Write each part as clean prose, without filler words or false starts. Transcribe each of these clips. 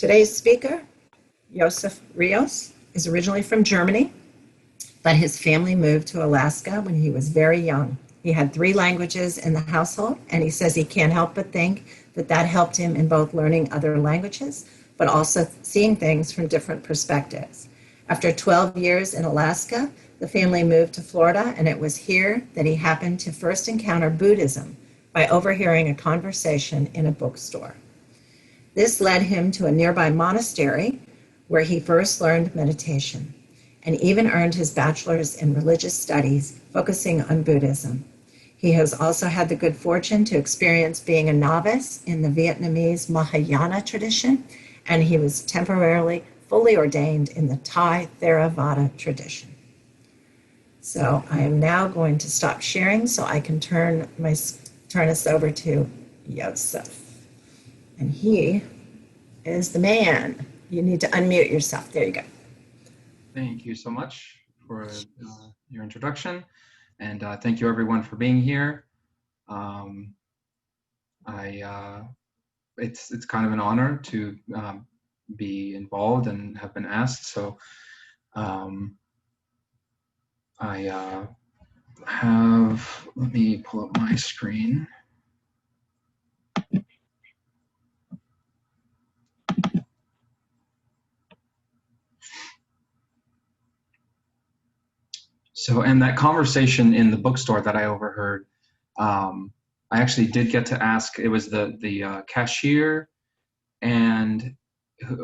Today's speaker, Josef Rios, is originally from Germany, but his family moved to Alaska when he was very young. He had 3 languages in the household, and he says he can't help but think that that helped him in both learning other languages, but also seeing things from different perspectives. After 12 years in Alaska, the family moved to Florida, and it was here that he happened to first encounter Buddhism by overhearing a conversation in a bookstore. This led him to a nearby monastery where he first learned meditation and even earned his bachelor's in religious studies, focusing on Buddhism. He has also had the good fortune to experience being a novice in the Vietnamese Mahayana tradition, and he was temporarily fully ordained in the Thai Theravada tradition. So I am now going to stop sharing so I can turn us over to Josef. And he is the man. You need to unmute yourself. There you go. Thank you so much for your introduction, and thank you everyone for being here. It's kind of an honor to be involved and have been asked. So let me pull up my screen. So, and that conversation in the bookstore that I overheard, I actually did get to ask. It was the cashier, and it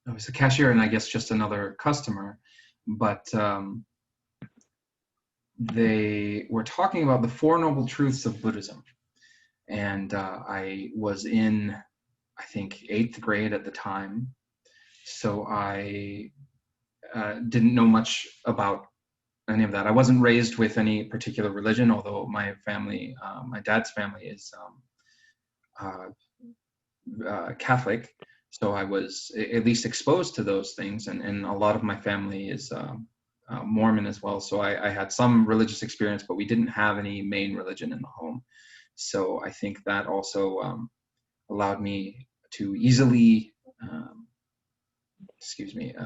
was the cashier, and I guess just another customer, but they were talking about the Four Noble Truths of Buddhism, and I was in, I think, 8th grade at the time, so I didn't know much about any of that. I wasn't raised with any particular religion, although my family, my dad's family is Catholic, so I was at least exposed to those things, and a lot of my family is Mormon as well, so I had some religious experience, but we didn't have any main religion in the home. So I think that also allowed me to easily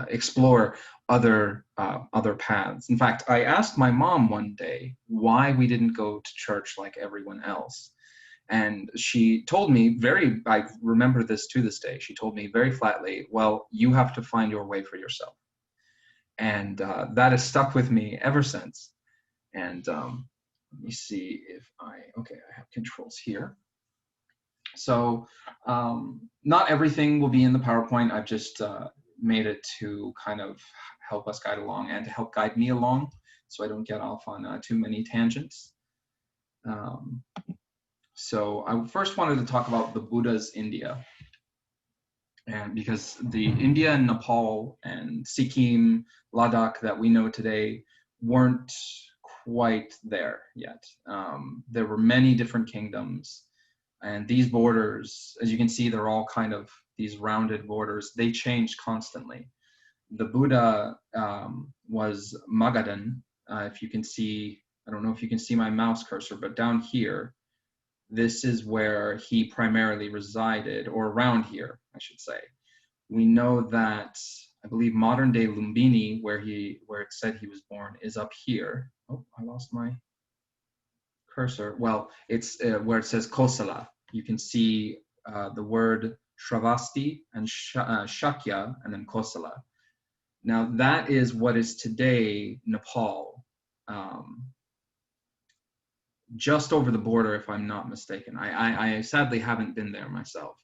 explore other paths. In fact, I asked my mom one day why we didn't go to church like everyone else. And she told me I remember this to this day, she told me very flatly, well, you have to find your way for yourself. And that has stuck with me ever since. And let me see if I have controls here. So not everything will be in the PowerPoint. I've just made it to kind of help us guide along and to help guide me along so I don't get off on too many tangents. So I first wanted to talk about the Buddha's India. And because the India and Nepal and Sikkim, Ladakh that we know today weren't quite there yet. There were many different kingdoms, and these borders, as you can see, they're all kind of these rounded borders. They changed constantly. The Buddha was Magadhan. If you can see, I don't know if you can see my mouse cursor, but down here, this is where he primarily resided, or around here, I should say. We know that, I believe, modern-day Lumbini, where it said he was born, is up here. Oh, I lost my cursor. Well, it's where it says Kosala. You can see the word Shravasti and Shakya, and then Kosala. Now, that is what is today Nepal. Just over the border, if I'm not mistaken. I sadly haven't been there myself.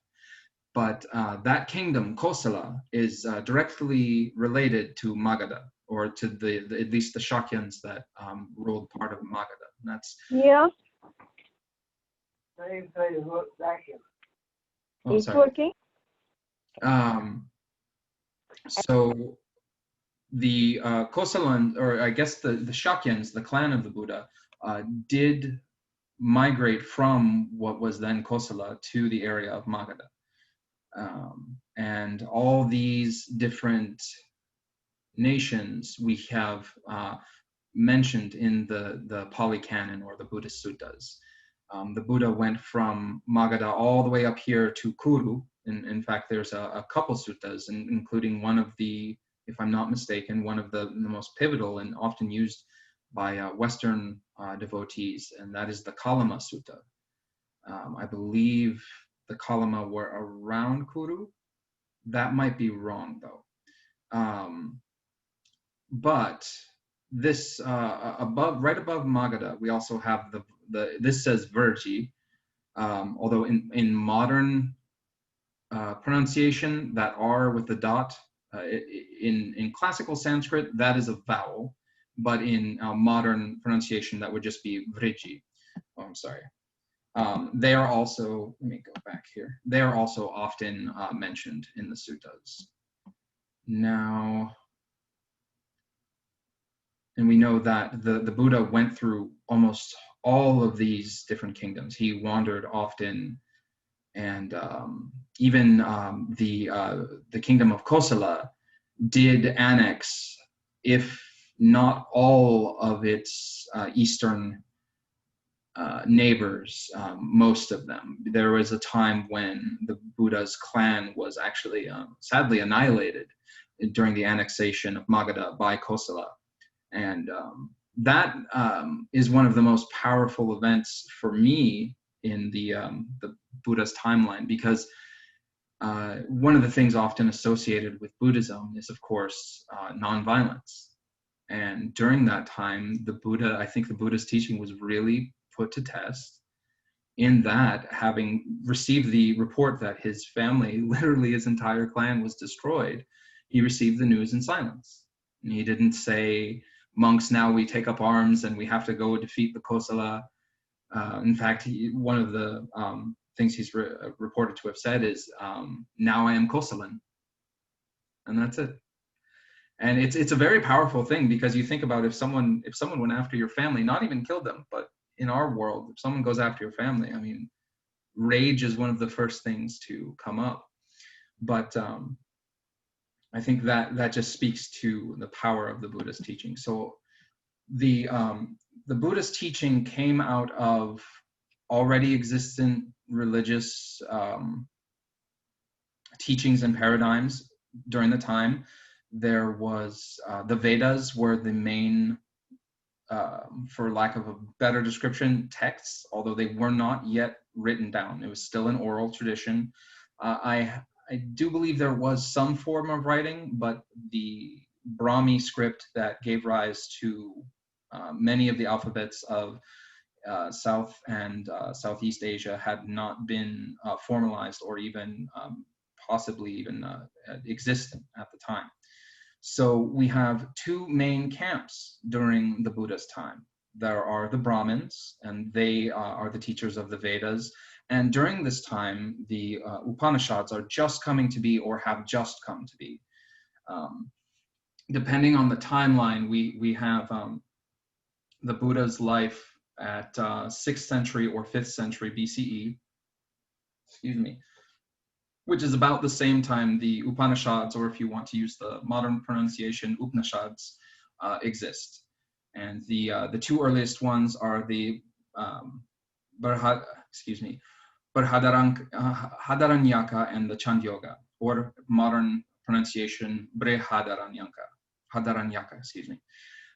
But that kingdom, Kosala, is directly related to Magadha, or to at least the Shakyans that ruled part of Magadha. And that's It's working. So the Kosalan, or I guess the Shakyans, the clan of the Buddha, did migrate from what was then Kosala to the area of Magadha. And all these different nations we have mentioned in the Pali Canon, or the Buddhist Suttas. The Buddha went from Magadha all the way up here to Kuru In fact, there's a couple suttas, including one of the, if I'm not mistaken, one of the most pivotal and often used by Western devotees, and that is the Kalama Sutta. I believe the Kalama were around Kuru. That might be wrong, though. But this right above Magadha, we also have this says Virji, although in modern pronunciation, that R with the dot, in classical Sanskrit, that is a vowel, but in modern pronunciation, that would just be Vriji. Oh, I'm sorry. They are also, let me go back here. They are also often mentioned in the suttas. Now, and we know that the Buddha went through almost all of these different kingdoms. He wandered often, and even the kingdom of Kosala did annex, if not all of its eastern neighbors, most of them. There was a time when the Buddha's clan was actually sadly annihilated during the annexation of Magadha by Kosala. And that is one of the most powerful events for me in the Buddha's timeline, because one of the things often associated with Buddhism is, of course, nonviolence. And during that time, I think the Buddha's teaching was really put to test, in that, having received the report that his family, literally his entire clan, was destroyed, he received the news in silence. And he didn't say, monks, now we take up arms and we have to go defeat the Kosala. In fact, one of the things he's reported to have said is, now I am Kosalan. And that's it. And it's a very powerful thing, because you think about if someone went after your family, not even killed them, but in our world, if someone goes after your family, I mean, rage is one of the first things to come up. But I think that just speaks to the power of the Buddha's teaching. So the Buddha's teaching came out of already existent religious teachings and paradigms during the time. There was the Vedas were the main, for lack of a better description, texts, although they were not yet written down. It was still an oral tradition. I do believe there was some form of writing, but the Brahmi script that gave rise to many of the alphabets of South and Southeast Asia had not been formalized or even possibly even existent at the time. So we have two main camps during the Buddha's time. There are the Brahmins, and they are the teachers of the Vedas. And during this time, the Upanishads are just coming to be, or have just come to be. Depending on the timeline, we have the Buddha's life at 6th century or 5th century BCE, excuse me, which is about the same time the Upanishads, or if you want to use the modern pronunciation, Upanishads, exist. And the two earliest ones are the Hadaranyaka and the Chandyoga, or modern pronunciation Hadaranyaka, excuse me.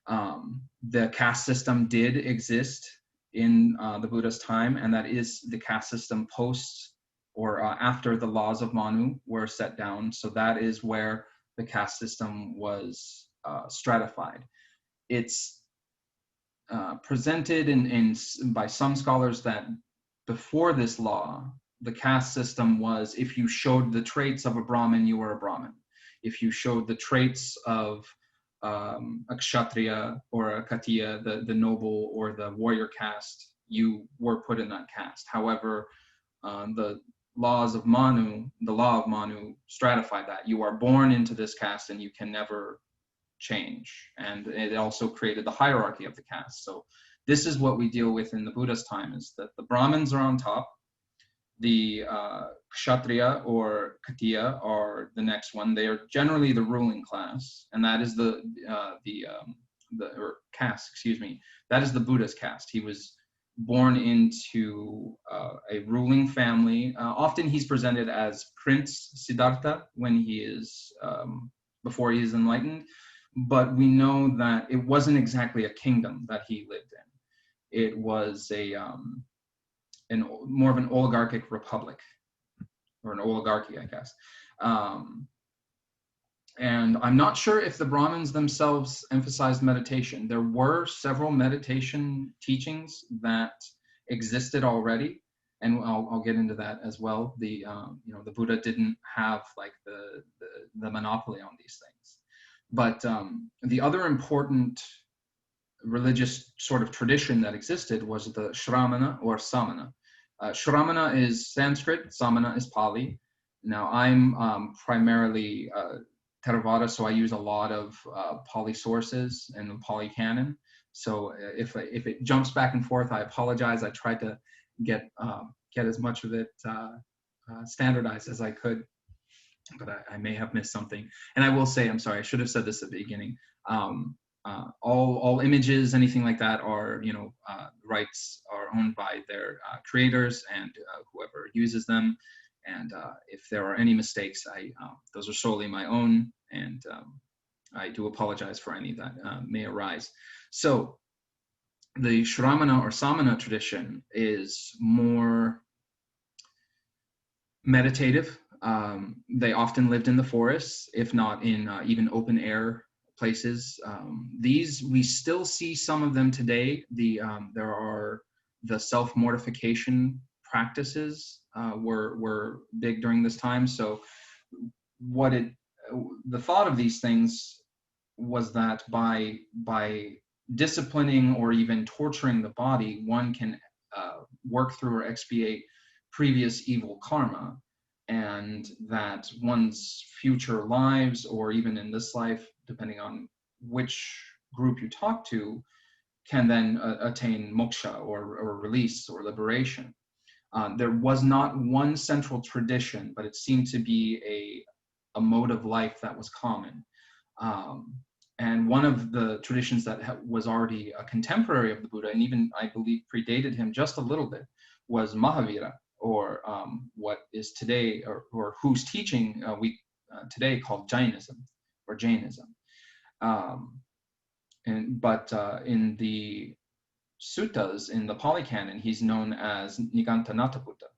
The caste system did exist in the Buddha's time, and that is the caste system post or after the laws of Manu were set down. So that is where the caste system was stratified. It's presented by some scholars that before this law, the caste system was, if you showed the traits of a Brahmin, you were a Brahmin. If you showed the traits of a Kshatriya or a Katiya, the noble or the warrior caste, you were put in that caste. However, the law of Manu stratified that. You are born into this caste and you can never change. And it also created the hierarchy of the caste. So this is what we deal with in the Buddha's time, is that the Brahmins are on top, the Kshatriya or Katiya are the next one. They are generally the ruling class, and that is or caste, excuse me. That is the Buddha's caste. He was born into a ruling family. Often he's presented as Prince Siddhartha when he is, before he is enlightened, but we know that it wasn't exactly a kingdom that he lived in. It was more of an oligarchic republic, or an oligarchy, I guess. And I'm not sure if the Brahmins themselves emphasized meditation. There were several meditation teachings that existed already, and I'll get into that as well. The Buddha didn't have like the monopoly on these things, but the other important religious sort of tradition that existed was the Shramana or Samana. Shramana is Sanskrit, Samana is Pali. Now I'm primarily Theravada, so I use a lot of Pali sources and the Pali canon. So if it jumps back and forth, I apologize. I tried to get as much of it standardized as I could, but I may have missed something. And I will say, I'm sorry, I should have said this at the beginning. All images, anything like that, are rights are owned by their creators and whoever uses them. And if there are any mistakes, those are solely my own, and I do apologize for any that may arise. So the Shramana or Samana tradition is more meditative. They often lived in the forests, if not in even open air places. These, we still see some of them today. There are the self-mortification practices were big during this time. So the thought of these things was that by disciplining or even torturing the body, one can work through or expiate previous evil karma, and that one's future lives, or even in this life, depending on which group you talk to, can then attain moksha or release or liberation. There was not one central tradition, but it seemed to be a mode of life that was common. And one of the traditions that was already a contemporary of the Buddha, and even I believe predated him just a little bit, was Mahavira, or what is today, or whose teaching we today called Jainism or Jainism. But in the suttas, in the Pali Canon, he's known as Niganthanataputa.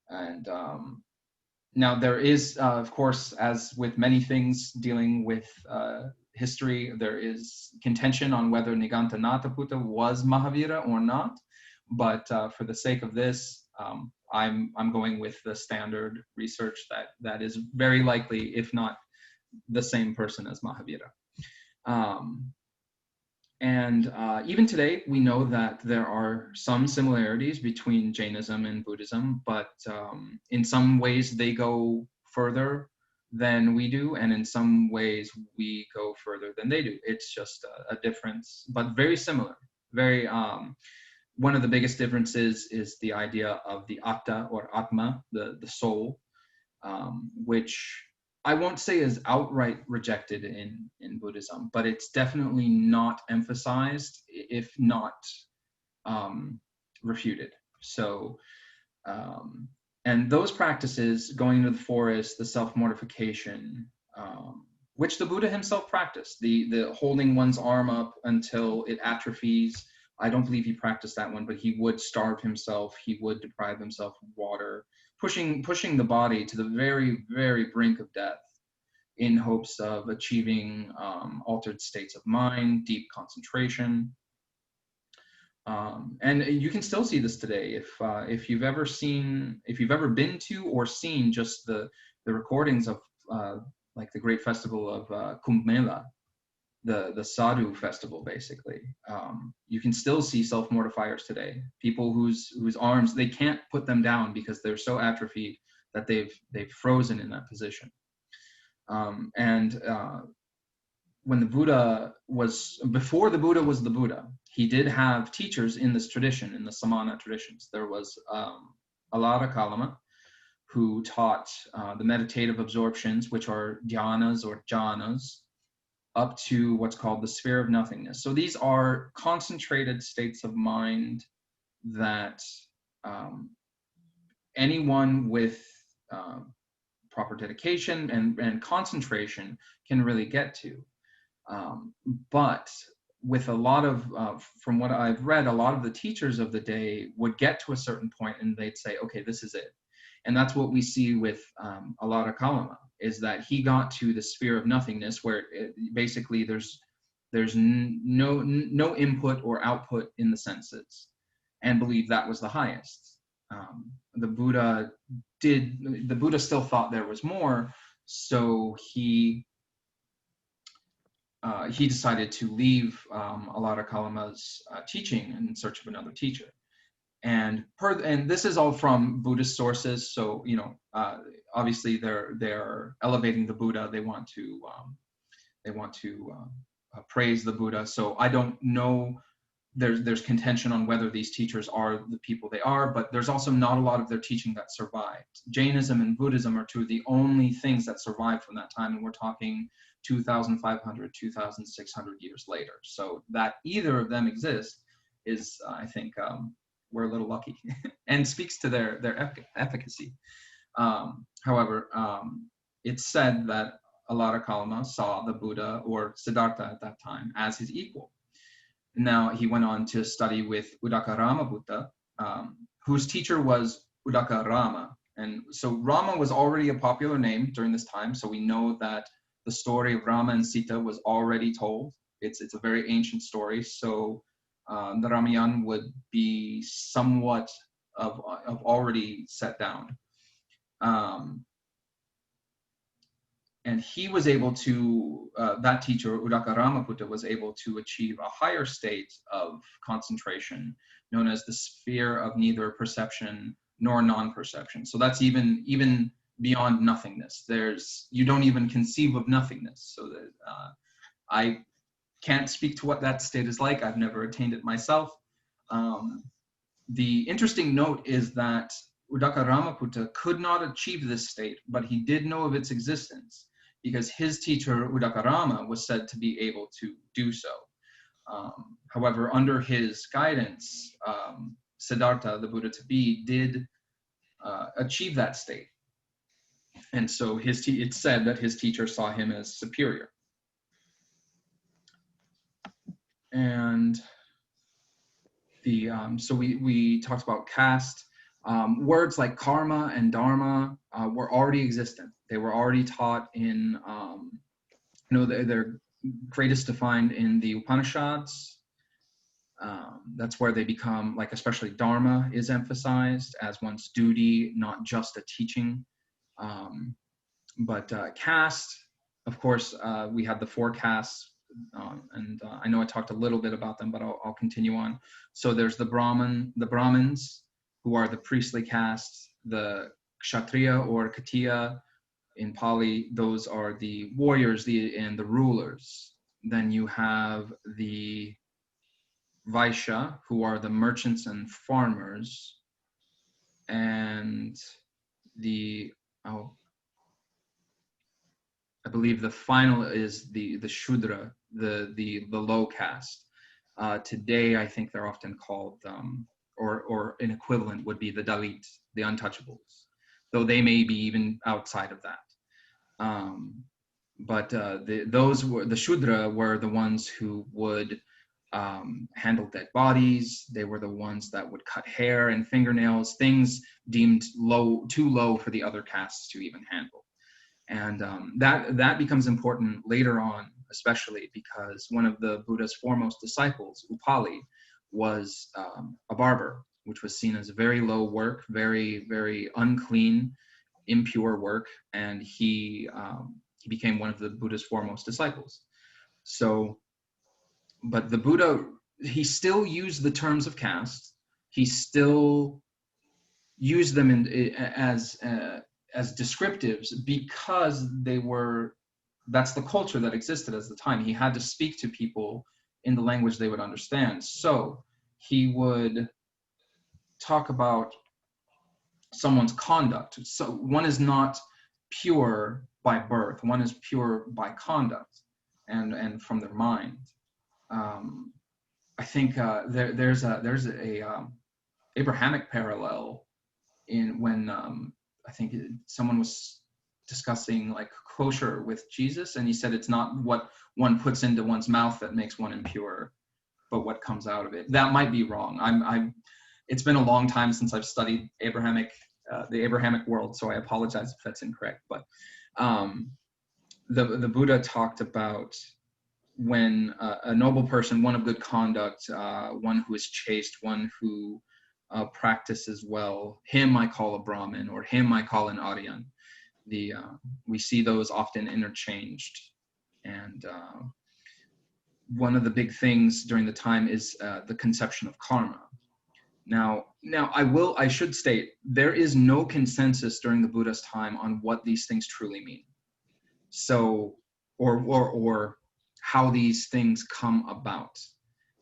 And now there is, of course, as with many things dealing with history, there is contention on whether Niganthanataputa was Mahavira or not. But for the sake of this, I'm going with the standard research that is very likely, if not the same person as Mahavira. And even today, we know that there are some similarities between Jainism and Buddhism, but in some ways they go further than we do, and in some ways we go further than they do. It's just a difference, but very similar. One of the biggest differences is the idea of the atta or atma, the soul, which I won't say is outright rejected in Buddhism, but it's definitely not emphasized, if not refuted. So, and those practices, going into the forest, the self-mortification, which the Buddha himself practiced, the holding one's arm up until it atrophies. I don't believe he practiced that one, but he would starve himself. He would deprive himself of water, pushing the body to the very, very brink of death in hopes of achieving altered states of mind, deep concentration. And you can still see this today. If you've ever been to or seen just the recordings of like the great festival of Kumbh Mela, the sadhu festival, basically, you can still see self-mortifiers today. People whose arms, they can't put them down because they're so atrophied that they've frozen in that position. When the Buddha before the Buddha was the Buddha, he did have teachers in this tradition, in the Samana traditions. There was Alara Kalama, who taught the meditative absorptions, which are dhyanas or jhanas, up to what's called the sphere of nothingness. So these are concentrated states of mind that anyone with proper dedication and concentration can really get to. But with a lot of, from what I've read, a lot of the teachers of the day would get to a certain point and they'd say, okay, this is it. And that's what we see with Alara Kalama, is that he got to the sphere of nothingness where basically there's no input or output in the senses, and believed that was the highest. The Buddha still thought there was more, so he decided to leave Alara Kalama's teaching in search of another teacher. And this is all from Buddhist sources, so obviously they're elevating the Buddha. They want to praise the Buddha. So I don't know. There's contention on whether these teachers are the people they are, but there's also not a lot of their teaching that survived. Jainism and Buddhism are two of the only things that survived from that time, and we're talking 2,500, 2,600 years later. So that either of them exist is, I think, we're a little lucky, and speaks to their efficacy. However, it's said that Alara Kalama saw the Buddha, or Siddhartha at that time, as his equal. Now, he went on to study with Udakarama Buddha, whose teacher was Udakarama. And so Rama was already a popular name during this time, so we know that the story of Rama and Sita was already told. It's a very ancient story, so the Ramayana would be somewhat of already set down. And he was able to, that teacher, Udakarama Buddha, was able to achieve a higher state of concentration known as the sphere of neither perception nor non-perception. So that's even beyond nothingness. You don't even conceive of nothingness. So that I can't speak to what that state is like. I've never attained it myself. The interesting note is that Udakarama Buddha could not achieve this state, but he did know of its existence, because his teacher, Udakarama, was said to be able to do so. However, under his guidance, Siddhartha, the Buddha-to-be, did achieve that state. And so it's said that his teacher saw him as superior. And so we talked about caste. Words like karma and dharma were already existent. They were already taught in, they're greatest defined in the Upanishads. That's where they become, like, especially dharma is emphasized as one's duty, not just a teaching. But caste, of course, we had the four castes, and I know I talked a little bit about them, but I'll continue on. So there's the Brahmins, who are the priestly caste, the Kshatriya or Katiya in Pali, those are the warriors and the rulers. Then you have the Vaishya, who are the merchants and farmers, and I believe the final is the Shudra, the low caste. Today, I think they're often called, or an equivalent would be the Dalit, the untouchables, though they may be even outside of that. But the Shudra were the ones who would handle dead bodies. They were the ones that would cut hair and fingernails, things deemed too low for the other castes to even handle. And that becomes important later on, especially because one of the Buddha's foremost disciples, Upali, was a barber, which was seen as very low work, very, very unclean, impure work, and he became one of the Buddha's foremost disciples. So, but the Buddha, he still used the terms of caste. He still used them as descriptives, because that's the culture that existed at the time. He had to speak to people in the language they would understand. So he would talk about someone's conduct. So one is not pure by birth, one is pure by conduct and from their mind. I think there's a Abrahamic parallel in when I think someone was discussing like kosher with Jesus, and he said it's not what one puts into one's mouth that makes one impure, but what comes out of it. That might be wrong. It's been a long time since I've studied the Abrahamic world, so I apologize if that's incorrect. But the Buddha talked about when a noble person, one of good conduct, one who is chaste, one who practices well, him I call a Brahmin, or him I call an Aryan. We see those often interchanged, and one of the big things during the time is the conception of karma. Now I should state there is no consensus during the Buddha's time on what these things truly mean. So, or how these things come about.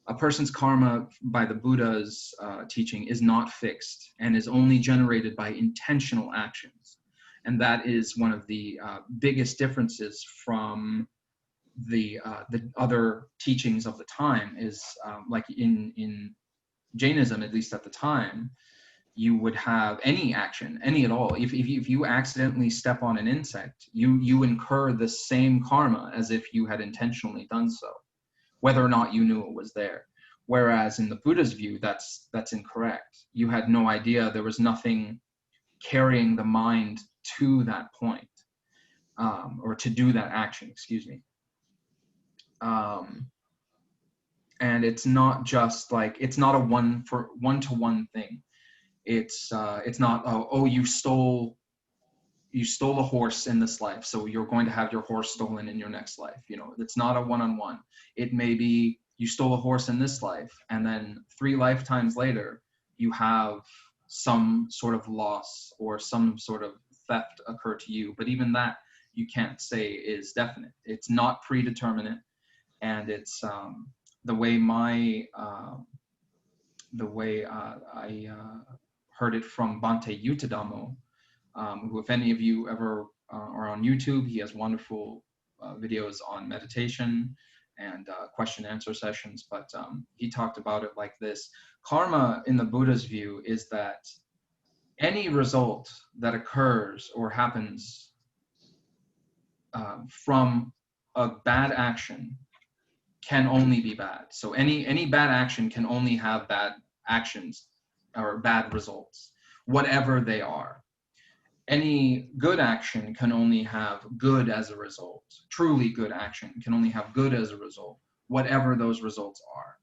A person's karma by the Buddha's teaching is not fixed and is only generated by intentional actions. And that is one of the biggest differences from the other teachings of the time. Is like in Jainism, at least at the time, you would have any action, any at all. If you accidentally step on an insect, you incur the same karma as if you had intentionally done so, whether or not you knew it was there. Whereas in the Buddha's view, that's incorrect. You had no idea. There was nothing carrying the mind to that point, or to do that action, excuse me. And it's not just like, it's not a one-to-one thing. It's not, you stole a horse in this life, so you're going to have your horse stolen in your next life. It's not a one-on-one. It may be you stole a horse in this life, and then 3 lifetimes later, you have some sort of loss or some sort of theft occur to you. But even that, you can't say is definite. It's not predeterminate, and it's the way I heard it from Bhante Yuttadhammo, who, if any of you ever are on YouTube, he has wonderful videos on meditation and question and answer sessions. But he talked about it like this: karma, in the Buddha's view, is that any result that occurs or happens from a bad action can only be bad. So any bad action can only have bad actions or bad results, whatever they are. Any good action can only have good as a result. Truly good action can only have good as a result, whatever those results are.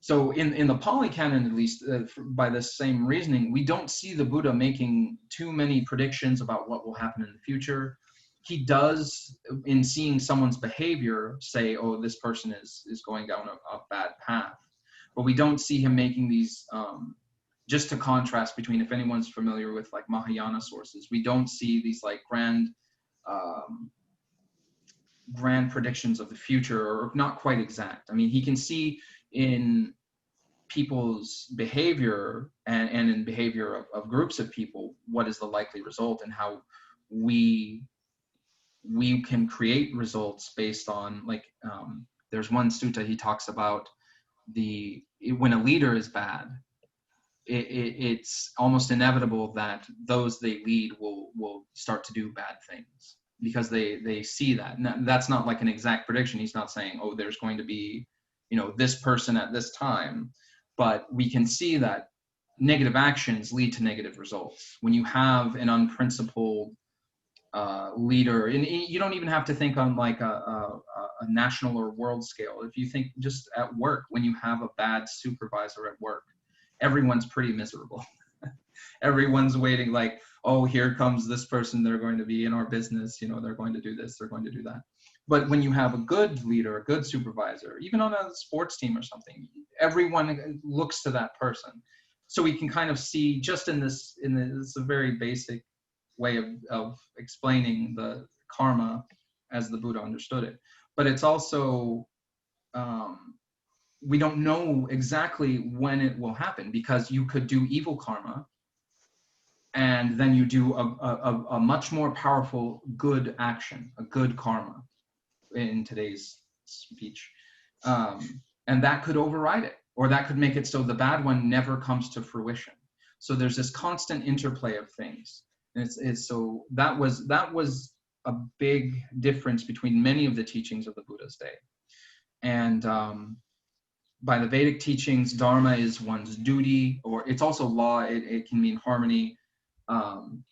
So in the Pali Canon, at least, by this same reasoning, we don't see the Buddha making too many predictions about what will happen in the future. He does, in seeing someone's behavior, say, oh, this person is going down a bad path. But we don't see him making these, just to contrast between, if anyone's familiar with like Mahayana sources, we don't see these like grand predictions of the future, or not quite exact. I mean, he can see in people's behavior and in behavior of groups of people what is the likely result, and how we can create results based on, like, there's one sutta he talks about when a leader is bad, it's almost inevitable that those they lead will start to do bad things, because they see that. Now, that's not like an exact prediction. He's not saying, oh, there's going to be, this person at this time, but we can see that negative actions lead to negative results. When you have an unprincipled leader, and you don't even have to think on like a national or world scale. If you think just at work, when you have a bad supervisor at work, everyone's pretty miserable. Everyone's waiting like, oh, here comes this person, they're going to be in our business, they're going to do this, they're going to do that. But when you have a good leader, a good supervisor, even on a sports team or something, everyone looks to that person. So we can kind of see, just in this a very basic way of explaining the karma as the Buddha understood it. But it's also, we don't know exactly when it will happen, because you could do evil karma and then you do a much more powerful good action, a good karma in today's speech. And that could override it. or that could make it so the bad one never comes to fruition. So there's this constant interplay of things. And so that was a big difference between many of the teachings of the Buddha's day. And by the Vedic teachings, dharma is one's duty, or it's also law. It can mean harmony, can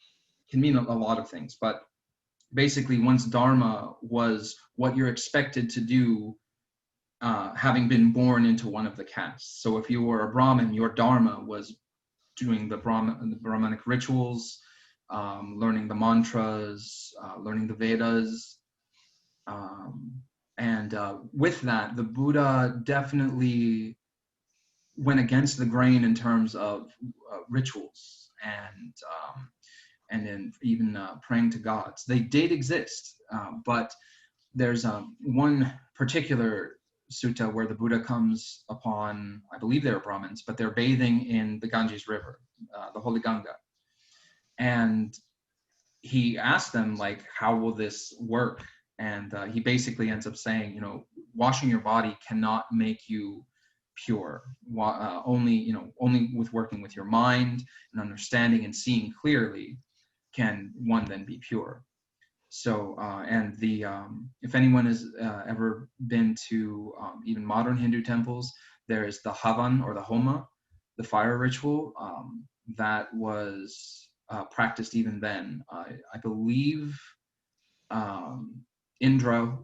mean a lot of things. But basically, one's dharma was what you're expected to do, having been born into one of the castes. So if you were a Brahmin, your dharma was doing the Brahmanic rituals, learning the mantras, learning the Vedas. And with that, the Buddha definitely went against the grain in terms of rituals and then even praying to gods. They did exist, but there's one particular sutta where the Buddha comes upon, I believe they're Brahmins, but they're bathing in the Ganges River, the Holy Ganga. And he asked them, like, how will this work? And he basically ends up saying, you know, washing your body cannot make you pure. Only with working with your mind and understanding and seeing clearly can one then be pure. So, and the if anyone has ever been to even modern Hindu temples, there is the Havan or the Homa, the fire ritual that was practiced even then. I believe Indra,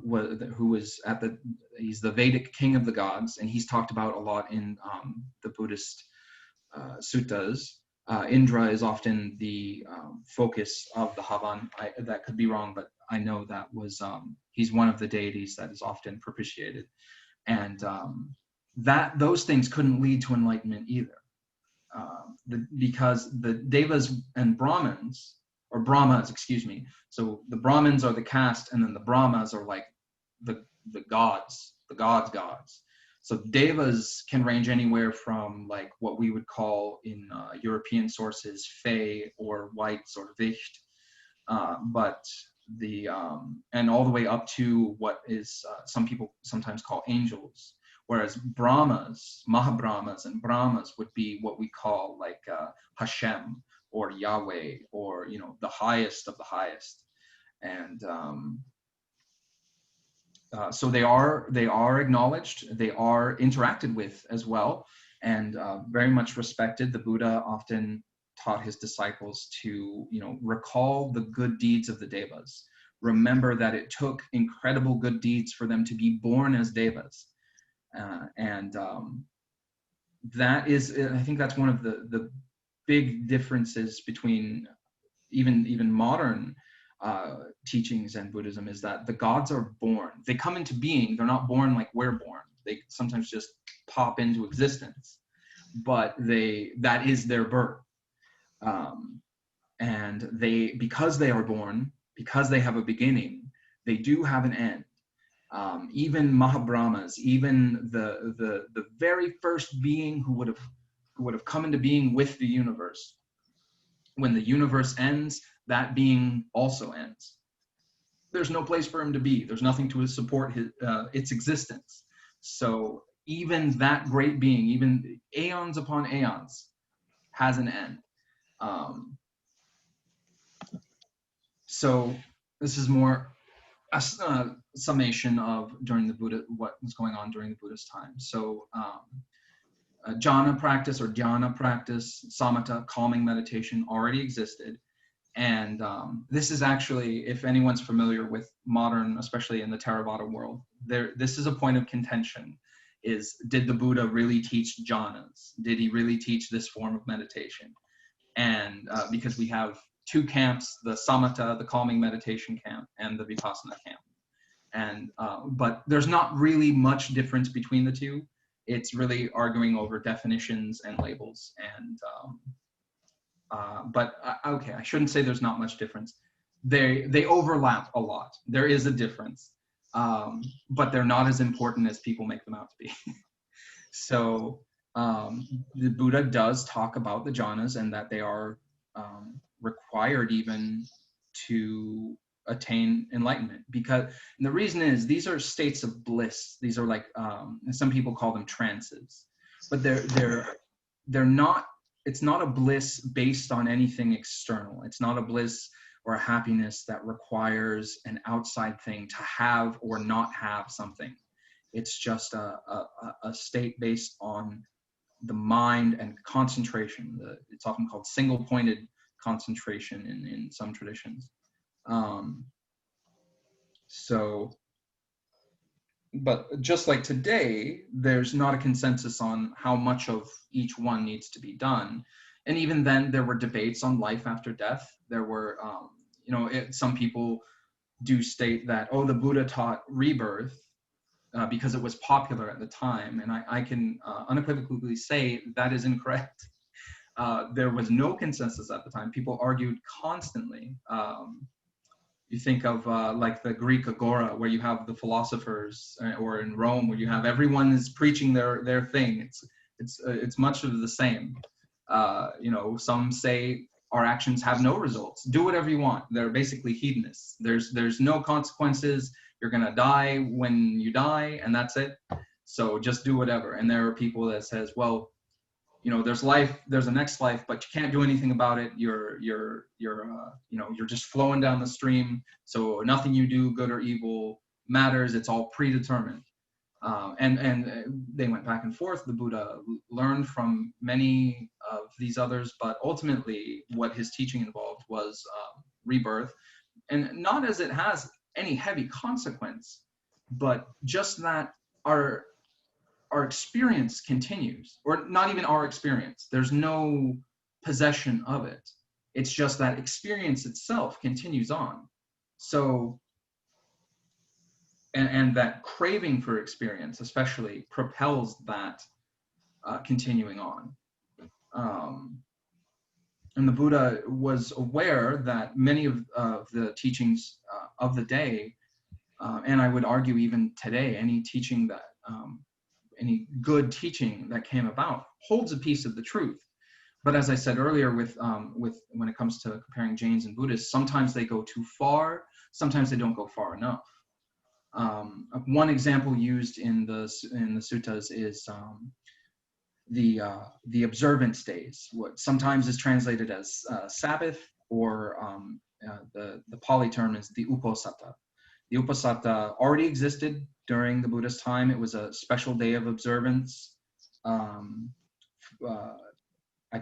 he's the Vedic king of the gods, and he's talked about a lot in the Buddhist suttas. Indra is often the focus of the Havan. That could be wrong, but I know that was he's one of the deities that is often propitiated, and those things couldn't lead to enlightenment either, because the Devas and Brahmins, or Brahmas, excuse me. So the Brahmins are the caste, and then the Brahmas are like the gods, the gods. So Devas can range anywhere from like what we would call in European sources Fey or Whites or Vicht, but and all the way up to what is some people sometimes call angels. Whereas Brahmas, Mahabrahmas, and Brahmas would be what we call like Hashem or Yahweh, or the highest of the highest. And so they are acknowledged, they are interacted with as well, and very much respected. The Buddha often taught his disciples to recall the good deeds of the Devas. Remember that it took incredible good deeds for them to be born as Devas, and that is, I think that's one of the big differences between even modern teachings and Buddhism, is that the gods are born. They come into being. They're not born like we're born. They sometimes just pop into existence, but that is their birth. And because they are born, because they have a beginning, they do have an end. Even Mahabrahmas, even the very first being who would have come into being with the universe, when the universe ends, that being also ends. There's no place for him to be. There's nothing to support its existence. So even that great being, even aeons upon aeons, has an end. So this is more a summation of what was going on during the Buddha's time. So jhana practice or dhyana practice, samatha, calming meditation, already existed. And this is actually, if anyone's familiar with modern, especially in the Theravada world, this is a point of contention, did the Buddha really teach jhanas? Did he really teach this form of meditation? And because we have two camps, the samatha, the calming meditation camp, and the vipassana camp. And but there's not really much difference between the two. It's really arguing over definitions and labels. And okay, I shouldn't say there's not much difference. They overlap a lot. There is a difference, but they're not as important as people make them out to be. So the Buddha does talk about the jhanas, and that they are required even to attain enlightenment, and the reason is these are states of bliss. These are like some people call them trances, but they're not, it's not a bliss based on anything external. It's not a bliss or a happiness that requires an outside thing to have or not have something. It's just a state based on the mind and concentration. It's often called single-pointed concentration in some traditions. But just like today, there's not a consensus on how much of each one needs to be done. And even then, there were debates on life after death. There were, some people do state that, oh, the Buddha taught rebirth because it was popular at the time. And I can unequivocally say that is incorrect. There was no consensus at the time. People argued constantly. You think of like the Greek agora, where you have the philosophers, or in Rome, where you have everyone is preaching their thing. It's much of the same. Some say our actions have no results. Do whatever you want. They're basically hedonists. There's no consequences. You're gonna die when you die, and that's it. So just do whatever. And there are people that says, well, there's life, there's a next life, but you can't do anything about it. You're just flowing down the stream. So nothing you do, good or evil, matters. It's all predetermined. And they went back and forth. The Buddha learned from many of these others, but ultimately what his teaching involved was rebirth, and not as it has any heavy consequence, but just that our experience continues, or not even our experience. There's no possession of it. It's just that experience itself continues on. So, and that craving for experience especially propels that continuing on. And the Buddha was aware that many of the teachings of the day, and I would argue even today, any teaching that any good teaching that came about holds a piece of the truth. But as I said earlier, with when it comes to comparing Jains and Buddhists, sometimes they go too far, sometimes they don't go far enough. One example used in the suttas is the observance days, what sometimes is translated as Sabbath, or the Pali term is the Uposatha. The Uposatha already existed during the Buddha's time. It was a special day of observance. I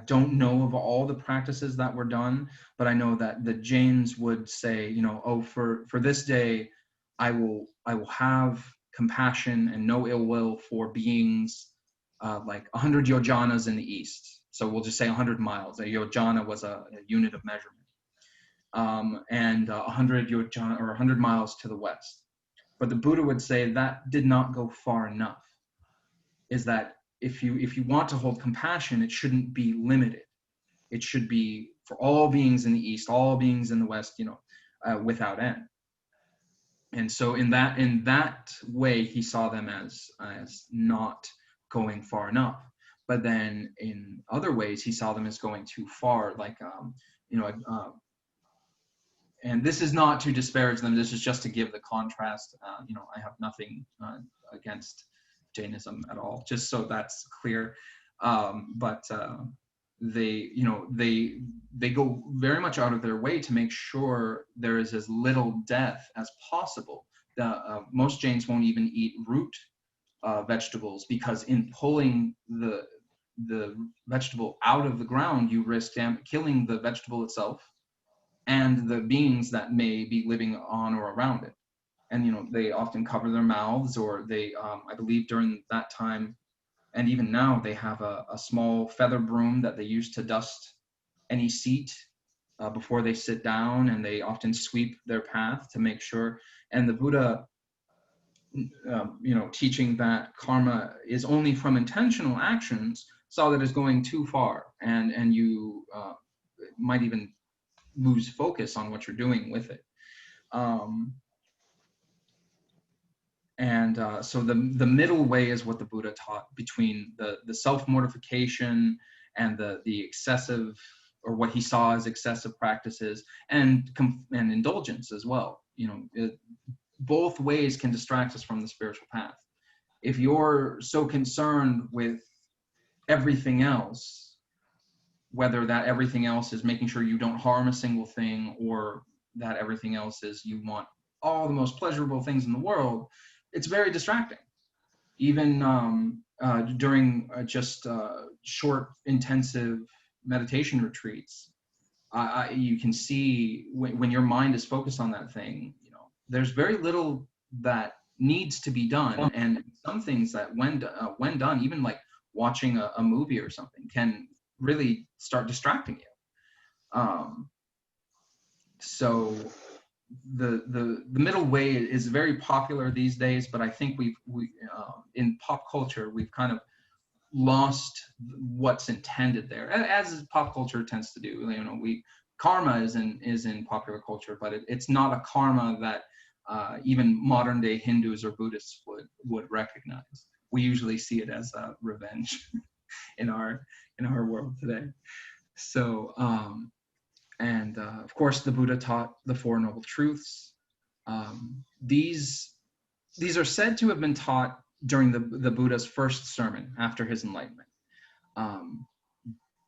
don't know of all the practices that were done, but I know that the Jains would say, for this day, I will have compassion and no ill will for beings like 100 yojanas in the east. So we'll just say 100 miles. A yojana was a unit of measurement. And 100 yojana, or 100 miles to the west. But the Buddha would say that did not go far enough. Is that if you want to hold compassion, it shouldn't be limited. It should be for all beings in the east, all beings in the west, without end. And so in that way, he saw them as not going far enough. But then in other ways, he saw them as going too far, like and this is not to disparage them. This is just to give the contrast. I have nothing against Jainism at all, just so that's clear. But they go very much out of their way to make sure there is as little death as possible. Most Jains won't even eat root vegetables, because in pulling the vegetable out of the ground, you risk killing the vegetable itself and the beings that may be living on or around it. And they often cover their mouths, or they I believe during that time, and even now, they have a small feather broom that they use to dust any seat before they sit down, and they often sweep their path to make sure. And the Buddha teaching that karma is only from intentional actions, saw that as going too far, and you might even lose focus on what you're doing with it. So the middle way is what the Buddha taught, between the self-mortification and the excessive, or what he saw as excessive practices, and indulgence as well. Both ways can distract us from the spiritual path. If you're so concerned with everything else, whether that everything else is making sure you don't harm a single thing, or that everything else is you want all the most pleasurable things in the world, it's very distracting. Even during just short, intensive meditation retreats, you can see when your mind is focused on that thing, there's very little that needs to be done, and some things that when done, even like watching a movie or something, can really start distracting you. So the middle way is very popular these days, but I think we in pop culture we've kind of lost what's intended there, as pop culture tends to do. Karma is in popular culture, but it's not a karma that even modern day Hindus or Buddhists would recognize. We usually see it as revenge in our world today. So and of course the Buddha taught the Four Noble Truths. These are said to have been taught during the Buddha's first sermon after his enlightenment.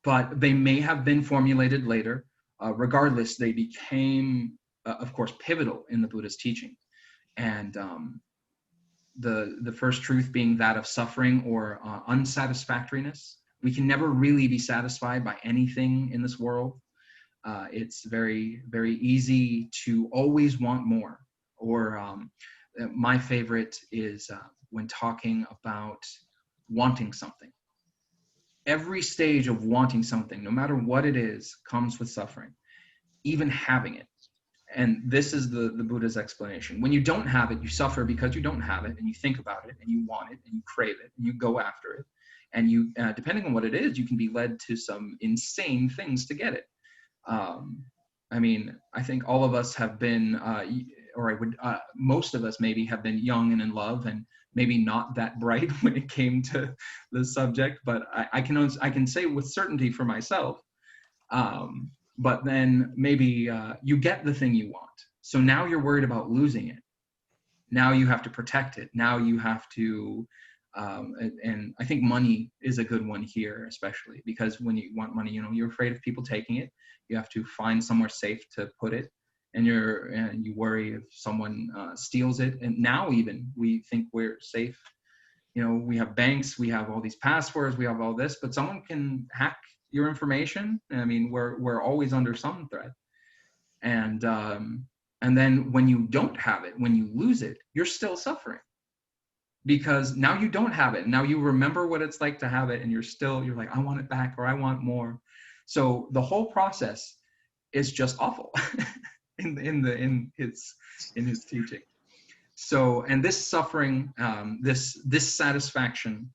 But they may have been formulated later. Regardless, they became, of course, pivotal in the Buddha's teaching. And the first truth being that of suffering or unsatisfactoriness. We can never really be satisfied by anything in this world. It's very, very easy to always want more. Or my favorite is when talking about wanting something. Every stage of wanting something, no matter what it is, comes with suffering, even having it. And this is the Buddha's explanation. When you don't have it, you suffer because you don't have it, and you think about it, and you want it, and you crave it, and you go after it. And you, depending on what it is, you can be led to some insane things to get it. I mean, I think all of us have been, most of us maybe have been young and in love, and maybe not that bright when it came to the subject, but I can say with certainty for myself. But then maybe you get the thing you want. So now you're worried about losing it. Now you have to protect it. Now you have to, and I think money is a good one here, especially because when you want money, you're afraid of people taking it. You have to find somewhere safe to put it, and you worry if someone steals it. And now even we think we're safe. We have banks, we have all these passwords, we have all this, but someone can hack your information. I mean, we're always under some threat. And then when you don't have it, when you lose it, you're still suffering, because now you don't have it. Now you remember what it's like to have it, and you're like, I want it back, or I want more. So the whole process is just awful in his teaching. So, and this suffering, this dissatisfaction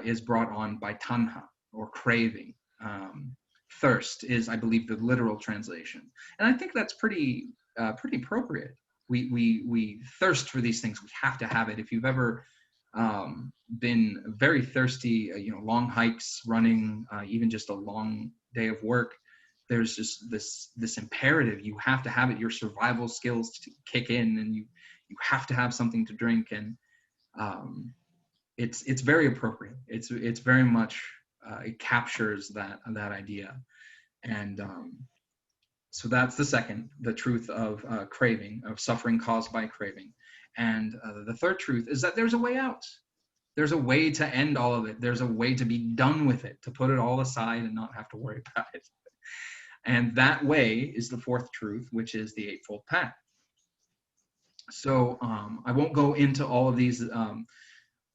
is brought on by tanha, or craving. Thirst is, I believe, the literal translation, and I think that's pretty appropriate. We thirst for these things. We have to have it. If you've ever been very thirsty, long hikes, running, even just a long day of work, there's just this imperative. You have to have it. Your survival skills kick in, and you have to have something to drink. And it's very appropriate. It's very much it captures that idea. And so that's the second, the truth of craving, of suffering caused by craving. And the third truth is that there's a way out. There's a way to end all of it. There's a way to be done with it, to put it all aside and not have to worry about it. And that way is the fourth truth, which is the Eightfold Path. So I won't go into all of these.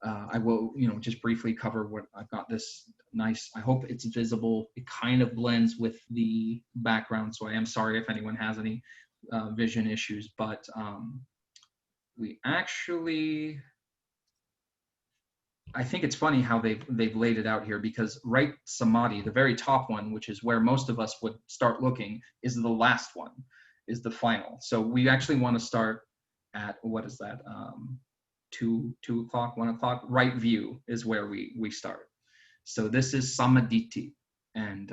I will, just briefly cover what I've got. This nice, I hope it's visible. It kind of blends with the background, so I am sorry if anyone has any vision issues, but we actually, I think it's funny how they've laid it out here, because right samadhi, the very top one, which is where most of us would start looking, is the last one, is the final. So we actually want to start at, what is that? 2 o'clock, 1 o'clock. Right view is where we start. So this is samadhi, and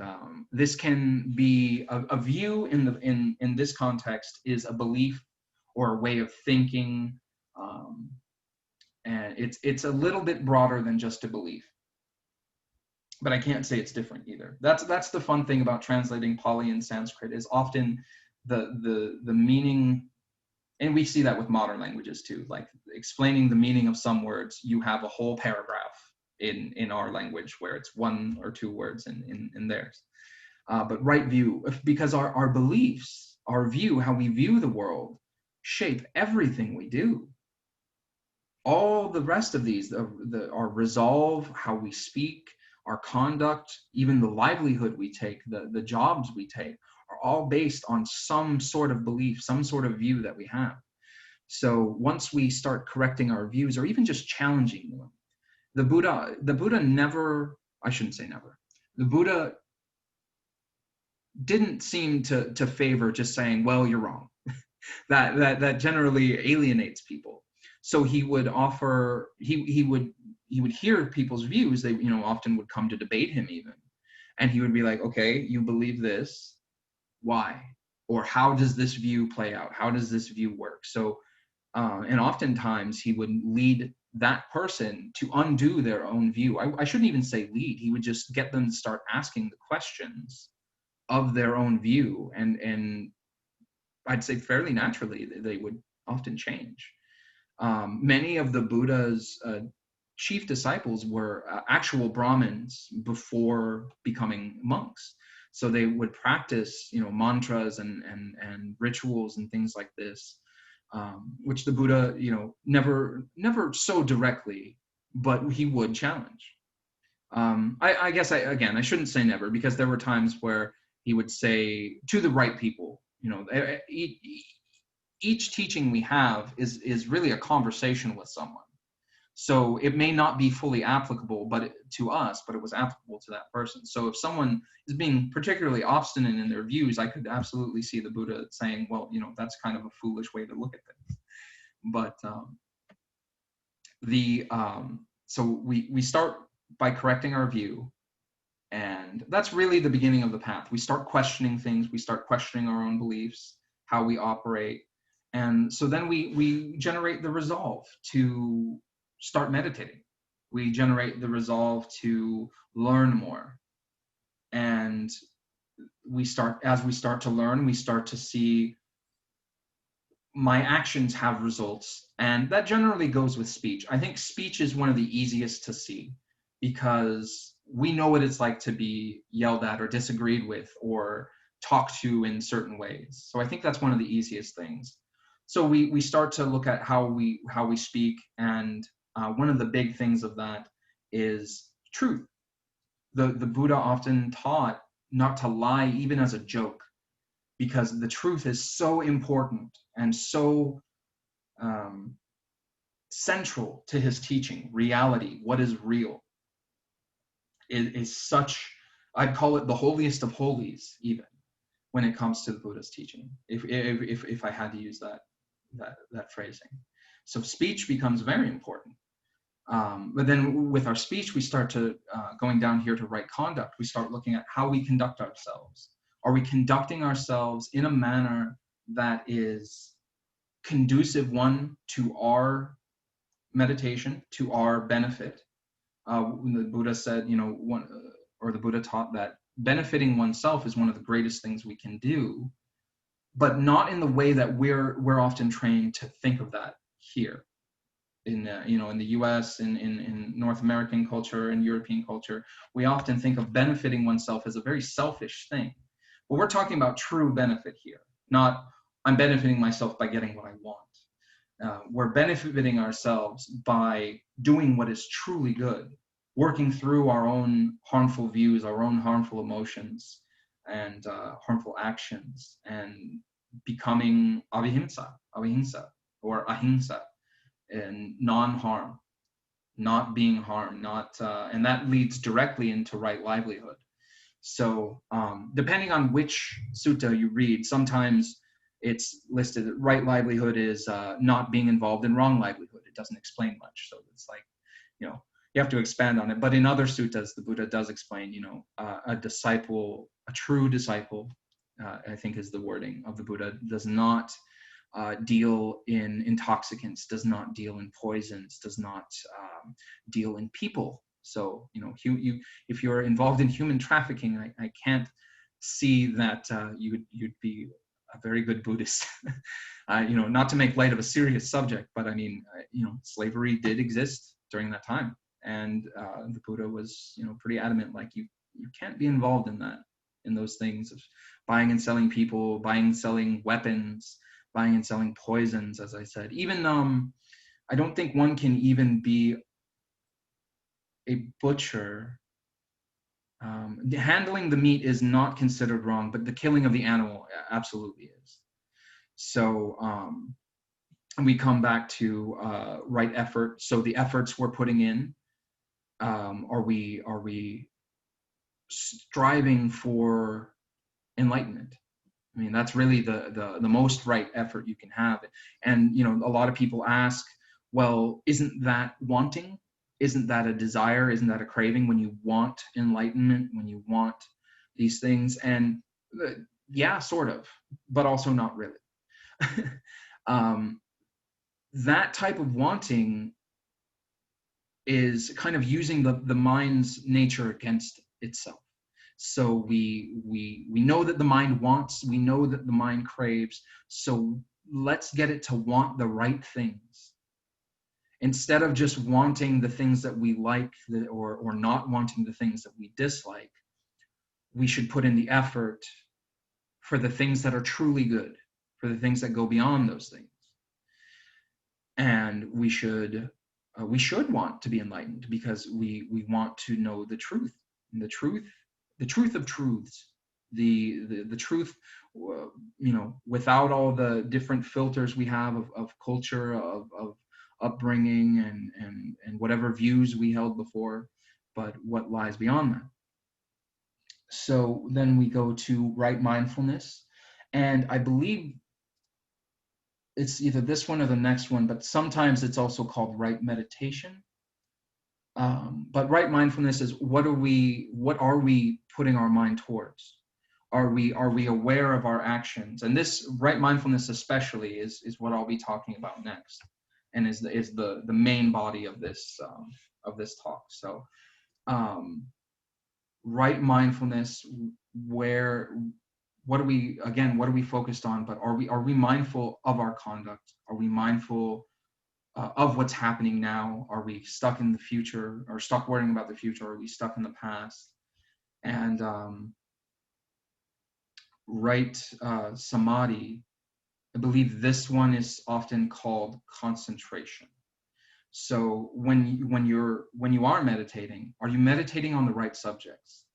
this can be a view in this context is a belief or a way of thinking. And it's a little bit broader than just a belief. but I can't say it's different either. That's the fun thing about translating Pali and Sanskrit, is often the meaning, and we see that with modern languages too, like explaining the meaning of some words, you have a whole paragraph in our language where it's one or two words in theirs. But right view, because our beliefs, our view, how we view the world, shape everything we do. All the rest of these, our resolve, how we speak, our conduct, even the livelihood we take, the jobs we take, are all based on some sort of belief, some sort of view that we have. So once we start correcting our views, or even just challenging them, the Buddha never, I shouldn't say never, the Buddha didn't seem to favor just saying, well, you're wrong. that generally alienates people. So he would offer, he would hear people's views. They, often would come to debate him even. And he would be like, okay, you believe this, why? Or how does this view play out? How does this view work? So, and oftentimes he would lead that person to undo their own view. I shouldn't even say lead. He would just get them to start asking the questions of their own view. And I'd say fairly naturally, they would often change. Many of the Buddha's chief disciples were actual Brahmins before becoming monks. So they would practice, mantras and rituals and things like this, which the Buddha, never so directly, but he would challenge. I guess I shouldn't say never, because there were times where he would say to the right people, each teaching we have is really a conversation with someone. So it may not be fully applicable to us, but it was applicable to that person. So if someone is being particularly obstinate in their views, I could absolutely see the Buddha saying, well, that's kind of a foolish way to look at things. But so we start by correcting our view, and that's really the beginning of the path. We start questioning things, we start questioning our own beliefs, how we operate, and so then we generate the resolve to start meditating. We generate the resolve to learn more, and as we start to learn, we start to see my actions have results, and that generally goes with speech. I think speech is one of the easiest to see, because we know what it's like to be yelled at or disagreed with or talked to in certain ways. So I think that's one of the easiest things. So we start to look at how we speak, and one of the big things of that is truth. The Buddha often taught not to lie, even as a joke, because the truth is so important and so central to his teaching. Reality, what is real, is such, I'd call it the holiest of holies, even when it comes to the Buddha's teaching, if I had to use that phrasing. So speech becomes very important. But then with our speech, we start to, going down here to right conduct, we start looking at how we conduct ourselves. Are we conducting ourselves in a manner that is conducive, one, to our meditation, to our benefit? The Buddha said, the Buddha taught that benefiting oneself is one of the greatest things we can do, but not in the way that we're often trained to think of that here. In the U.S., in North American culture and European culture, we often think of benefiting oneself as a very selfish thing. But we're talking about true benefit here, not I'm benefiting myself by getting what I want. We're benefiting ourselves by doing what is truly good, working through our own harmful views, our own harmful emotions, and harmful actions, and becoming avihimsa, or ahimsa, and non-harm, not being harmed, and that leads directly into right livelihood. So depending on which sutta you read, sometimes it's listed that right livelihood is not being involved in wrong livelihood. It doesn't explain much, so it's like, you have to expand on it. But in other suttas, the Buddha does explain, a true disciple, I think is the wording of the Buddha, does not deal in intoxicants, does not deal in poisons, does not deal in people. So, if you're involved in human trafficking, I can't see that you'd be a very good Buddhist. Not to make light of a serious subject, but I mean, slavery did exist during that time, and the Buddha was, pretty adamant, like you can't be involved in those things of buying and selling people, buying and selling weapons, buying and selling poisons, as I said. Even I don't think one can even be a butcher. Handling the meat is not considered wrong, but the killing of the animal absolutely is. So we come back to right effort. So the efforts we're putting in, are we striving for enlightenment? I mean, that's really the most right effort you can have. And a lot of people ask, well, isn't that wanting? Isn't that a desire? Isn't that a craving when you want enlightenment, when you want these things? And yeah, sort of, but also not really. That type of wanting is kind of using the mind's nature against itself. So we know that the mind wants, we know that the mind craves, so let's get it to want the right things. Instead of just wanting the things that we like, or not wanting the things that we dislike, we should put in the effort for the things that are truly good, for the things that go beyond those things. And we should want to be enlightened, because we want to know the truth. And the truth of truths, the truth, without all the different filters we have of culture, of upbringing, and whatever views we held before, but what lies beyond that. So then we go to right mindfulness, and I believe it's either this one or the next one, but sometimes it's also called right meditation. But right mindfulness is what are we putting our mind towards? Are we aware of our actions? And this right mindfulness especially is what I'll be talking about next, and is the main body of this talk. So right mindfulness, what are we focused on? But are we mindful of our conduct? Are we mindful of what's happening now? Are we stuck in the future, or stuck worrying about the future? Are we stuck in the past? And right samadhi, I believe this one is often called concentration. So when you are meditating, are you meditating on the right subjects?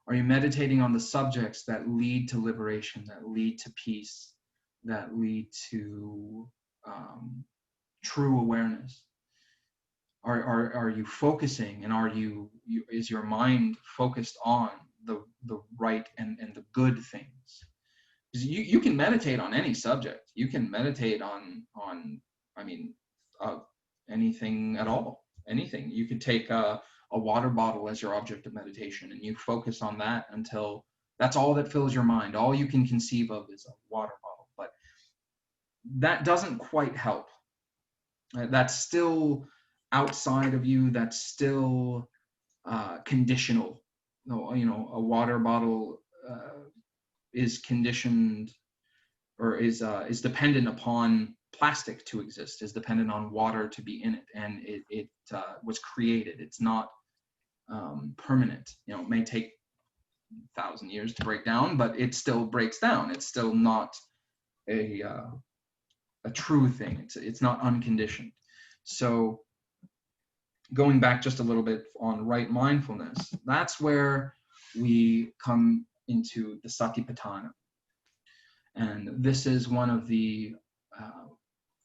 Are you meditating on the subjects that lead to liberation, that lead to peace, that lead to true awareness? Are you focusing, and is your mind focused on the right and the good things? You can meditate on any subject. You can meditate on anything at all. Anything. You could take a water bottle as your object of meditation, and you focus on that until that's all that fills your mind. All you can conceive of is a water bottle. But that doesn't quite help. That's still outside of you. That's still conditional. A water bottle is conditioned, or is dependent upon plastic to exist, is dependent on water to be in it, and it was created. It's not permanent. It may take 1,000 years to break down, but it still breaks down. It's still not a true thing. It's not unconditioned. So going back just a little bit on right mindfulness, that's where we come into the Satipatthana. And this is one of the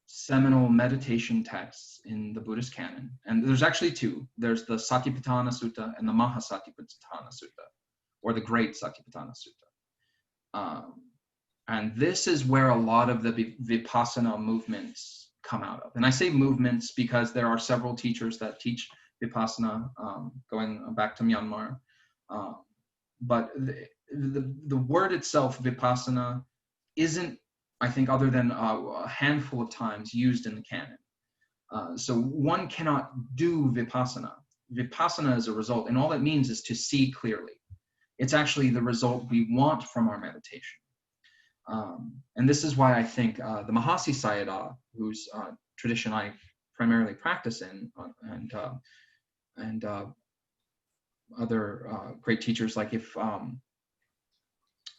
seminal meditation texts in the Buddhist canon. And there's actually two. There's the Satipatthana Sutta and the Mahasatipatthana Sutta, or the Great Satipatthana Sutta. And this is where a lot of the Vipassana movements come out of. And I say movements because there are several teachers that teach Vipassana, going back to Myanmar. But the word itself, Vipassana, isn't, I think, other than a handful of times used in the canon. So one cannot do Vipassana. vipassana is a result, and all that means is to see clearly. It's actually the result we want from our meditation. And this is why I think the Mahasi Sayadaw, whose tradition I primarily practice in, and other great teachers, like if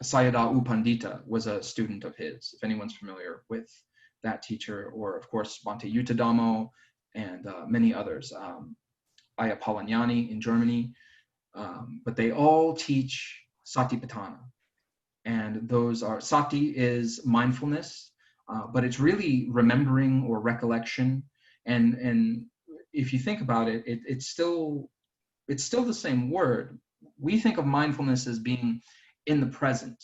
Sayadaw U Pandita was a student of his, if anyone's familiar with that teacher, or of course Bhante Yuttadhammo and many others, Ayya Palanyani in Germany, but they all teach Satipatthana. And those are, sati is mindfulness, but it's really remembering or recollection. And if you think about it, it's still the same word. We think of mindfulness as being in the present.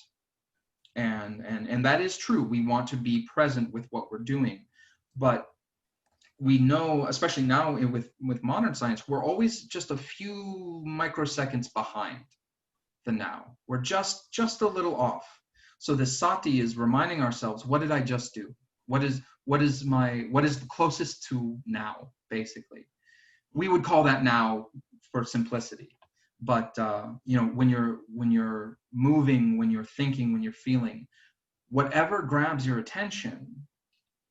And that is true. We want to be present with what we're doing. But we know, especially now with modern science, we're always just a few microseconds behind the now. We're just a little off. So the sati is reminding ourselves, what did I just do? What is the closest to now, basically? We would call that now for simplicity. But when you're moving, when you're thinking, when you're feeling, whatever grabs your attention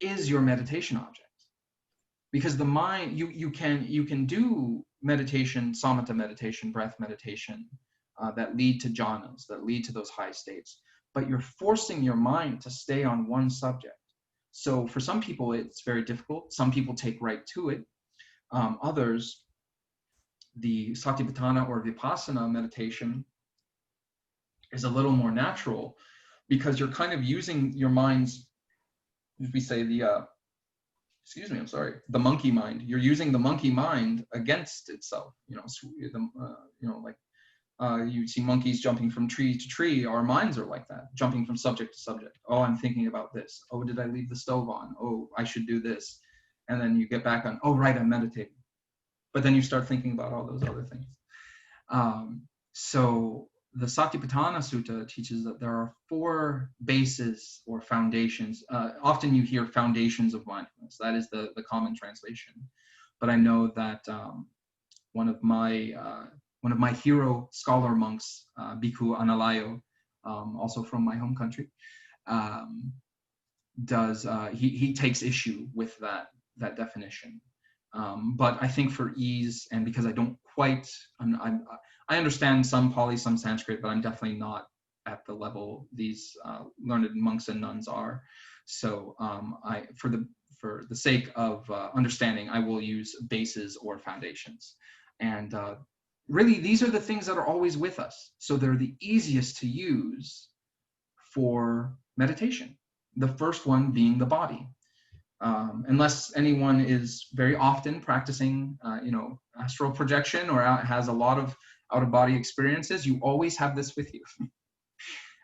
is your meditation object. Because the mind, you can do meditation, samatha meditation, breath meditation, that lead to jhanas, that lead to those high states, but you're forcing your mind to stay on one subject. So for some people, it's very difficult. Some people take right to it. Others, the Satipatthana or Vipassana meditation is a little more natural, because you're kind of using your mind's, if we say the monkey mind. You're using the monkey mind against itself. You see monkeys jumping from tree to tree. Our minds are like that, jumping from subject to subject. Oh, I'm thinking about this. Oh, did I leave the stove on? Oh, I should do this. And then you get back on, oh, right, I'm meditating. But then you start thinking about all those other things. So the Satipatthana Sutta teaches that there are 4 bases or foundations. Often you hear foundations of mindfulness. That is the common translation. But I know that one of my hero scholar monks, Bhikkhu Analayo, also from my home country, he takes issue with that definition. But I think for ease, and because I don't quite, I understand some Pali, some Sanskrit, but I'm definitely not at the level these learned monks and nuns are. So for the sake of understanding, I will use bases or foundations. And really, these are the things that are always with us. So they're the easiest to use for meditation. The first one being the body. Unless anyone is very often practicing, astral projection, or has a lot of out-of-body experiences, you always have this with you.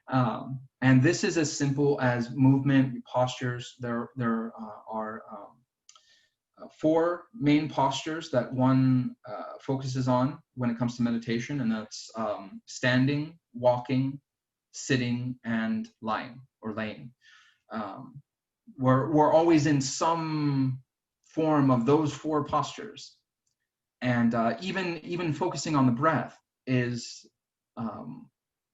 And this is as simple as movement, postures. There are 4 main postures that one focuses on when it comes to meditation, and that's standing, walking, sitting, and lying or laying. We're always in some form of those 4 postures, and even focusing on the breath is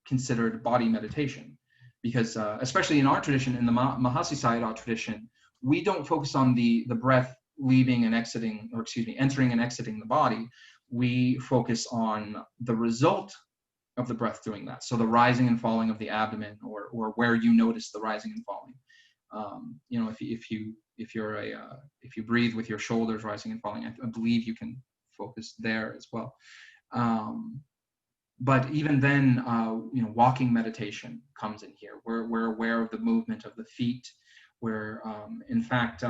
considered body meditation, because especially in our tradition, in the Mahasi Sayadaw tradition, we don't focus on the breath leaving and exiting, or entering and exiting the body. We focus on the result of the breath doing that. So the rising and falling of the abdomen, or where you notice the rising and falling. If you breathe with your shoulders rising and falling, I believe you can focus there as well. But even then, walking meditation comes in here. We're aware of the movement of the feet. We're in fact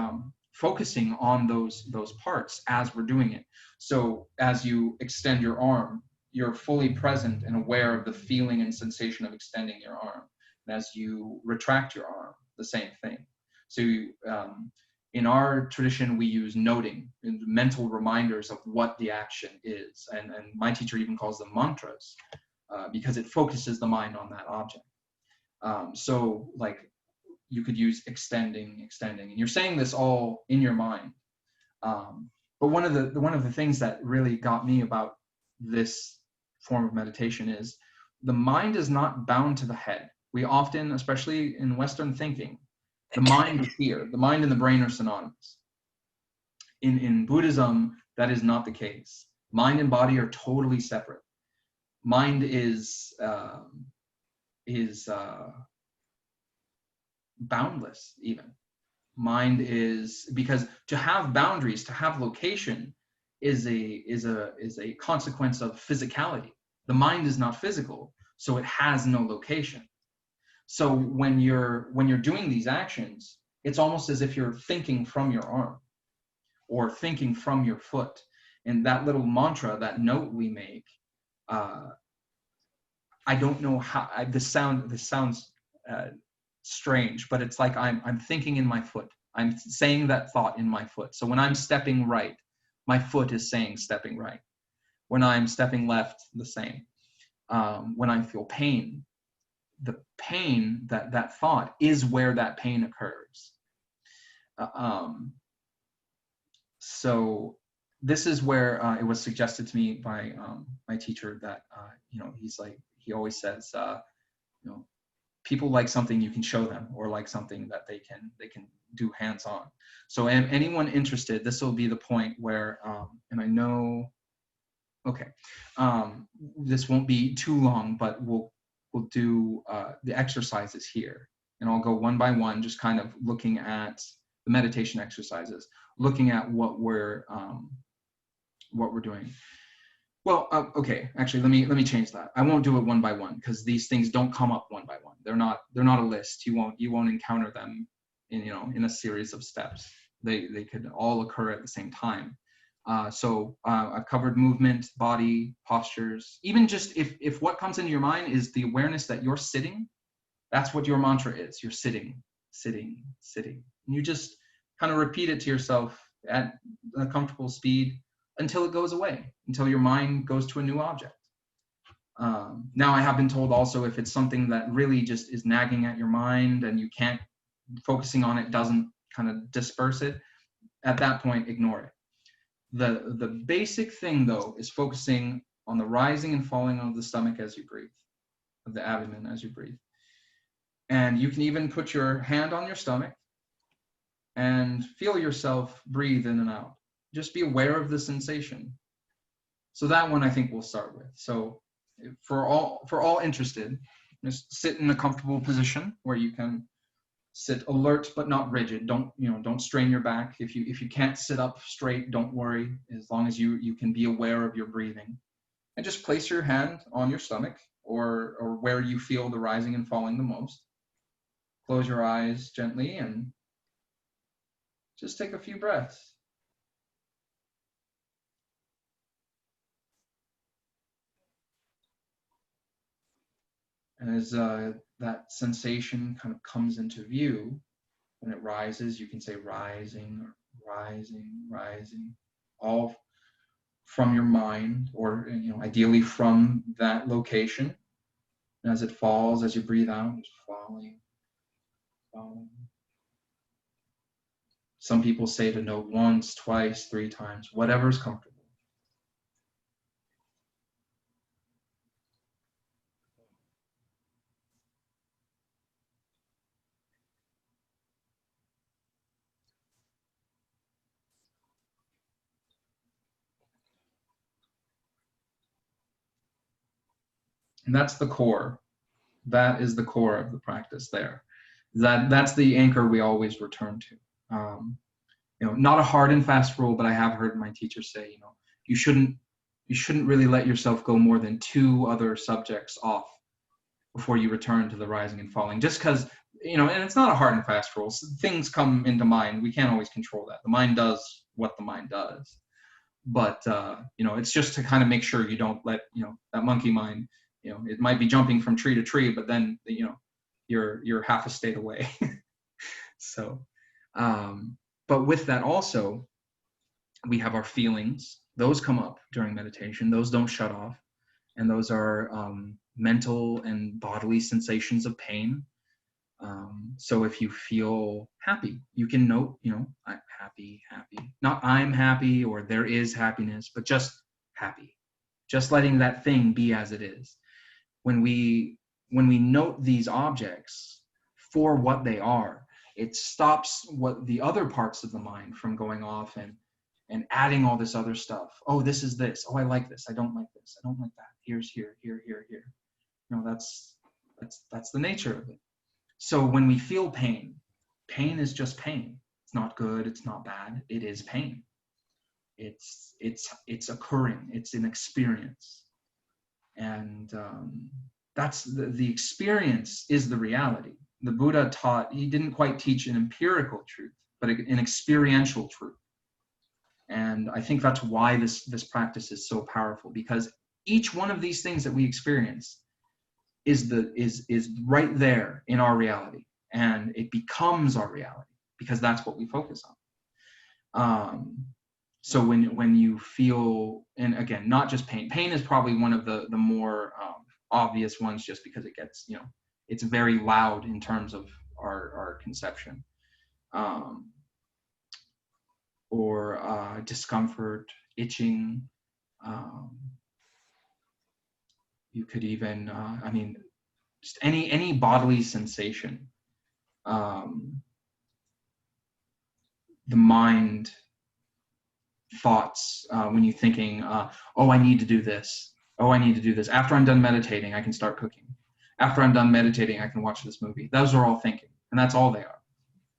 focusing on those parts as we're doing it. So as you extend your arm, you're fully present and aware of the feeling and sensation of extending your arm. And as you retract your arm, the same thing. So in our tradition, we use noting, mental reminders of what the action is. And my teacher even calls them mantras, because it focuses the mind on that object. So like you could use extending, and you're saying this all in your mind. But one of the things that really got me about this form of meditation is the mind is not bound to the head. We often, especially in Western thinking, the mind is here. The mind and the brain are synonymous. In Buddhism, that is not the case. Mind and body are totally separate. Mind is boundless even. Mind is, because to have boundaries, to have location is a consequence of physicality. The mind is not physical, so it has no location. So when you're doing these actions, it's almost as if you're thinking from your arm or thinking from your foot. And that little mantra, that note we make, I don't know how this sounds strange, but it's like I'm thinking in my foot. I'm saying that thought in my foot. So when I'm stepping right, my foot is saying stepping right. When I'm stepping left, the same. When I feel pain, the pain, that thought is where that pain occurs. So this is where it was suggested to me by my teacher that he always says, people like something you can show them, or like something that they can do hands-on. So anyone interested, this will be the point where, and I know, okay, this won't be too long, but we'll do the exercises here, and I'll go one by one, just kind of looking at the meditation exercises, looking at what we're doing. Well, okay. Actually, let me change that. I won't do it one by one, because these things don't come up one by one. They're not a list. You won't encounter them in a series of steps. They could all occur at the same time. So I've covered movement, body, postures. Even just if what comes into your mind is the awareness that you're sitting, that's what your mantra is. You're sitting, sitting, sitting. And you just kind of repeat it to yourself at a comfortable speed until it goes away, until your mind goes to a new object. Now, I have been told also, if it's something that really just is nagging at your mind and you can't, focusing on it doesn't kind of disperse it, at that point, ignore it. The basic thing, though, is focusing on the rising and falling of the stomach as you breathe, of the abdomen as you breathe. And you can even put your hand on your stomach and feel yourself breathe in and out. Just be aware of the sensation. So that one I think we'll start with. So for all interested, just sit in a comfortable position where you can sit alert but not rigid. Don't strain your back. If you can't sit up straight, don't worry, as long as you can be aware of your breathing. And just place your hand on your stomach or where you feel the rising and falling the most. Close your eyes gently and just take a few breaths. And as that sensation kind of comes into view, when it rises, you can say rising, rising, rising, all from your mind, or ideally from that location. And as it falls, as you breathe out, it's falling, falling. Some people say to note once, twice, 3 times, whatever's comfortable. And that's the core. That is the core of the practice there. That's the anchor we always return to. Not a hard and fast rule, but I have heard my teacher say, you shouldn't really let yourself go more than 2 other subjects off before you return to the rising and falling. Just because, and it's not a hard and fast rule. Things come into mind. We can't always control that. The mind does what the mind does. But, it's just to kind of make sure you don't let, that monkey mind, it might be jumping from tree to tree, but then, you're half a state away. So, but with that also, we have our feelings. Those come up during meditation. Those don't shut off. And those are mental and bodily sensations of pain. So if you feel happy, you can note, I'm happy, not I'm happy or there is happiness, but just happy, just letting that thing be as it is. When we note these objects for what they are, it stops what the other parts of the mind from going off and adding all this other stuff. Oh, this is this. Oh, I like this. I don't like this. I don't like that. Here's here. That's the nature of it. So when we feel pain, pain is just pain. It's not good. It's not bad. It is pain. It's occurring. It's an experience. And that's the experience is the reality. The Buddha taught, he didn't quite teach an empirical truth, but an experiential truth. And I think that's why this practice is so powerful, because each one of these things that we experience is right there in our reality, and it becomes our reality because that's what we focus on. So when you feel, and again, not just pain is probably one of the more obvious ones, just because it gets, it's very loud in terms of our conception, or discomfort, itching. You could even, just any bodily sensation. The mind, thoughts, when you're thinking, oh, I need to do this. Oh, I need to do this. After I'm done meditating, I can start cooking. After I'm done meditating, I can watch this movie. Those are all thinking, and that's all they are.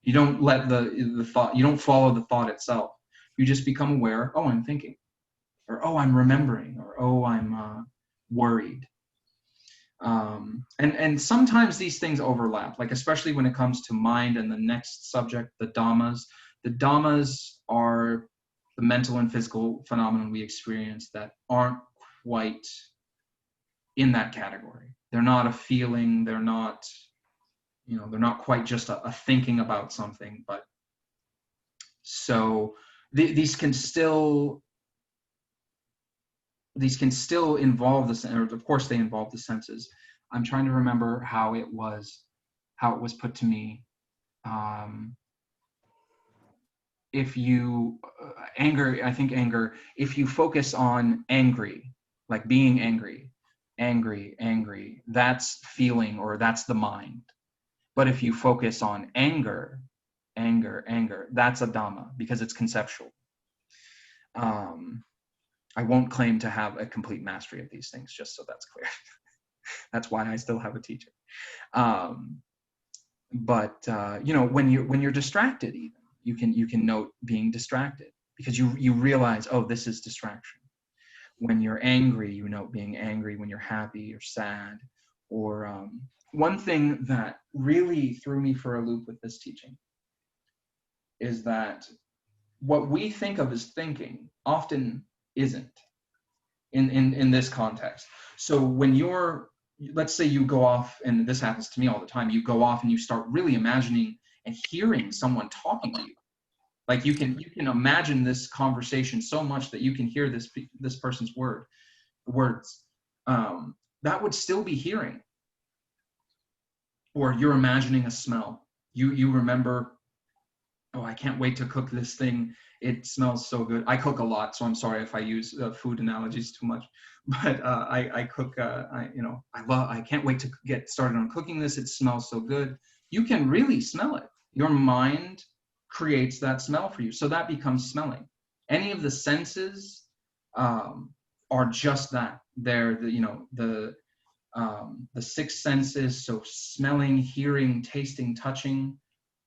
You don't let the thought, you don't follow the thought itself. You just become aware, oh, I'm thinking, or oh, I'm remembering, or oh, I'm worried. And sometimes these things overlap, like especially when it comes to mind and the next subject, the Dhammas. The Dhammas are the mental and physical phenomenon we experience that aren't quite in that category. They're not a feeling, they're not quite just a thinking about something, but so these can still involve of course they involve the senses. I'm trying to remember how it was put to me. If you anger, if you focus on angry, like being angry, that's feeling, or that's the mind. But if you focus on anger, that's a Dhamma, because it's conceptual. I won't claim to have a complete mastery of these things, just so that's clear. That's why I still have a teacher. But when you're distracted, even you can note being distracted, because you realize, oh, this is distraction. When you're angry, you note being angry. When you're happy or sad, or one thing that really threw me for a loop with this teaching is that what we think of as thinking often isn't in this context. So when let's say you go off, and this happens to me all the time, you go off and you start really imagining and hearing someone talking to you. Like you can imagine this conversation so much that you can hear this person's words. That would still be hearing. Or you're imagining a smell. You remember, oh, I can't wait to cook this thing. It smells so good. I cook a lot, so I'm sorry if I use food analogies too much. But I cook. I can't wait to get started on cooking this. It smells so good. You can really smell it. Your mind creates that smell for you, so that becomes smelling. Any of the senses are just that. They're the six senses. So smelling, hearing, tasting, touching.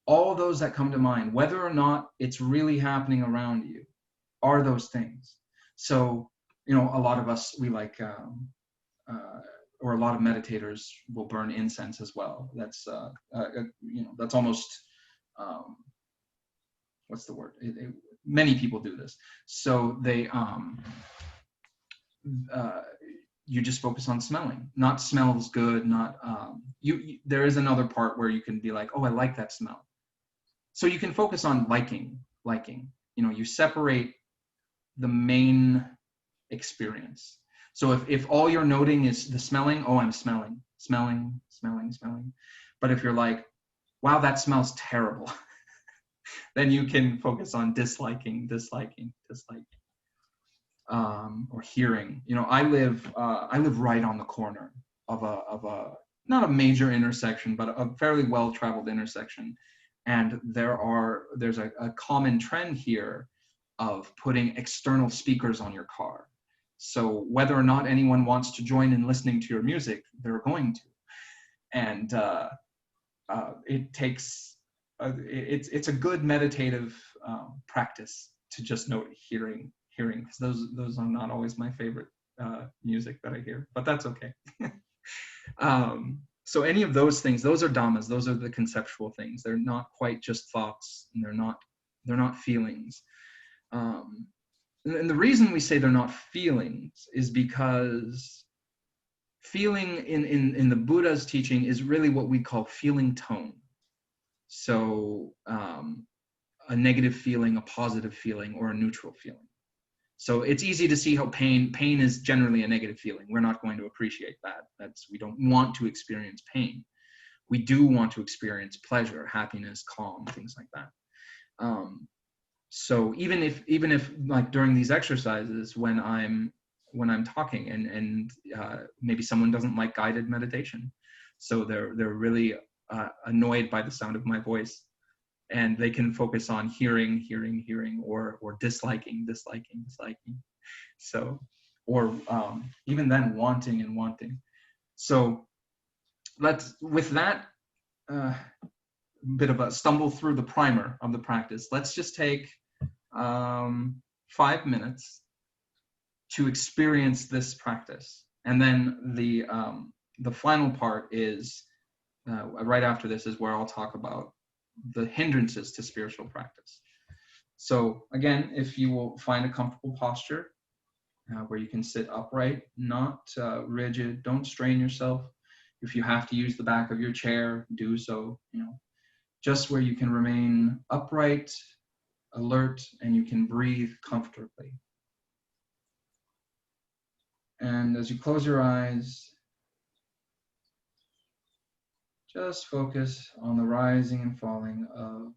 All those that come to mind, whether or not it's really happening around you, are those things. So, a lot of us, we like, or a lot of meditators will burn incense as well. That's, that's almost, what's the word? Many people do this. So they, you just focus on smelling. Not smells good, not, there is another part where you can be like, oh, I like that smell. So you can focus on liking. You separate the main experience. So if all you're noting is the smelling, oh, I'm smelling. But if you're like, wow, that smells terrible. Then you can focus on disliking, or hearing. I live right on the corner of a not a major intersection, but a fairly well-traveled intersection, and there's a common trend here of putting external speakers on your car. So whether or not anyone wants to join in listening to your music, they're going to, and it takes it's a good meditative practice to just note hearing, because those are not always my favorite music that I hear, but that's okay. So any of those things, those are dhammas. Those are the conceptual things. They're not quite just thoughts, and they're not feelings. And the reason we say they're not feelings is because feeling in the Buddha's teaching is really what we call feeling tone. So a negative feeling, a positive feeling, or a neutral feeling. So it's easy to see how pain is generally a negative feeling. We're not going to appreciate that. We don't want to experience pain. We do want to experience pleasure, happiness, calm, things like that. So even if like during these exercises, when I'm talking and maybe someone doesn't like guided meditation, so they're really annoyed by the sound of my voice, and they can focus on hearing, or disliking. So, or even then wanting. So with that bit of a stumble through the primer of the practice, let's just take 5 minutes to experience this practice. And then the final part is, right after this, is where I'll talk about the hindrances to spiritual practice. So again, if you will find a comfortable posture where you can sit upright, not rigid, don't strain yourself. If you have to use the back of your chair, do so, just where you can remain upright, alert, and you can breathe comfortably. And as you close your eyes, just focus on the rising and falling of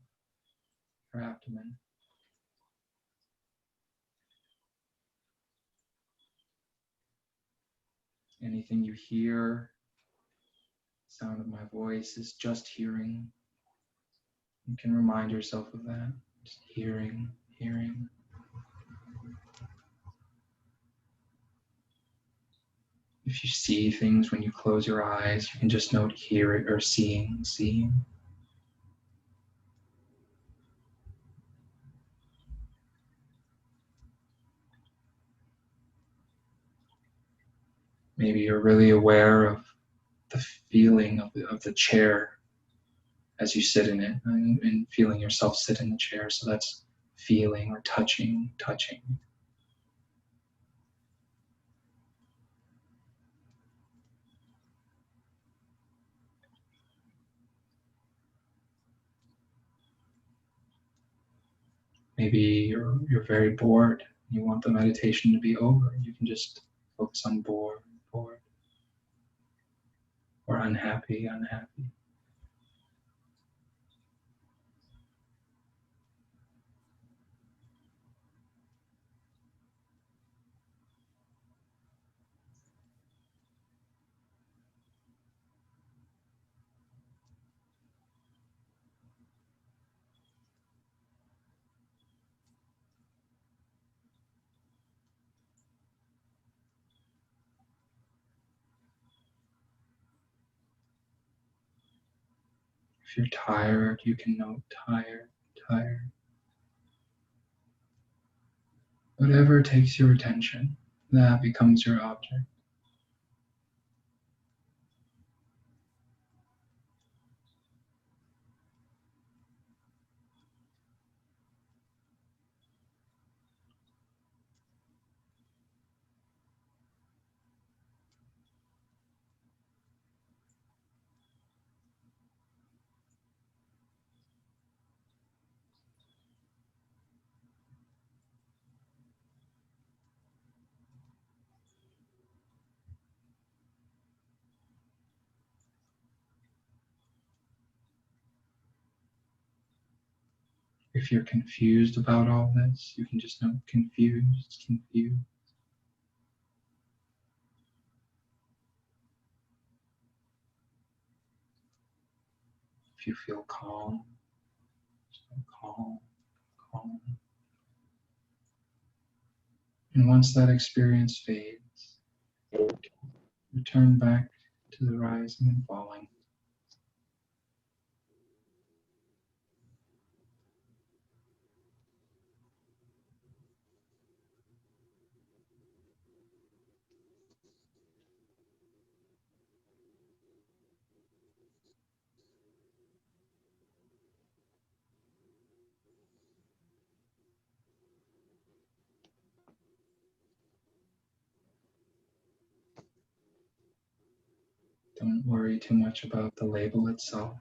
your abdomen. Anything you hear, sound of my voice, is just hearing. You can remind yourself of that. Just hearing. If you see things when you close your eyes, you can just note hearing or seeing. Maybe you're really aware of the feeling of the chair as you sit in it, and feeling yourself sit in the chair. So that's feeling or touching. Maybe you're very bored. You want the meditation to be over. You can just focus on bored, or unhappy. If you're tired, you can note tired. Whatever takes your attention, that becomes your object. If you're confused about all this, you can just note confused, confused. If you feel calm, calm, calm. And once that experience fades, return back to the rising and falling. Don't worry too much about the label itself.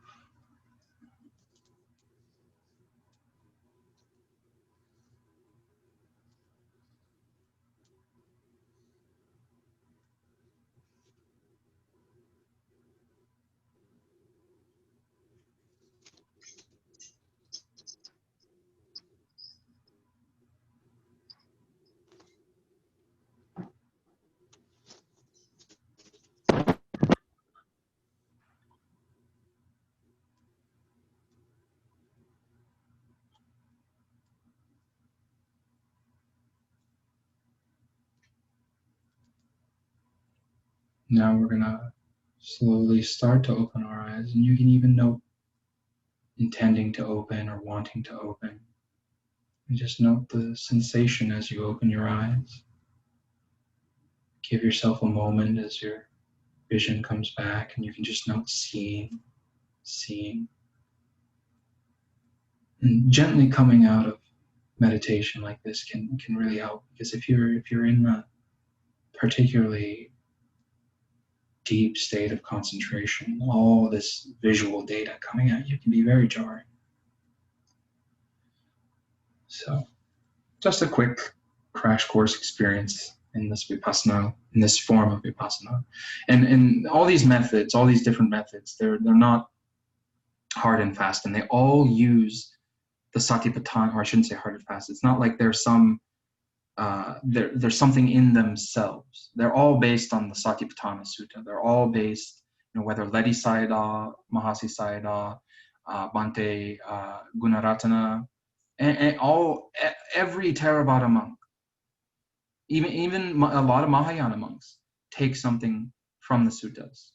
Now we're gonna slowly start to open our eyes, and you can even note intending to open or wanting to open. And just note the sensation as you open your eyes. Give yourself a moment as your vision comes back, and you can just note seeing, seeing. And gently coming out of meditation like this can really help, because if you're in a particularly deep state of concentration, all this visual data coming at you can be very jarring. So just a quick crash course experience in this vipassana, in this form of vipassana. And all these methods, all these different methods, they're not hard and fast, and they all use the satipatthana, or I shouldn't say hard and fast. It's not like there's some there's something in themselves. They're all based on the Satipatthana Sutta. They're all based, whether Ledi Sayadaw, Mahasi Sayadaw, Bhante Gunaratana, and every Theravada monk, even a lot of Mahayana monks take something from the suttas.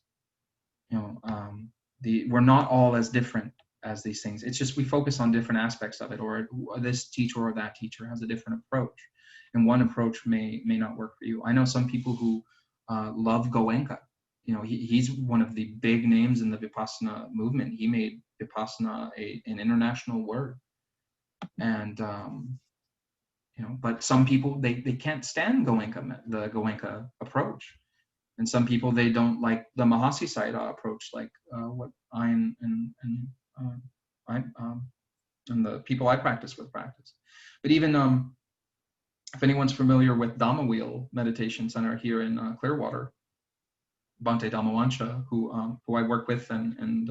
We're not all as different as these things. It's just we focus on different aspects of it, or this teacher or that teacher has a different approach. And one approach may not work for you. I know some people who love Goenka. He's one of the big names in the Vipassana movement. He made Vipassana an international word. And but some people they can't stand the Goenka approach. And some people they don't like the Mahasi Sayadaw approach, like what I and the people I practice with practice. But even if anyone's familiar with Dhamma Wheel Meditation Center here in Clearwater, Bhante Dhammawancha, who I work with and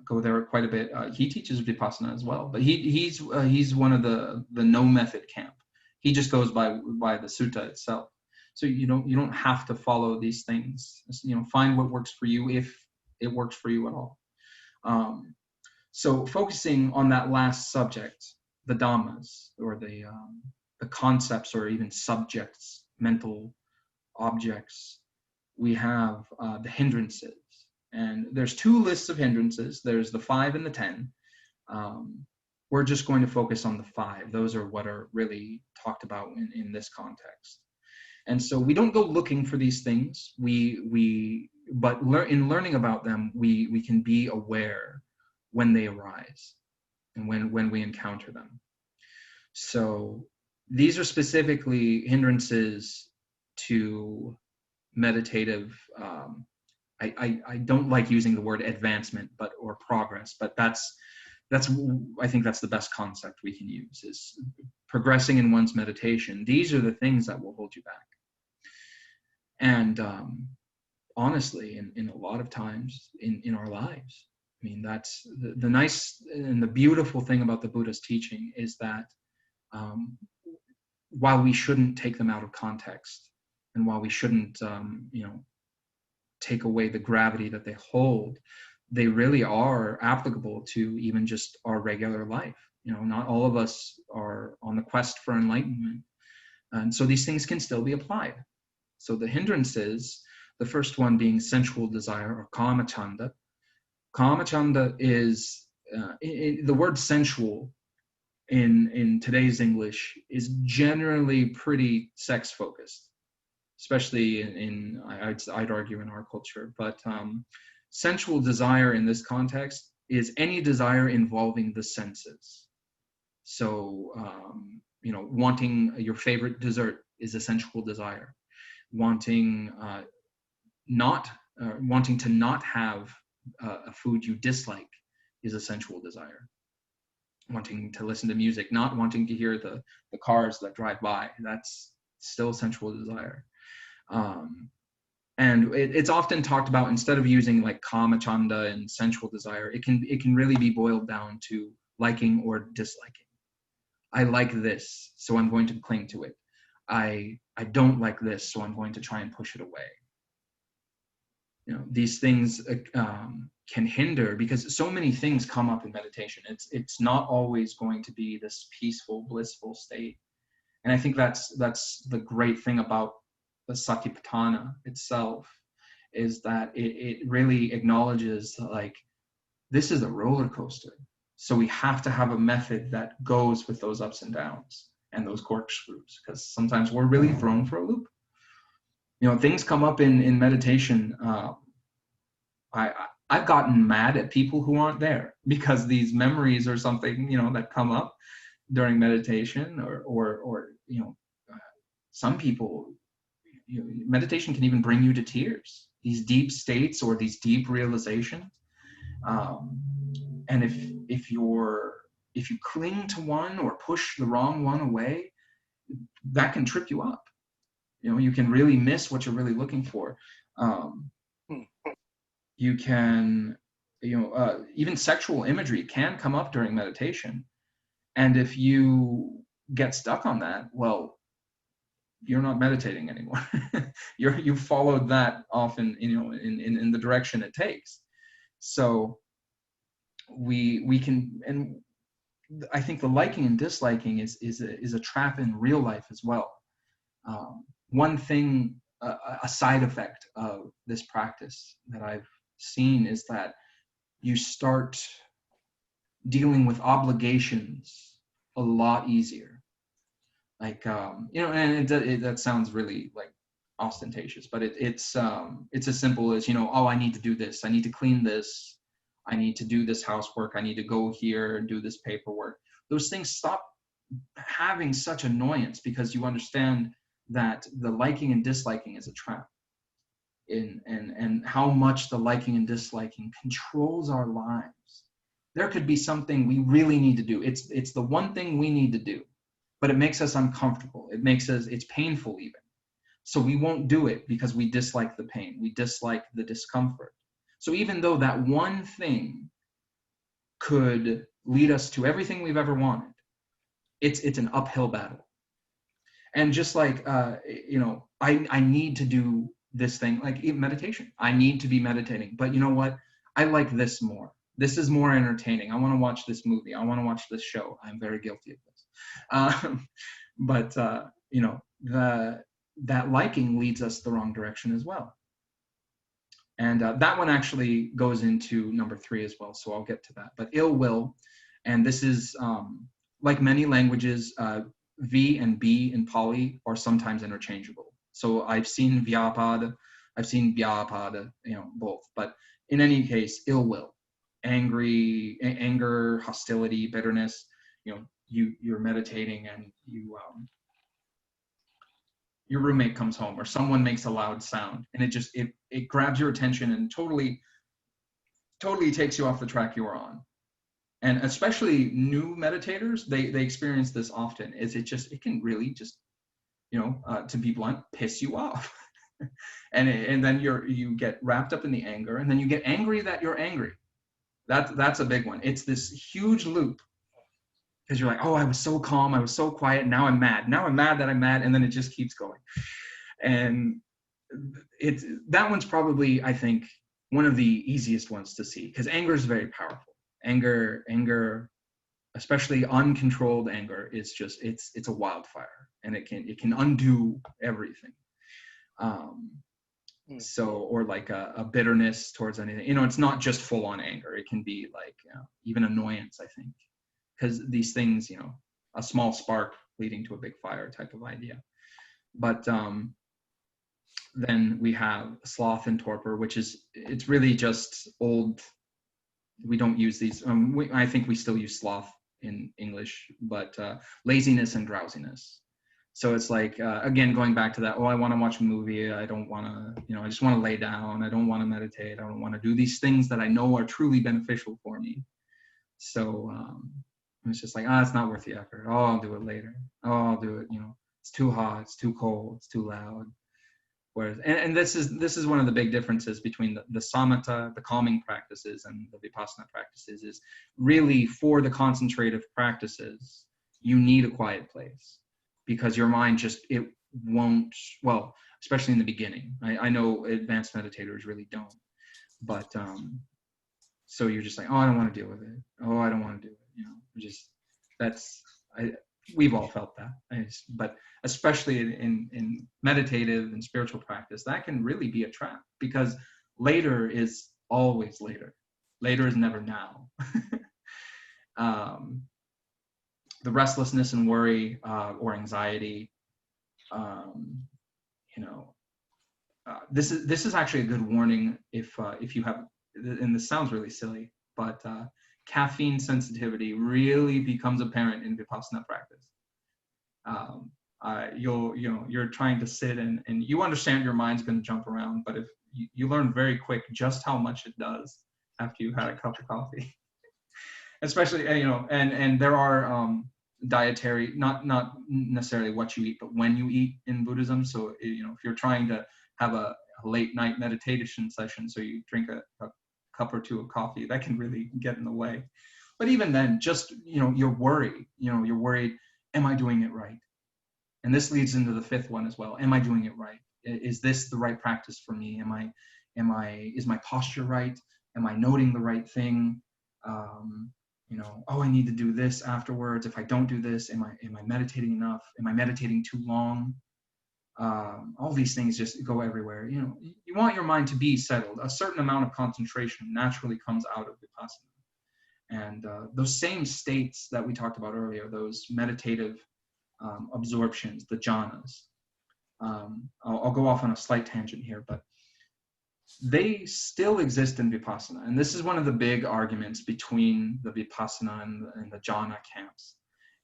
go there quite a bit, he teaches Vipassana as well. But he's one of the no method camp. He just goes by the sutta itself. So you don't have to follow these things. Find what works for you, if it works for you at all. So focusing on that last subject, the Dhammas, or the concepts, or even subjects, mental objects, we have the hindrances. And there's two lists of hindrances. There's the 5 and the 10. We're just going to focus on the 5. Those are what are really talked about in this context. And so we don't go looking for these things. But in learning about them, we can be aware when they arise and when we encounter them. So these are specifically hindrances to meditative. I don't like using the word advancement, or progress, but that's I think that's the best concept we can use, is progressing in one's meditation. These are the things that will hold you back. And honestly, in a lot of times in our lives, I mean, that's the nice and the beautiful thing about the Buddha's teaching is that while we shouldn't take them out of context, and while we shouldn't, take away the gravity that they hold, they really are applicable to even just our regular life. Not all of us are on the quest for enlightenment. And so these things can still be applied. So the hindrances, the first one being sensual desire or kama chanda. Kama chanda is, the word sensual in today's English is generally pretty sex focused, especially I'd argue in our culture. But sensual desire in this context is any desire involving the senses. So, wanting your favorite dessert is a sensual desire. Wanting to not have a food you dislike is a sensual desire. Wanting to listen to music, not wanting to hear the cars that drive by, that's still sensual desire. And it's often talked about, instead of using like kama chanda and sensual desire, it can really be boiled down to liking or disliking. I like this, so I'm going to cling to it. I don't like this, so I'm going to try and push it away. These things can hinder, because so many things come up in meditation. It's not always going to be this peaceful, blissful state. And I think that's the great thing about the Satipatthana itself, is that it really acknowledges, like, this is a roller coaster. So we have to have a method that goes with those ups and downs and those corkscrews, because sometimes we're really thrown for a loop. Things come up in meditation. I've gotten mad at people who aren't there, because these memories or something, that come up during meditation, or some people, meditation can even bring you to tears, these deep states or these deep realizations. And if you cling to one or push the wrong one away, that can trip you up. You can really miss what you're really looking for. You can, even sexual imagery can come up during meditation. And if you get stuck on that, well, you're not meditating anymore. You've followed that often, in the direction it takes. So we can, and I think the liking and disliking is a trap in real life as well. One thing, a side effect of this practice that I've seen, is that you start dealing with obligations a lot easier. Like, and that sounds really like ostentatious, but it's as simple as, oh, I need to do this, I need to clean this, I need to do this housework, I need to go here and do this paperwork. Those things stop having such annoyance, because you understand that the liking and disliking is a trap, and how much the liking and disliking controls our lives. There could be something we really need to do. It's the one thing we need to do, but it makes us uncomfortable. It's painful even. So we won't do it because we dislike the pain. We dislike the discomfort. So even though that one thing could lead us to everything we've ever wanted, it's an uphill battle. And just like, I need to do this thing, like meditation. I need to be meditating. But you know what? I like this more. This is more entertaining. I want to watch this movie. I want to watch this show. I'm very guilty of this. But that liking leads us the wrong direction as well. And that one actually goes into number 3 as well. So I'll get to that. But ill will, and this is, like many languages, V and B in Pali are sometimes interchangeable. So I've seen vyapada, I've seen vyapada, both. But in any case, ill will, anger, hostility, bitterness. You're meditating, and your roommate comes home, or someone makes a loud sound, and it grabs your attention and totally takes you off the track you were on. And especially new meditators, they experience this often. It can really just, to be blunt, piss you off. and then you get wrapped up in the anger, and then you get angry that you're angry. That's a big one. It's this huge loop because you're like, oh, I was so calm, I was so quiet, now I'm mad. Now I'm mad that I'm mad, and then it just keeps going. And it's that one's probably, I think, one of the easiest ones to see because anger is very powerful. Anger, especially uncontrolled anger, is just it's a wildfire, and it can undo everything. So, or like a bitterness towards anything, it's not just full on anger. It can be like even annoyance, I think, because these things, a small spark leading to a big fire type of idea. But then we have sloth and torpor, which it's really just old. We don't use these. I think we still use sloth in English, but laziness and drowsiness. So it's like, again, going back to that, I want to watch a movie. I don't want to, I just want to lay down. I don't want to meditate. I don't want to do these things that I know are truly beneficial for me. So it's just like, it's not worth the effort. Oh, I'll do it later. Oh, I'll do it. It's too hot. It's too cold. It's too loud. Whereas, and this is one of the big differences between the samatha, the calming practices, and the vipassana practices, is really for the concentrative practices, you need a quiet place because your mind it won't, well, especially in the beginning. I know advanced meditators really don't, but so you're just like, oh, I don't want to deal with it. Oh, I don't want to do it. We've all felt that, but especially in meditative and spiritual practice, that can really be a trap because later is always later. Later is never now. The restlessness and worry or anxiety, this is actually a good warning if you have, and this sounds really silly, but caffeine sensitivity really becomes apparent in vipassana practice. You're trying to sit and you understand your mind's going to jump around, but if you learn very quick just how much it does after you've had a cup of coffee. Especially, and there are dietary, not necessarily what you eat, but when you eat in Buddhism. So, if you're trying to have a late night meditation session, so you drink a cup or two of coffee, that can really get in the way. But even then, just, you're worried, am I doing it right? And this leads into the fifth one as well. Am I doing it right? Is this the right practice for me? Is my posture right? Am I noting the right thing? I need to do this afterwards. If I don't do this, am I meditating enough? Am I meditating too long? All these things just go everywhere. You want your mind to be settled. A certain amount of concentration naturally comes out of vipassana. And those same states that we talked about earlier, those meditative absorptions, the jhanas. I'll go off on a slight tangent here, but they still exist in vipassana. And this is one of the big arguments between the vipassana and the jhana camps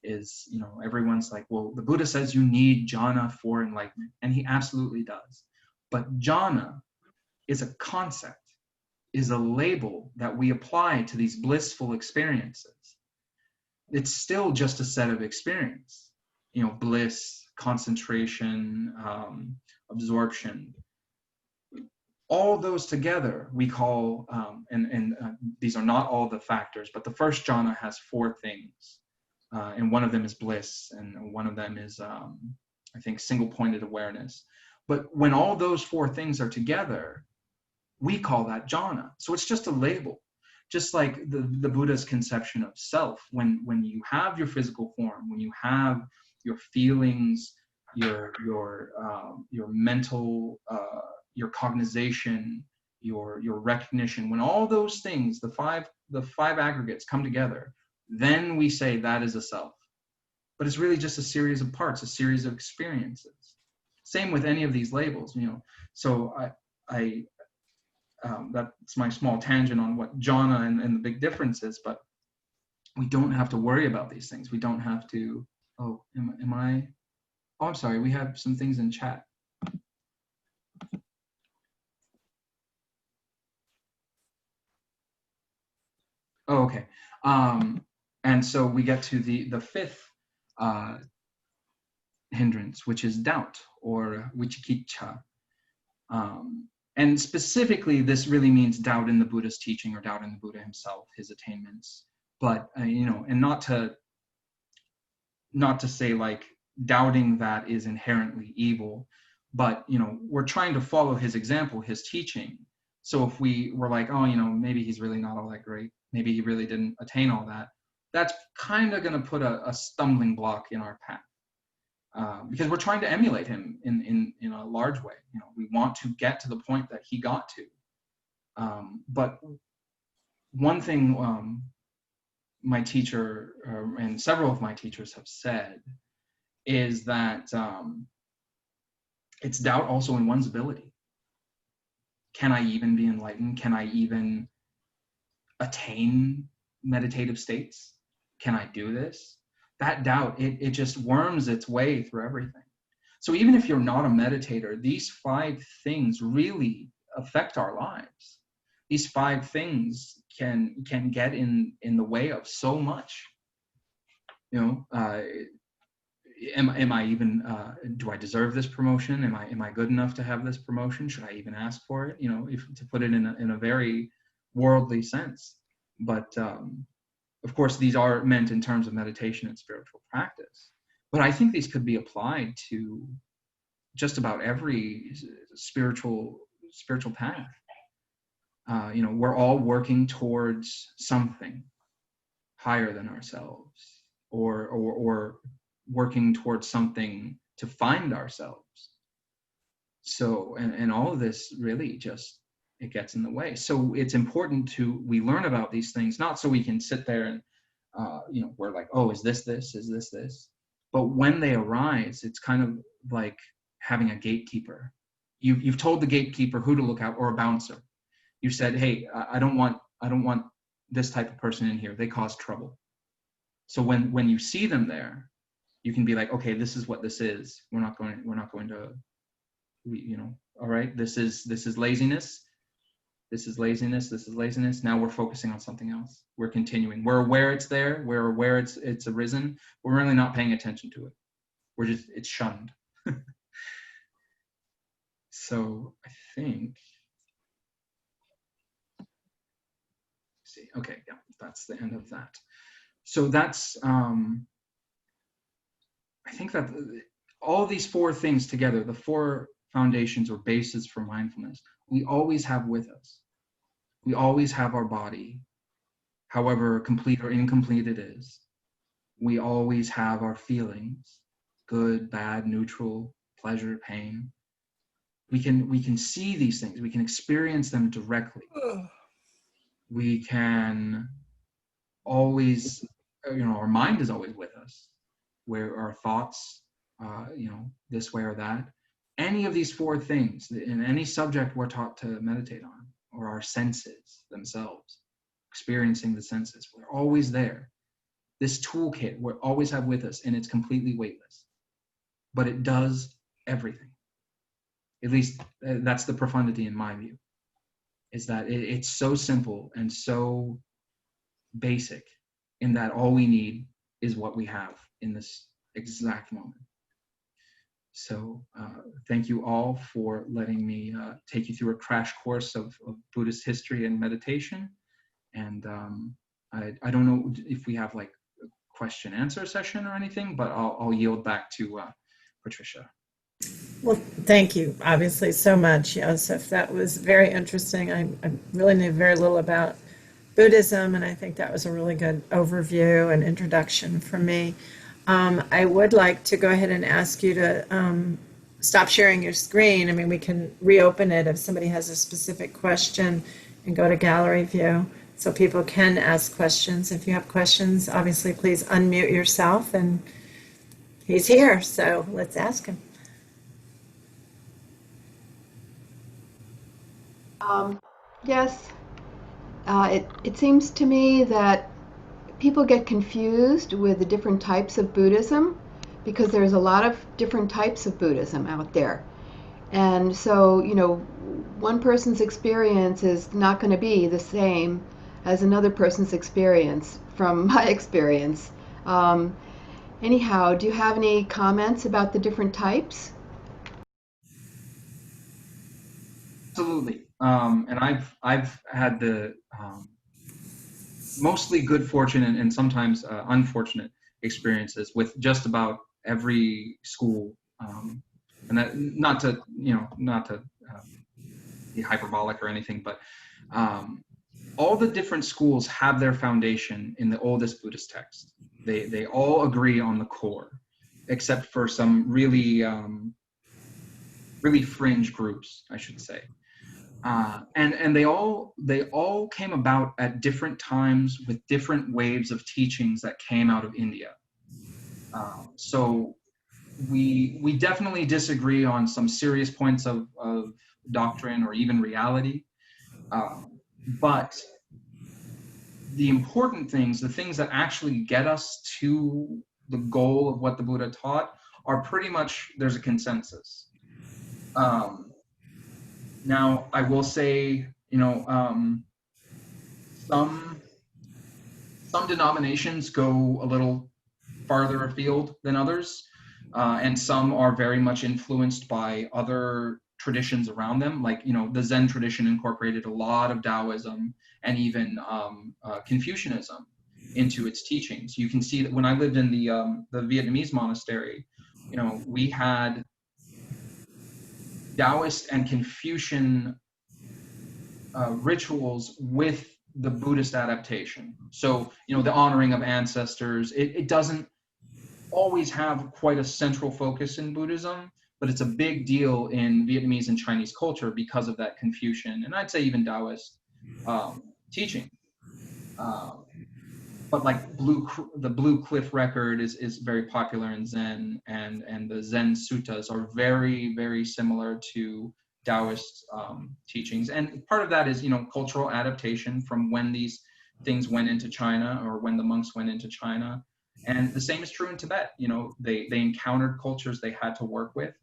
is, everyone's like, well, the Buddha says you need jhana for enlightenment. And he absolutely does. But jhana is a concept, is a label that we apply to these blissful experiences. It's still just a set of experience, bliss, concentration, absorption. All those together we call, and these are not all the factors, but the first jhana has 4 things. And one of them is bliss, and one of them is, I think, single-pointed awareness. But when all those 4 things are together, we call that jhana. So it's just a label. Just like the Buddha's conception of self, when you have your physical form, when you have your feelings, your mental, your cognization, your recognition, when all those things, the five aggregates come together, then we say that is a self. But it's really just a series of parts, a series of experiences. Same with any of these labels, So that's my small tangent on what jhana and the big difference is, but we don't have to worry about these things. We don't have to, I'm sorry, we have some things in chat. Oh, okay. And so we get to the fifth hindrance, which is doubt, or vicikiccha. And specifically, this really means doubt in the Buddha's teaching or doubt in the Buddha himself, his attainments. But, and not to say like doubting that is inherently evil, but, we're trying to follow his example, his teaching. So if we were like, oh, maybe he's really not all that great, maybe he really didn't attain all that, that's kind of going to put a stumbling block in our path. Because we're trying to emulate him in a large way. We want to get to the point that he got to. But one thing my teacher and several of my teachers have said is that it's doubt also in one's ability. Can I even be enlightened? Can I even attain meditative states? Can I do this? That doubt, it just worms its way through everything. So even if you're not a meditator, these 5 things really affect our lives. These 5 things can get in the way of so much. Am I even, do I deserve this promotion? Am I good enough to have this promotion? Should I even ask for it? To put it in a very worldly sense. But of course, these are meant in terms of meditation and spiritual practice. But I think these could be applied to just about every spiritual path. We're all working towards something higher than ourselves, or working towards something to find ourselves. So, and all of this really just, it gets in the way. So it's important we learn about these things, not so we can sit there and, we're like, oh, is this, is this? But when they arise, it's kind of like having a gatekeeper. You've told the gatekeeper who to look out, or a bouncer. You said, hey, I don't want this type of person in here. They cause trouble. So when you see them there, you can be like, okay, this is what this is. We're not going to, all right, this is laziness. This is laziness. Now we're focusing on something else. We're continuing. We're aware it's there. We're aware it's arisen. We're really not paying attention to it. It's shunned. So I think, see, okay, yeah, that's the end of that. So that's, I think that all these 4 things together, the 4 foundations or bases for mindfulness, we always have with us. We always have our body, however complete or incomplete it is. We always have our feelings, good, bad, neutral, pleasure, pain. We can see these things. We can experience them directly. We can always, our mind is always with us, where our thoughts, this way or that. Any of these 4 things, in any subject we're taught to meditate on, or our senses themselves, experiencing the senses, we're always there. This toolkit we always have with us, and it's completely weightless. But it does everything. At least that's the profundity in my view, is that it's so simple and so basic, in that all we need is what we have in this exact moment. So thank you all for letting me take you through a crash course of Buddhist history and meditation. And I don't know if we have like a question answer session or anything, but I'll yield back to Patricia. Well, thank you, obviously, so much, Josef. That was very interesting. I really knew very little about Buddhism, and I think that was a really good overview and introduction for me. I would like to go ahead and ask you to stop sharing your screen. I mean, we can reopen it if somebody has a specific question, and go to gallery view so people can ask questions. If you have questions, obviously, please unmute yourself, and he's here, so let's ask him. Yes, it seems to me that people get confused with the different types of Buddhism, because there's a lot of different types of Buddhism out there. And so, one person's experience is not going to be the same as another person's experience from my experience. Anyhow, do you have any comments about the different types? Absolutely. And I've had the mostly good fortune and sometimes unfortunate experiences with just about every school. And that, not to be hyperbolic or anything, but all the different schools have their foundation in the oldest Buddhist text. They all agree on the core, except for some really really fringe groups, I should say. And they all came about at different times with different waves of teachings that came out of India. So we definitely disagree on some serious points of doctrine or even reality, but the important things, the things that actually get us to the goal of what the Buddha taught, are pretty much, there's a consensus. Now, I will say, some denominations go a little farther afield than others, and some are very much influenced by other traditions around them. Like, the Zen tradition incorporated a lot of Taoism and even Confucianism into its teachings. You can see that when I lived in the Vietnamese monastery, we had Taoist and Confucian rituals with the Buddhist adaptation. So, the honoring of ancestors, it doesn't always have quite a central focus in Buddhism, but it's a big deal in Vietnamese and Chinese culture because of that Confucian, and I'd say even Taoist teaching. But like the Blue Cliff Record is very popular in Zen, and the Zen suttas are very, very similar to Taoist teachings. And part of that is, cultural adaptation from when these things went into China, or when the monks went into China. And the same is true in Tibet. They encountered cultures they had to work with.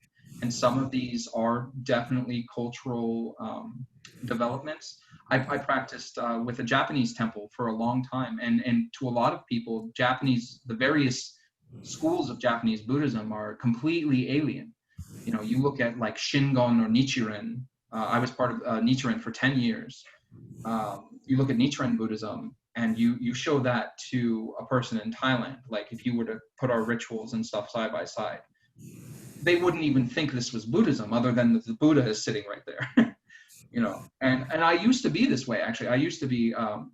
And some of these are definitely cultural developments. I practiced with a Japanese temple for a long time, and to a lot of people, the various schools of Japanese Buddhism are completely alien. You look at like Shingon or Nichiren. I was part of Nichiren for 10 years. You look at Nichiren Buddhism, and you show that to a person in Thailand. Like, if you were to put our rituals and stuff side by side, they wouldn't even think this was Buddhism, other than that the Buddha is sitting right there. And I used to be this way, actually. I used to be a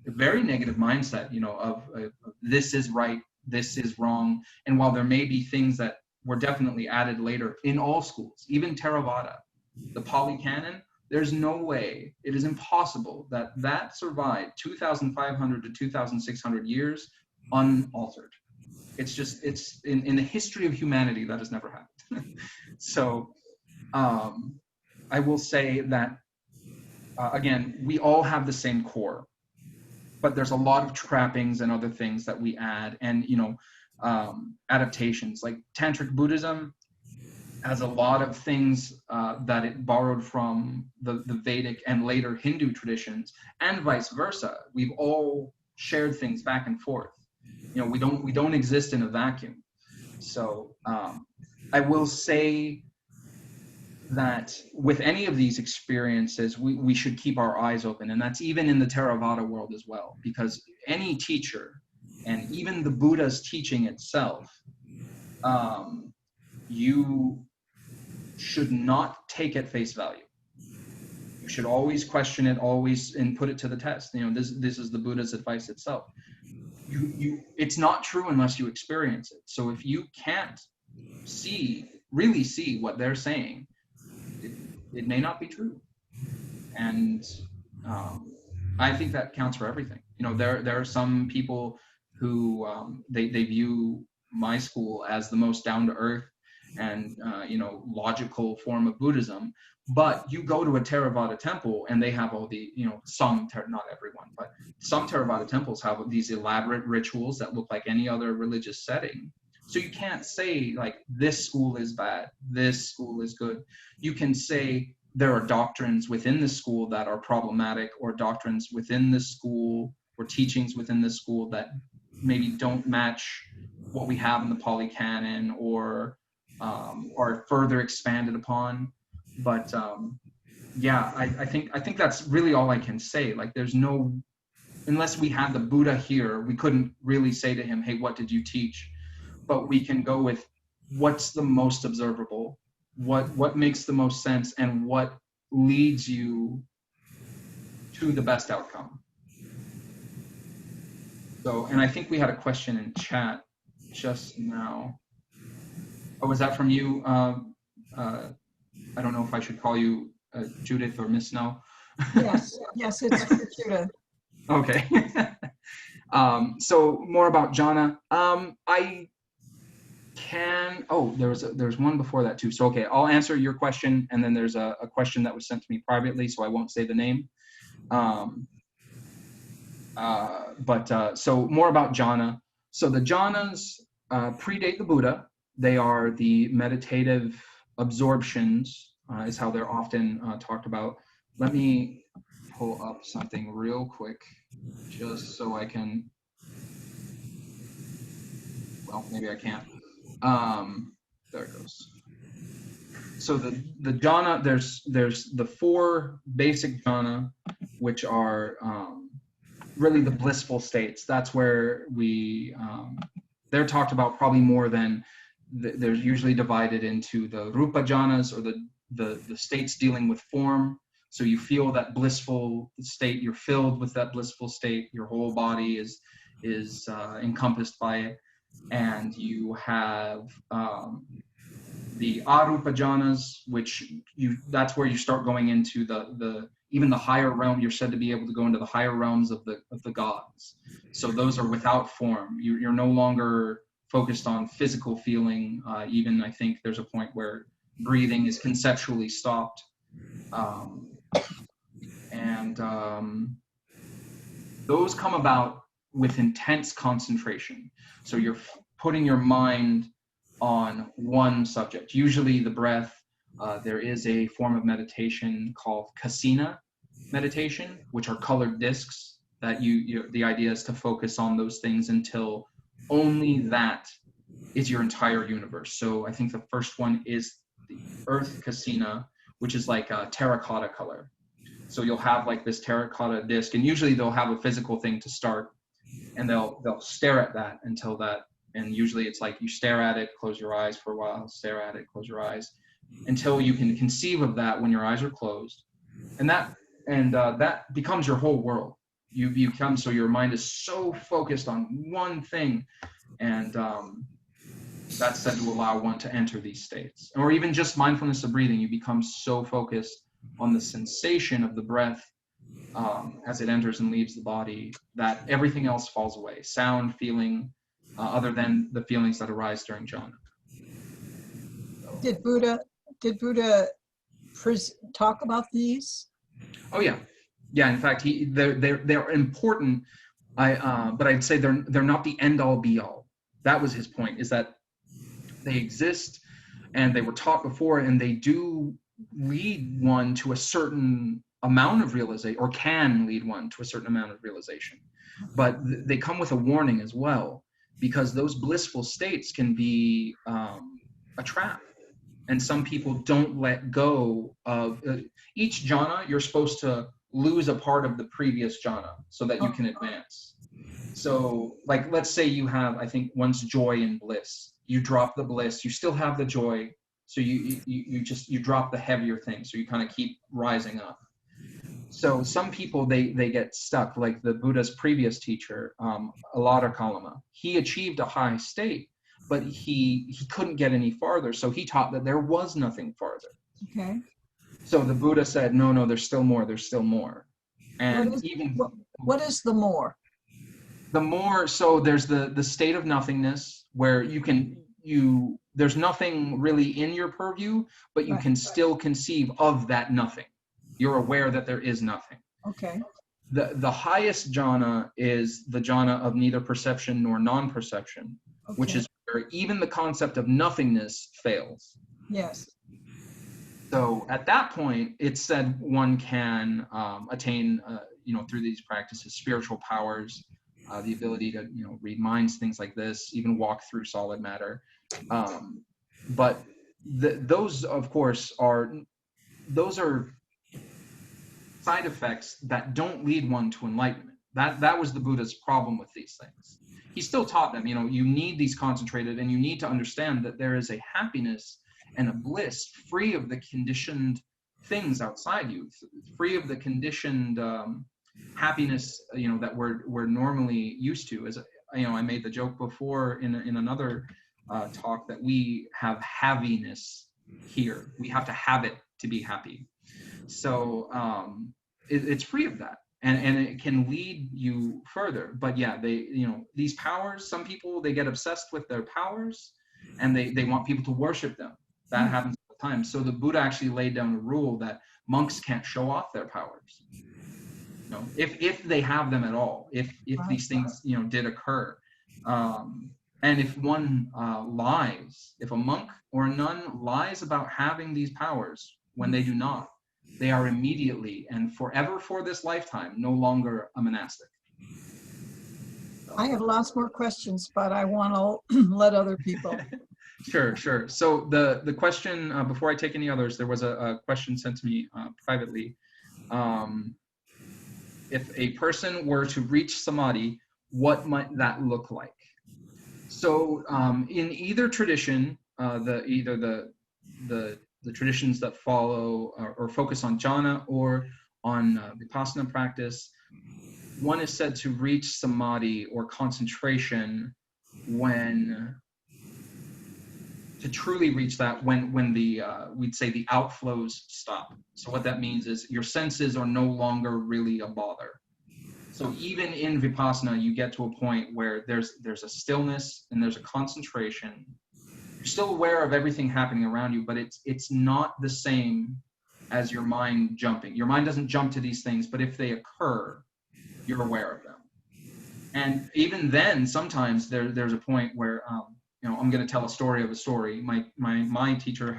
very negative mindset, of this is right, this is wrong. And while there may be things that were definitely added later in all schools, even Theravada, the Pali Canon, there's no way, it is impossible that survived 2,500 to 2,600 years unaltered. It's in the history of humanity that has never happened. So I will say that, again, we all have the same core, but there's a lot of trappings and other things that we add, and adaptations. Like Tantric Buddhism has a lot of things that it borrowed from the Vedic and later Hindu traditions, and vice versa. We've all shared things back and forth. We don't exist in a vacuum. So I will say that with any of these experiences, we should keep our eyes open, and that's even in the Theravada world as well, because any teacher, and even the Buddha's teaching itself, you should not take at face value. You should always question it, always, and put it to the test. This is the Buddha's advice itself. It's not true unless you experience it. So if you can't really see what they're saying, it may not be true. And I think that counts for everything. There are some people who they view my school as the most down-to-earth and logical form of Buddhism. But you go to a Theravada temple and they have all the, not everyone, but some Theravada temples have these elaborate rituals that look like any other religious setting. So you can't say like, this school is bad, this school is good. You can say there are doctrines within the school that are problematic, or doctrines within the school or teachings within the school that maybe don't match what we have in the Pali Canon, or are further expanded upon. But Yeah, I think that's really all I can say. Like, there's no, unless we had the Buddha here, we couldn't really say to him, hey, what did you teach? But we can go with what's the most observable, what makes the most sense, and what leads you to the best outcome. So, and I think we had a question in chat just now. Oh, was that from you? I don't know if I should call you Judith or Miss Snow. Yes, yes, it's for Judith. Okay. So more about jhana. I can, oh, there's one before that too. So, okay, I'll answer your question, and then there's a question that was sent to me privately, so I won't say the name. So more about jhana. So the jhanas predate the Buddha. They are the meditative absorptions, is how they're often talked about. Let me pull up something real quick, just so I can, well, maybe I can't. There it goes. So the jhana, there's the four basic jhana, which are really the blissful states. That's where they're talked about probably more than, they're usually divided into the rupa jhanas, or the states dealing with form. So you feel that blissful state, you're filled with that blissful state, your whole body is encompassed by it. And you have the arupa jhanas, which that's where you start going into the even the higher realm. You're said to be able to go into the higher realms of the gods. So those are without form. You're no longer focused on physical feeling. Even I think there's a point where breathing is conceptually stopped. Those come about with intense concentration. So you're putting your mind on one subject, usually the breath. There is a form of meditation called kasina meditation, which are colored discs that the idea is to focus on those things until only that is your entire universe. So I think the first one is the earth kasina, which is like a terracotta color. So you'll have like this terracotta disc, and usually they'll have a physical thing to start, and they'll stare at that until that, and usually it's like you stare at it, close your eyes for a while, stare at it, close your eyes, until you can conceive of that when your eyes are closed, and that becomes your whole world. You become, so your mind is so focused on one thing, and that's said to allow one to enter these states. Or even just mindfulness of breathing, you become so focused on the sensation of the breath as it enters and leaves the body that everything else falls away, sound, feeling, other than the feelings that arise during jhana. Did Buddha talk about these? Oh yeah. In fact, they're important. But I'd say they're not the end all be all. That was his point, is that they exist and they were taught before, and they do lead one to a certain amount of realization, or can lead one to a certain amount of realization. But they come with a warning as well, because those blissful states can be a trap. And some people don't let go of each jhana. You're supposed to lose a part of the previous jhana so that you can advance. So like, let's say you have, I think once, joy and bliss. You drop the bliss, you still have the joy, so you drop the heavier thing, so you kind of keep rising up. So some people, they get stuck, like the Buddha's previous teacher, Alada Kalama. He achieved a high state, but he couldn't get any farther, so he taught that there was nothing farther. Okay. So the Buddha said, no, there's still more, And what is the more? The more, so there's the state of nothingness, where there's nothing really in your purview, but you can still conceive of that nothing. You're aware that there is nothing. Okay. The highest jhana is the jhana of neither perception nor non-perception, which is where even the concept of nothingness fails. Yes. So at that point, it's said one can attain, through these practices, spiritual powers, the ability to, read minds, things like this, even walk through solid matter. But those, of course, are side effects that don't lead one to enlightenment. That was the Buddha's problem with these things. He still taught them, you need these concentrated, and you need to understand that there is a happiness and a bliss free of the conditioned things outside you, free of the conditioned happiness, that we're normally used to. As I made the joke before in another talk that we have haviness here. We have to have it to be happy. So it's free of that, and it can lead you further. But yeah, these powers, some people, they get obsessed with their powers, and they want people to worship them. That happens all the time. So the Buddha actually laid down a rule that monks can't show off their powers, if they have them at all, if these things did occur. And if one lies, if a monk or a nun lies about having these powers when they do not, they are immediately and forever for this lifetime no longer a monastic. I have lots more questions, but I want to let other people. Sure. So the question, before I take any others, there was a question sent to me privately. If a person were to reach samadhi, what might that look like? So in either tradition, the traditions that follow or focus on jhana or on vipassana practice, one is said to reach samadhi or concentration to truly reach that when the we'd say the outflows stop. So what that means is your senses are no longer really a bother. So even in vipassana, you get to a point where there's a stillness and there's a concentration. You're still aware of everything happening around you, but it's not the same as your mind jumping. Your mind doesn't jump to these things, but if they occur, you're aware of them. And even then, sometimes there's a point where I'm going to tell a story of a story. My teacher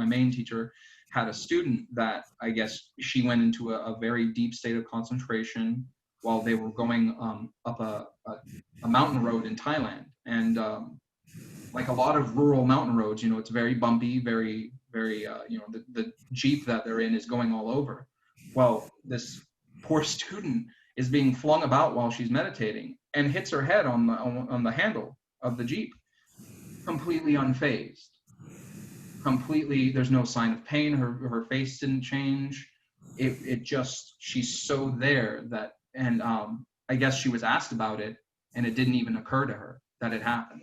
my main teacher had a student that I guess she went into a very deep state of concentration while they were going up a mountain road in Thailand. And like a lot of rural mountain roads, it's very bumpy, very, very, the Jeep that they're in is going all over. Well, this poor student is being flung about while she's meditating and hits her head on the handle of the Jeep, completely unfazed. Completely, there's no sign of pain. Her face didn't change. It just, she's so there that, and I guess she was asked about it, and it didn't even occur to her that it happened.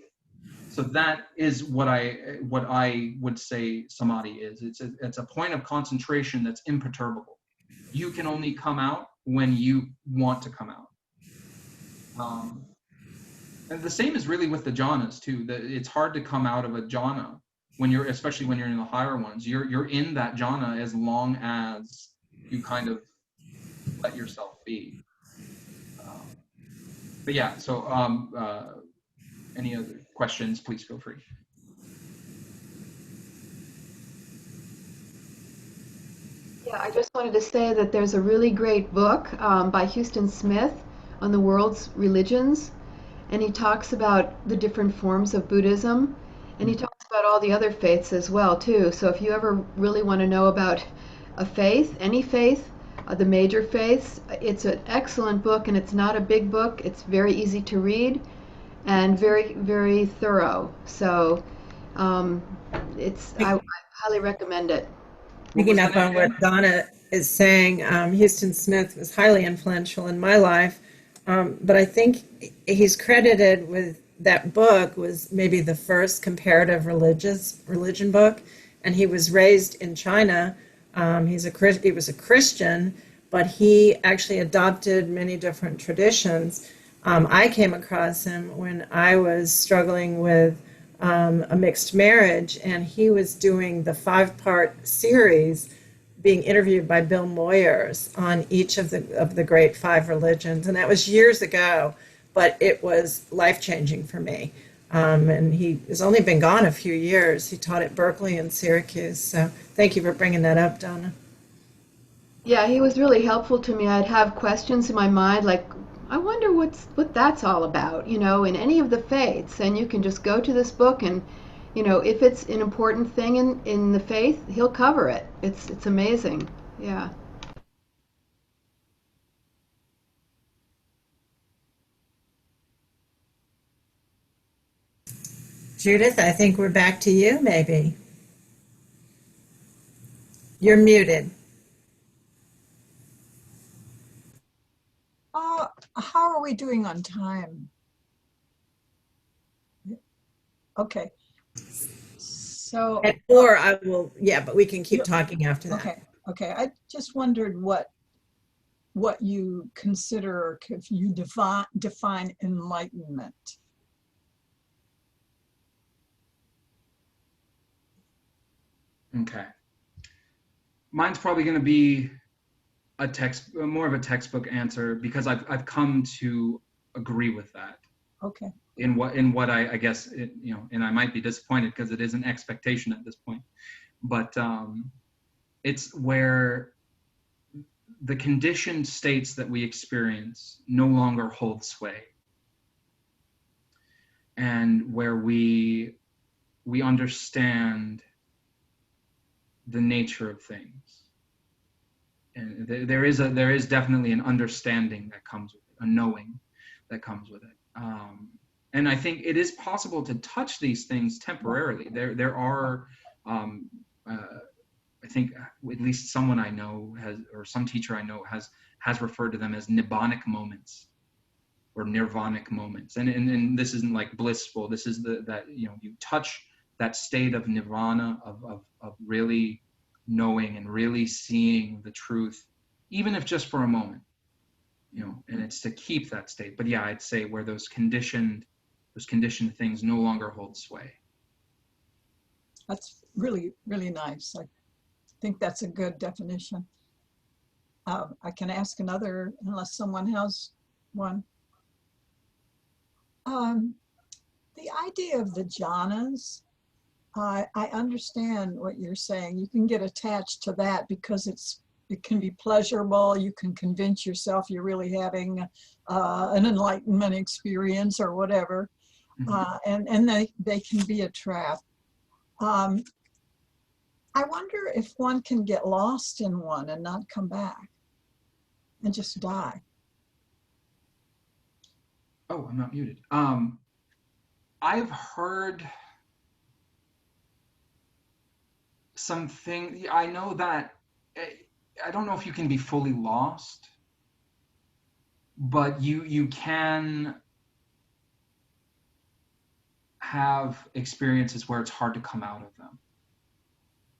So that is what I would say samadhi is. It's a point of concentration that's imperturbable. You can only come out when you want to come out. And the same is really with the jhanas too. It's hard to come out of a jhana especially when you're in the higher ones. You're in that jhana as long as you kind of let yourself be. But yeah, so any other questions, please feel free. Yeah, I just wanted to say that there's a really great book by Houston Smith on the world's religions, and he talks about the different forms of Buddhism, and he talks about all the other faiths as well too. So if you ever really want to know about a faith, any faith, the major faiths, it's an excellent book, and it's not a big book. It's very easy to read and very, very thorough. So I highly recommend it. Picking up on what Donna is saying, Houston Smith was highly influential in my life, but I think he's credited with that book was maybe the first comparative religion book, and he was raised in China. He was a Christian, but he actually adopted many different traditions. I came across him when I was struggling with a mixed marriage, and he was doing the 5-part series, being interviewed by Bill Moyers on each of the great 5 religions, and that was years ago, but it was life-changing for me. And he has only been gone a few years. He taught at Berkeley and Syracuse, so thank you for bringing that up, Donna. Yeah, he was really helpful to me. I'd have questions in my mind like, I wonder what that's all about, in any of the faiths. And you can just go to this book and, if it's an important thing in the faith, he'll cover it. It's amazing. Yeah. Judith, I think we're back to you, maybe. You're muted. How are we doing on time? Okay. So. Or I will, yeah, but we can keep talking after that. Okay. Okay. I just wondered what you consider, or if you define enlightenment. Okay. Mine's probably going to be more of a textbook answer, because I've come to agree with that. Okay. In what I guess and I might be disappointed because it is an expectation at this point, but it's where the conditioned states that we experience no longer hold sway, and where we understand the nature of things. And there is definitely an understanding that comes with it, a knowing that comes with it. And I think it is possible to touch these things temporarily. There are, I think at least someone I know has, or some teacher I know has referred to them as nibbanic moments or nirvanic moments. And this isn't like blissful. This is that you touch that state of nirvana, of really knowing and really seeing the truth, even if just for a moment, and it's to keep that state. But yeah, I'd say where those conditioned things no longer hold sway. That's really, really nice. I think that's a good definition. I can ask another, unless someone has one. The idea of the jhanas, I understand what you're saying. You can get attached to that because it can be pleasurable. You can convince yourself you're really having an enlightenment experience or whatever. And they can be a trap. I wonder if one can get lost in one and not come back and just die. Oh, I'm not muted. I've heard something. I know that, I don't know if you can be fully lost, but you can have experiences where it's hard to come out of them.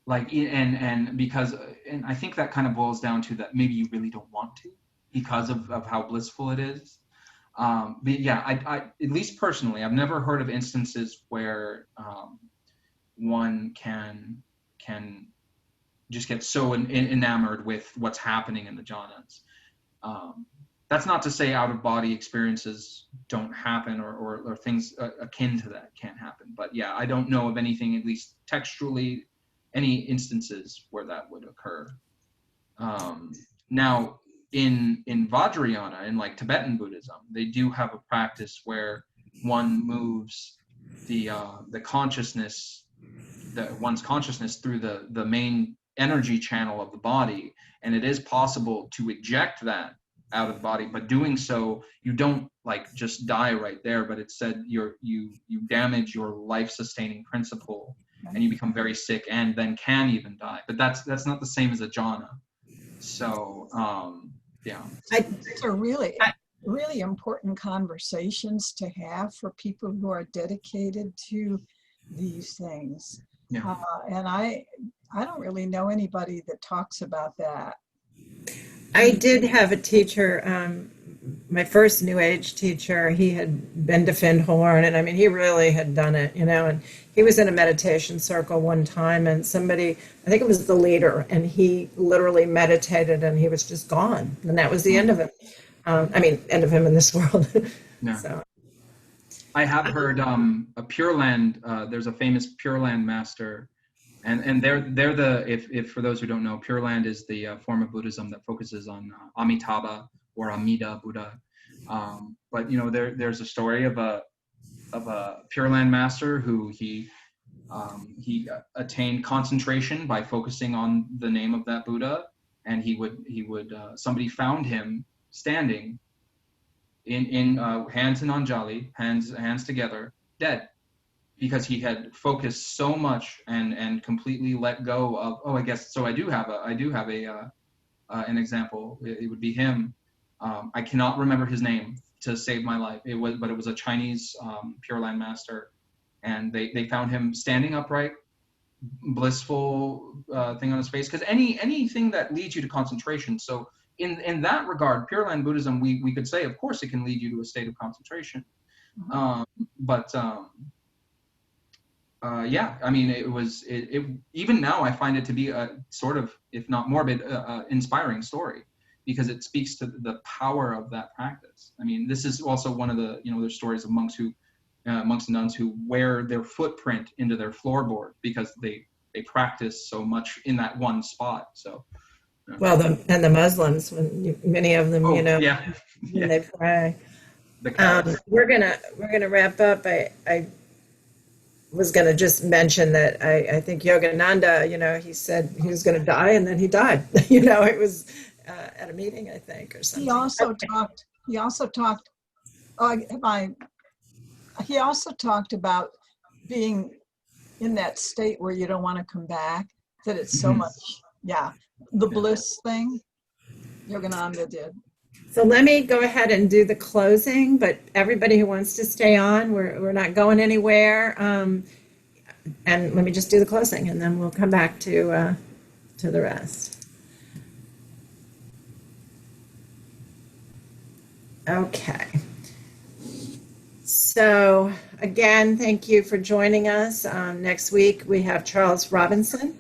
Like, and because, and I think that kind of boils down to that maybe you really don't want to, because of how blissful it is. But yeah, I at least personally, I've never heard of instances where one can just get so enamored with what's happening in the jhanas. That's not to say out-of-body experiences don't happen, or things akin to that can't happen. But yeah, I don't know of anything, at least textually, any instances where that would occur. Now, in Vajrayana, in like Tibetan Buddhism, they do have a practice where one moves the consciousness, one's consciousness through the main energy channel of the body, and it is possible to eject that out of the body, but doing so, you don't like just die right there, but it said you damage your life-sustaining principle, and you become very sick, and then can even die. But that's not the same as a jhana. So yeah, these are really important conversations to have for people who are dedicated to these things. Yeah. And I don't really know anybody that talks about that. I did have a teacher, my first New Age teacher. He had been to Findhorn, and I mean, he really had done it, and he was in a meditation circle one time, and somebody, I think it was the leader, and he literally meditated, and he was just gone, and that was the end of him. End of him in this world. Yeah. So. I have heard a Pure Land, there's a famous Pure Land master, and they're the, if for those who don't know, Pure Land is the form of Buddhism that focuses on Amitabha or Amida Buddha. But there's a story of a Pure Land master who he attained concentration by focusing on the name of that Buddha, and he would somebody found him standing in hands in Anjali, hands together, dead. because he had focused so much and completely let go of. Oh, I guess so. I do have a an example. It would be him. I cannot remember his name to save my life. It was a Chinese Pure Land master, and they found him standing upright, blissful thing on his face. Because anything that leads you to concentration. So in that regard, Pure Land Buddhism, we could say, of course, it can lead you to a state of concentration. But yeah, I mean, it even now I find it to be a sort of, if not morbid, inspiring story, because it speaks to the power of that practice. I mean, this is also one of the, there's stories of monks and nuns who wear their footprint into their floorboard because they practice so much in that one spot. So. Well, and the Muslims, many of them, Yeah. when they pray. The we're gonna wrap up. I was gonna just mention that I think Yogananda, he said he was gonna die, and then he died. It was at a meeting, I think, or something. He also talked. He also talked about being in that state where you don't want to come back. That it's so much. Yeah, the bliss thing. Yogananda did. So let me go ahead and do the closing, but everybody who wants to stay on, we're not going anywhere. And let me just do the closing, and then we'll come back to the rest. Okay. So again, thank you for joining us. Next week we have Charles Robinson.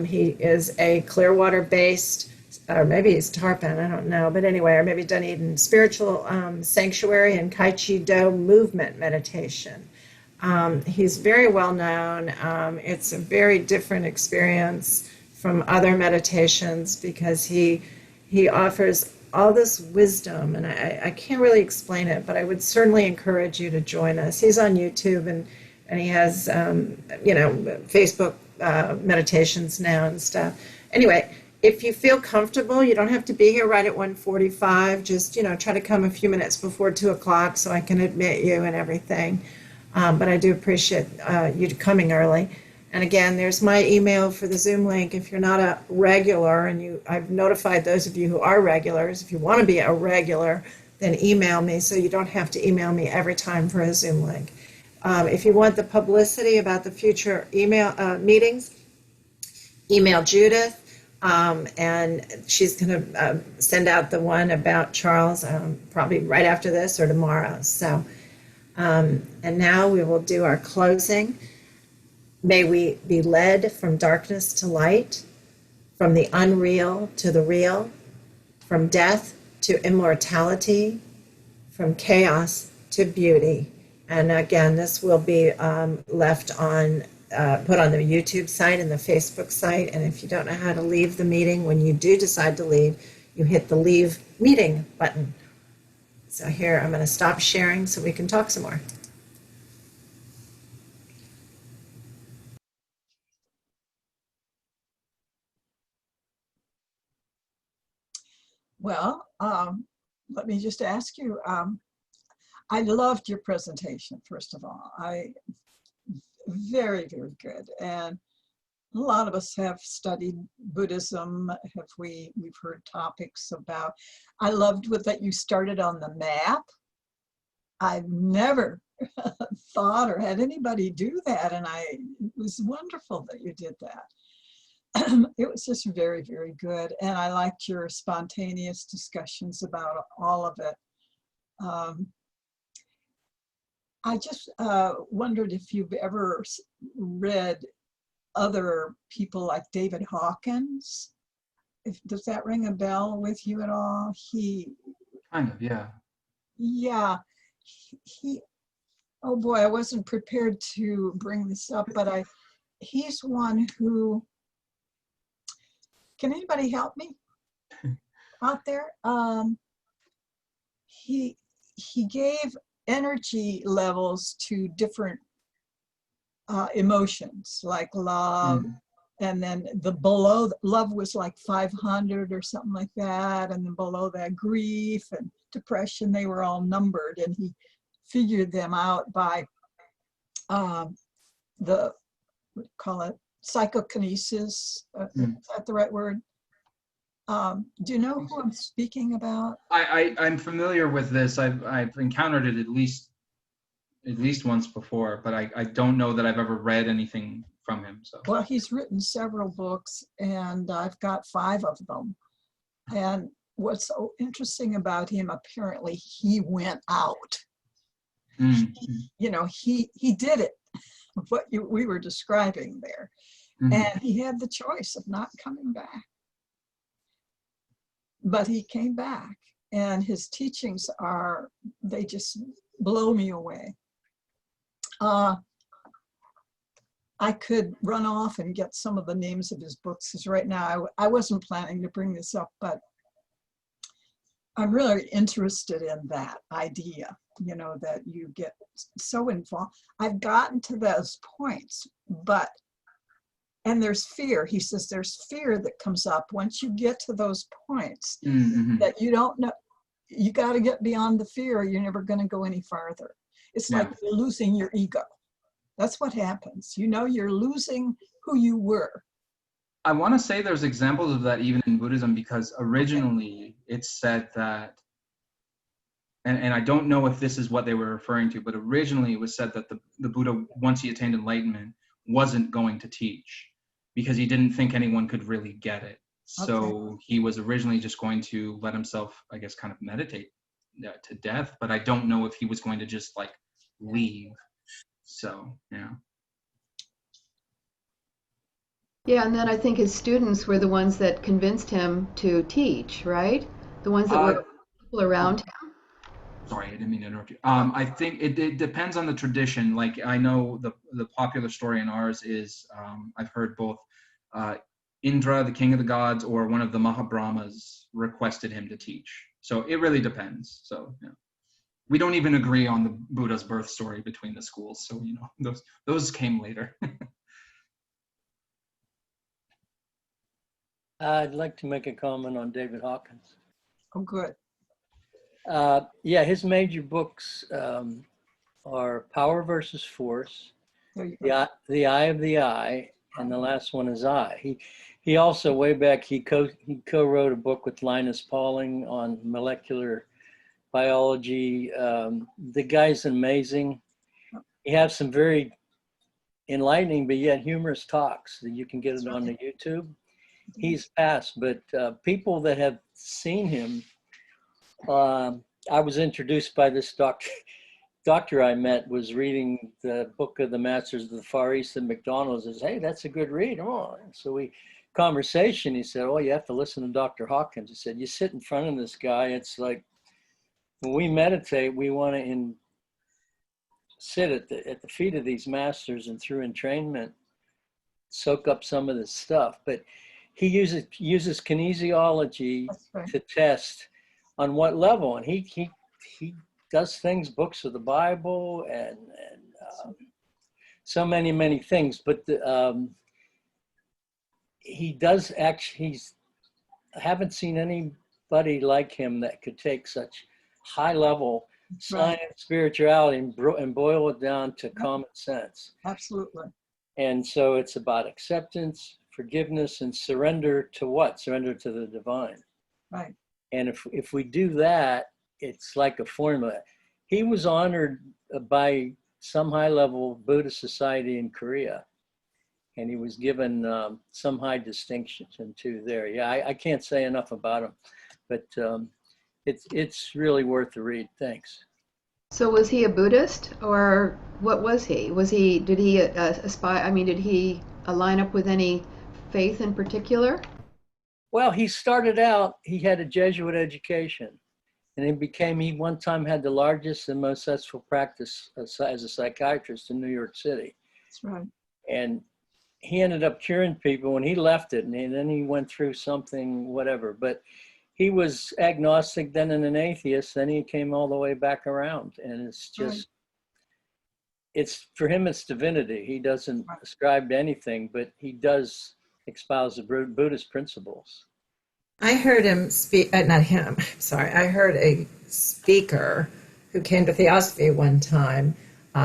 He is a Clearwater-based, or maybe he's Tarpon, I don't know, but anyway, or maybe Dunedin, spiritual sanctuary and Kai Chi Do movement meditation. He's very well known. It's a very different experience from other meditations because he offers all this wisdom, and I can't really explain it, but I would certainly encourage you to join us. He's on YouTube, and he has Facebook meditations now and stuff. Anyway, if you feel comfortable, you don't have to be here right at 1:45. Just try to come a few minutes before 2:00 so I can admit you and everything. But I do appreciate you coming early. And again, there's my email for the Zoom link. If you're not a regular, and I've notified those of you who are regulars. If you want to be a regular, then email me so you don't have to email me every time for a Zoom link. If you want the publicity about the future meetings, email Judith, and she's going to send out the one about Charles probably right after this or tomorrow. So, and now we will do our closing. May we be led from darkness to light, from the unreal to the real, from death to immortality, from chaos to beauty. And again, this will be left on, put on the YouTube site and the Facebook site. And if you don't know how to leave the meeting, when you do decide to leave, you hit the leave meeting button. So here, I'm going to stop sharing so we can talk some more. Well, let me just ask you. I loved your presentation. First of all, very, very good. And a lot of us have studied Buddhism. We've heard topics about. I loved that you started on the map. I've never thought or had anybody do that, and it was wonderful that you did that. It was just very, very good, and I liked your spontaneous discussions about all of it. I just wondered if you've ever read other people like David Hawkins. Does that ring a bell with you at all? Kind of, yeah. Yeah, oh boy, I wasn't prepared to bring this up, but he's one who, can anybody help me out there? He gave energy levels to different emotions, like love, and then below love was like 500 or something like that, and then below that grief and depression, they were all numbered, and he figured them out by the, what do you call it, psychokinesis. Is that the right word? Do you know who I'm speaking about? I'm familiar with this. I've encountered it at least once before, but I don't know that I've ever read anything from him. So Well, he's written several books, and I've got 5 of them. And what's so interesting about him, apparently he went out. You know, he did it, what we were describing there. And he had the choice of not coming back. But he came back, and his teachings they just blow me away. I could run off and get some of the names of his books, because right now I wasn't planning to bring this up, but I'm really interested in that idea, you know, that you get so involved. I've gotten to those points, and there's fear. He says there's fear that comes up once you get to those points that you don't know. You got to get beyond the fear. You're never going to go any farther. It's like you're losing your ego. That's what happens. You know, you're losing who you were. I want to say there's examples of that even in Buddhism, because originally it's said that, and I don't know if this is what they were referring to, but originally it was said that the Buddha, once he attained enlightenment, wasn't going to teach because he didn't think anyone could really get it. So he was originally just going to let himself, I guess, kind of meditate to death, but I don't know if he was going to just like leave. So, yeah. Yeah, and then I think his students were the ones that convinced him to teach, right? The ones that were people around him. Sorry, I didn't mean to interrupt you. I think it depends on the tradition. Like, I know the popular story in ours is, I've heard both Indra, the king of the gods, or one of the Mahabrahmas requested him to teach. So it really depends. So, yeah. We don't even agree on the Buddha's birth story between the schools. So, you know, those came later. I'd like to make a comment on David Hawkins. Oh, good. Yeah, his major books are Power versus Force, the Eye of the I, and the last one is I. He also, way back, he co-wrote a book with Linus Pauling on molecular biology. The guy's amazing. He has some very enlightening but yet humorous talks that you can get it on the YouTube. He's passed, but people that have seen him, I was introduced by this doctor I met was reading the book of the Masters of the Far East at McDonald's. Says, hey, that's a good read. Oh, so conversation, he said, oh, you have to listen to Dr. Hawkins. He said, you sit in front of this guy. It's like, when we meditate, we want to sit at the feet of these masters and through entrainment, soak up some of this stuff. But he uses kinesiology to test on what level, and he does things, books of the Bible, and so many things. But he does actually. I haven't seen anybody like him that could take such high level science, spirituality, and boil it down to common sense. Absolutely. And so it's about acceptance, forgiveness, and surrender to what? Surrender to the divine. Right. And if we do that, it's like a formula. He was honored by some high-level Buddhist society in Korea, and he was given some high distinctions too there. Yeah, I can't say enough about him, but it's really worth the read. Thanks. So was he a Buddhist, or what was he? Did he aspire, I mean, did he line up with any faith in particular? Well, he started out, he had a Jesuit education, and he one time had the largest and most successful practice as a psychiatrist in New York City. That's right. And he ended up curing people when he left it, and then he went through something, whatever. But he was agnostic, then an atheist, then he came all the way back around. And it's just, it's for him, it's divinity. He doesn't ascribe to anything, but he does espouse the Buddhist principles. I heard him speak, not him, sorry. I heard a speaker who came to Theosophy one time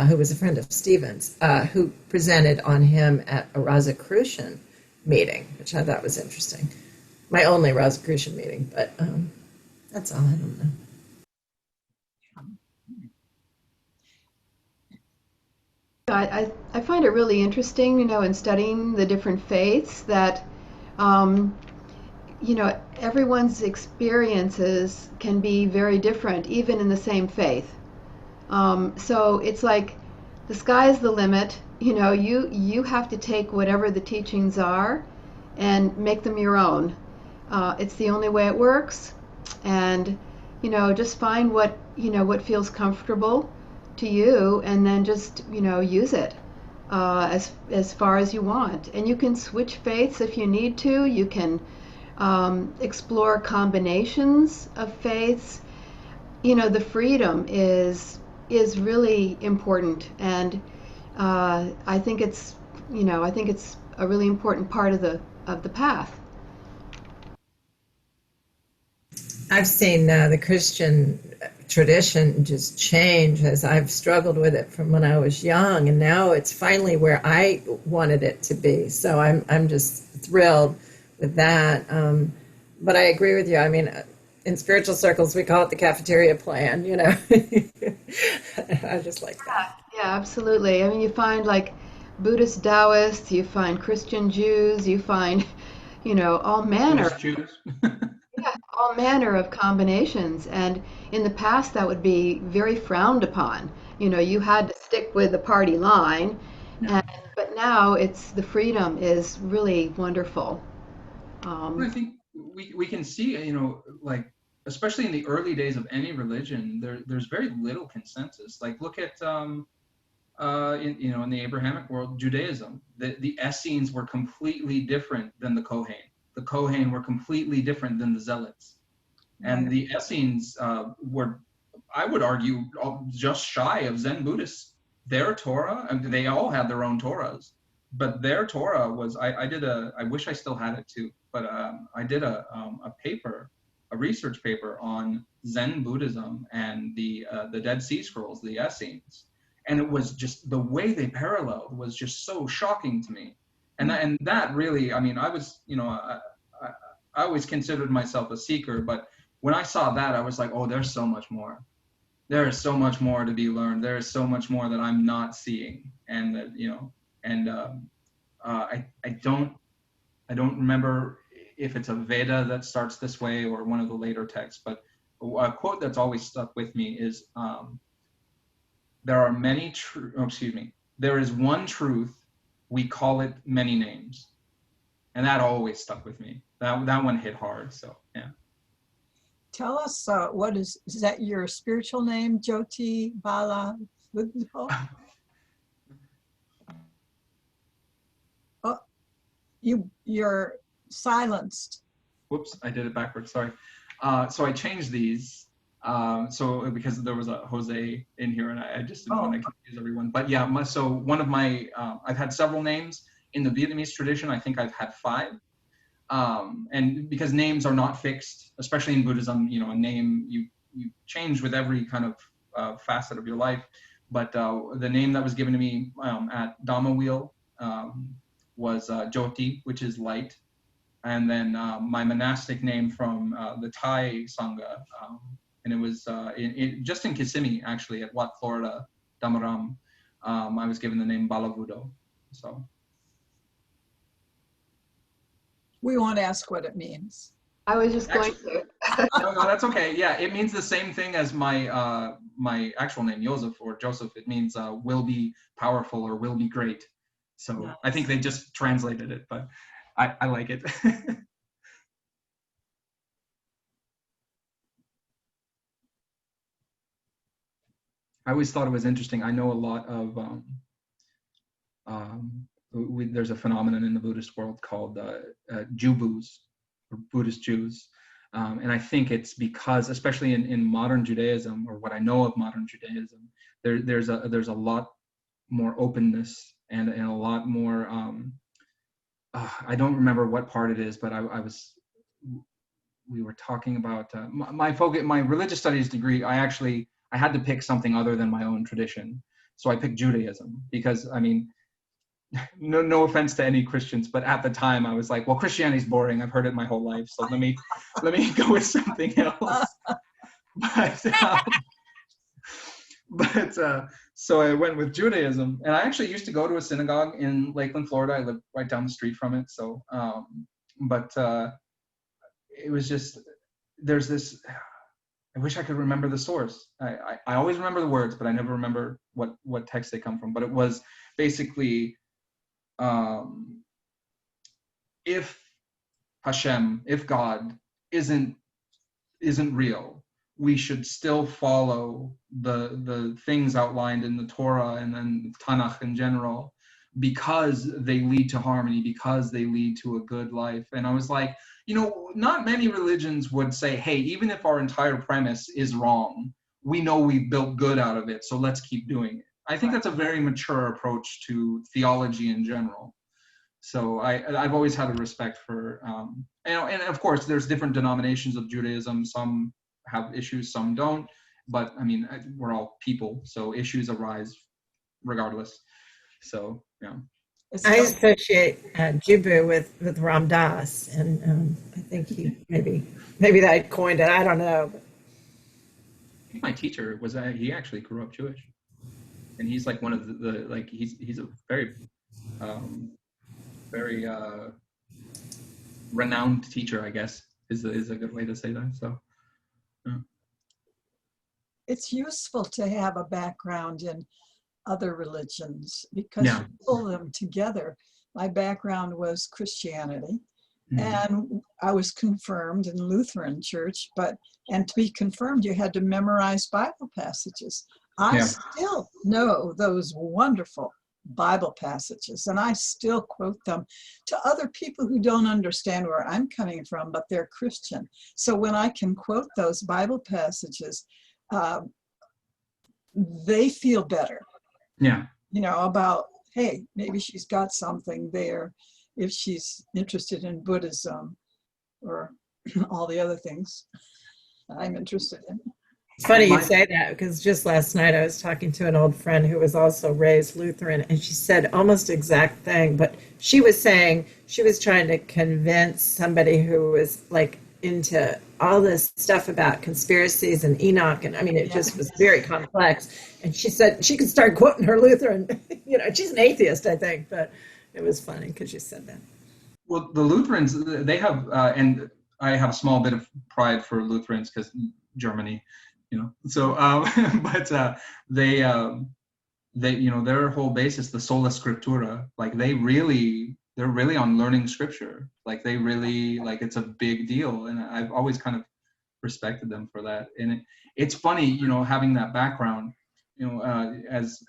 who was a friend of Stephen's, who presented on him at a Rosicrucian meeting, which I thought was interesting. My only Rosicrucian meeting, but that's all. I don't know. I find it really interesting, in studying the different faiths that, everyone's experiences can be very different, even in the same faith. So it's like the sky's the limit. You have to take whatever the teachings are and make them your own. It's the only way it works, and just find what feels comfortable to you, and then just use it as far as you want. And you can switch faiths if you need to. You can explore combinations of faiths. The freedom is really important, and I think it's a really important part of the path. I've seen the Christian tradition just change as I've struggled with it from when I was young, and now it's finally where I wanted it to be. So I'm just thrilled with that. But I agree with you. I mean, in spiritual circles, we call it the cafeteria plan. I just like that. Yeah, absolutely. I mean, you find like Buddhist Taoists, you find Christian Jews, you find all manner. Buddhist Jews. Yeah, all manner of combinations. And in the past, that would be very frowned upon. You had to stick with the party line. Yeah. But now the freedom is really wonderful. I think we can see, like, especially in the early days of any religion, there's very little consensus. Like, look at in the Abrahamic world, Judaism. The Essenes were completely different than the Kohen. The Kohen were completely different than the Zealots. And the Essenes were, I would argue, just shy of Zen Buddhists. Their Torah, and they all had their own Torahs, but their Torah was, I wish I still had it too, but I did a research paper on Zen Buddhism and the Dead Sea Scrolls, the Essenes. And it was just, the way they paralleled was just so shocking to me. And that really, I mean, I was, I always considered myself a seeker, but when I saw that, I was like, oh, there's so much more. There is so much more to be learned. There is so much more that I'm not seeing. And that, I don't remember if it's a Veda that starts this way or one of the later texts, but a quote that's always stuck with me is, there is one truth, we call it many names. And that always stuck with me. That one hit hard, so yeah. Tell us, what is that your spiritual name, Jyoti Bala? Oh, you're silenced. Whoops, I did it backwards, sorry. So I changed these, because there was a Jose in here and I just didn't want to confuse everyone. But yeah, so one of my, I've had several names. In the Vietnamese tradition, I think I've had 5. And because names are not fixed, especially in Buddhism, a name you change with every kind of facet of your life. But the name that was given to me at Dhamma Wheel was Jyoti, which is light. And then my monastic name from the Thai Sangha, and it was just in Kissimmee, actually, at Wat, Florida, Dhammaram, I was given the name Balavudo. So. We won't ask what it means. I was just going to. No, that's okay. Yeah, it means the same thing as my my actual name, Josef or Joseph. It means will be powerful or will be great. So nice. I think they just translated it, but I like it. I always thought it was interesting. I know a lot of there's a phenomenon in the Buddhist world called Jubus, or Buddhist Jews. And I think it's because, especially in modern Judaism, or what I know of modern Judaism, there's a lot more openness and a lot more, I don't remember what part it is, but we were talking about my religious studies degree. I had to pick something other than my own tradition. So I picked Judaism because, I mean, no offense to any Christians, but at the time I was like, well, Christianity's boring. I've heard it my whole life, so let me go with something else. But so I went with Judaism, and I actually used to go to a synagogue in Lakeland, Florida. I live right down the street from it. So, but it was just, there's this. I wish I could remember the source. I always remember the words, but I never remember what text they come from. But it was basically, if Hashem, if God isn't real, we should still follow the things outlined in the Torah and then Tanakh in general, because they lead to harmony, because they lead to a good life. And I was like, not many religions would say, hey, even if our entire premise is wrong, we know we built good out of it, so let's keep doing it. I think that's a very mature approach to theology in general. So I've always had a respect for, and of course there's different denominations of Judaism. Some have issues, some don't. But I mean, we're all people, so issues arise regardless. So yeah. I associate Jibu with Ram Dass, and I think he maybe that coined it. I don't know. I think my teacher was he actually grew up Jewish, and he's like one of the like he's a very very renowned teacher, I guess is a good way to say that. So yeah. It's useful to have a background in other religions because you pull them together. My background was Christianity, and I was confirmed in Lutheran church, and to be confirmed, you had to memorize Bible passages. I still know those wonderful Bible passages, and I still quote them to other people who don't understand where I'm coming from, but they're Christian. So when I can quote those Bible passages, they feel better. Yeah. About, hey, maybe she's got something there if she's interested in Buddhism or all the other things I'm interested in. It's funny you say that, because just last night I was talking to an old friend who was also raised Lutheran, and she said almost the exact thing, but she was saying she was trying to convince somebody who was like into all this stuff about conspiracies and Enoch, and I mean it just was very complex, and she said she could start quoting her Lutheran. She's an atheist, I think, but it was funny because she said that. Well, the Lutherans, they have and I have a small bit of pride for Lutherans because Germany, so but they their whole basis, the sola scriptura, like they're really on learning scripture, like they really, like, it's a big deal, and I've always kind of respected them for that. And it's funny, having that background, as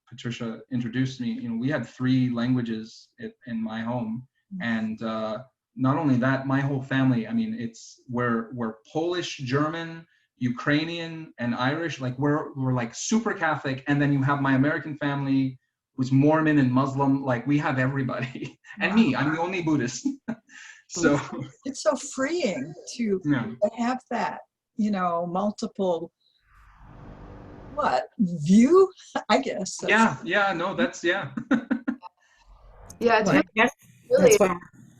Patricia introduced me, we had 3 languages in my home, and not only that, my whole family, I mean, we're Polish, German, Ukrainian, and Irish. Like we're like super Catholic, and then you have my American family who's Mormon and Muslim. Like we have everybody, and me, I'm the only Buddhist. So it's so freeing to have that, multiple view, I guess. No, that's yeah, it's well, really that's why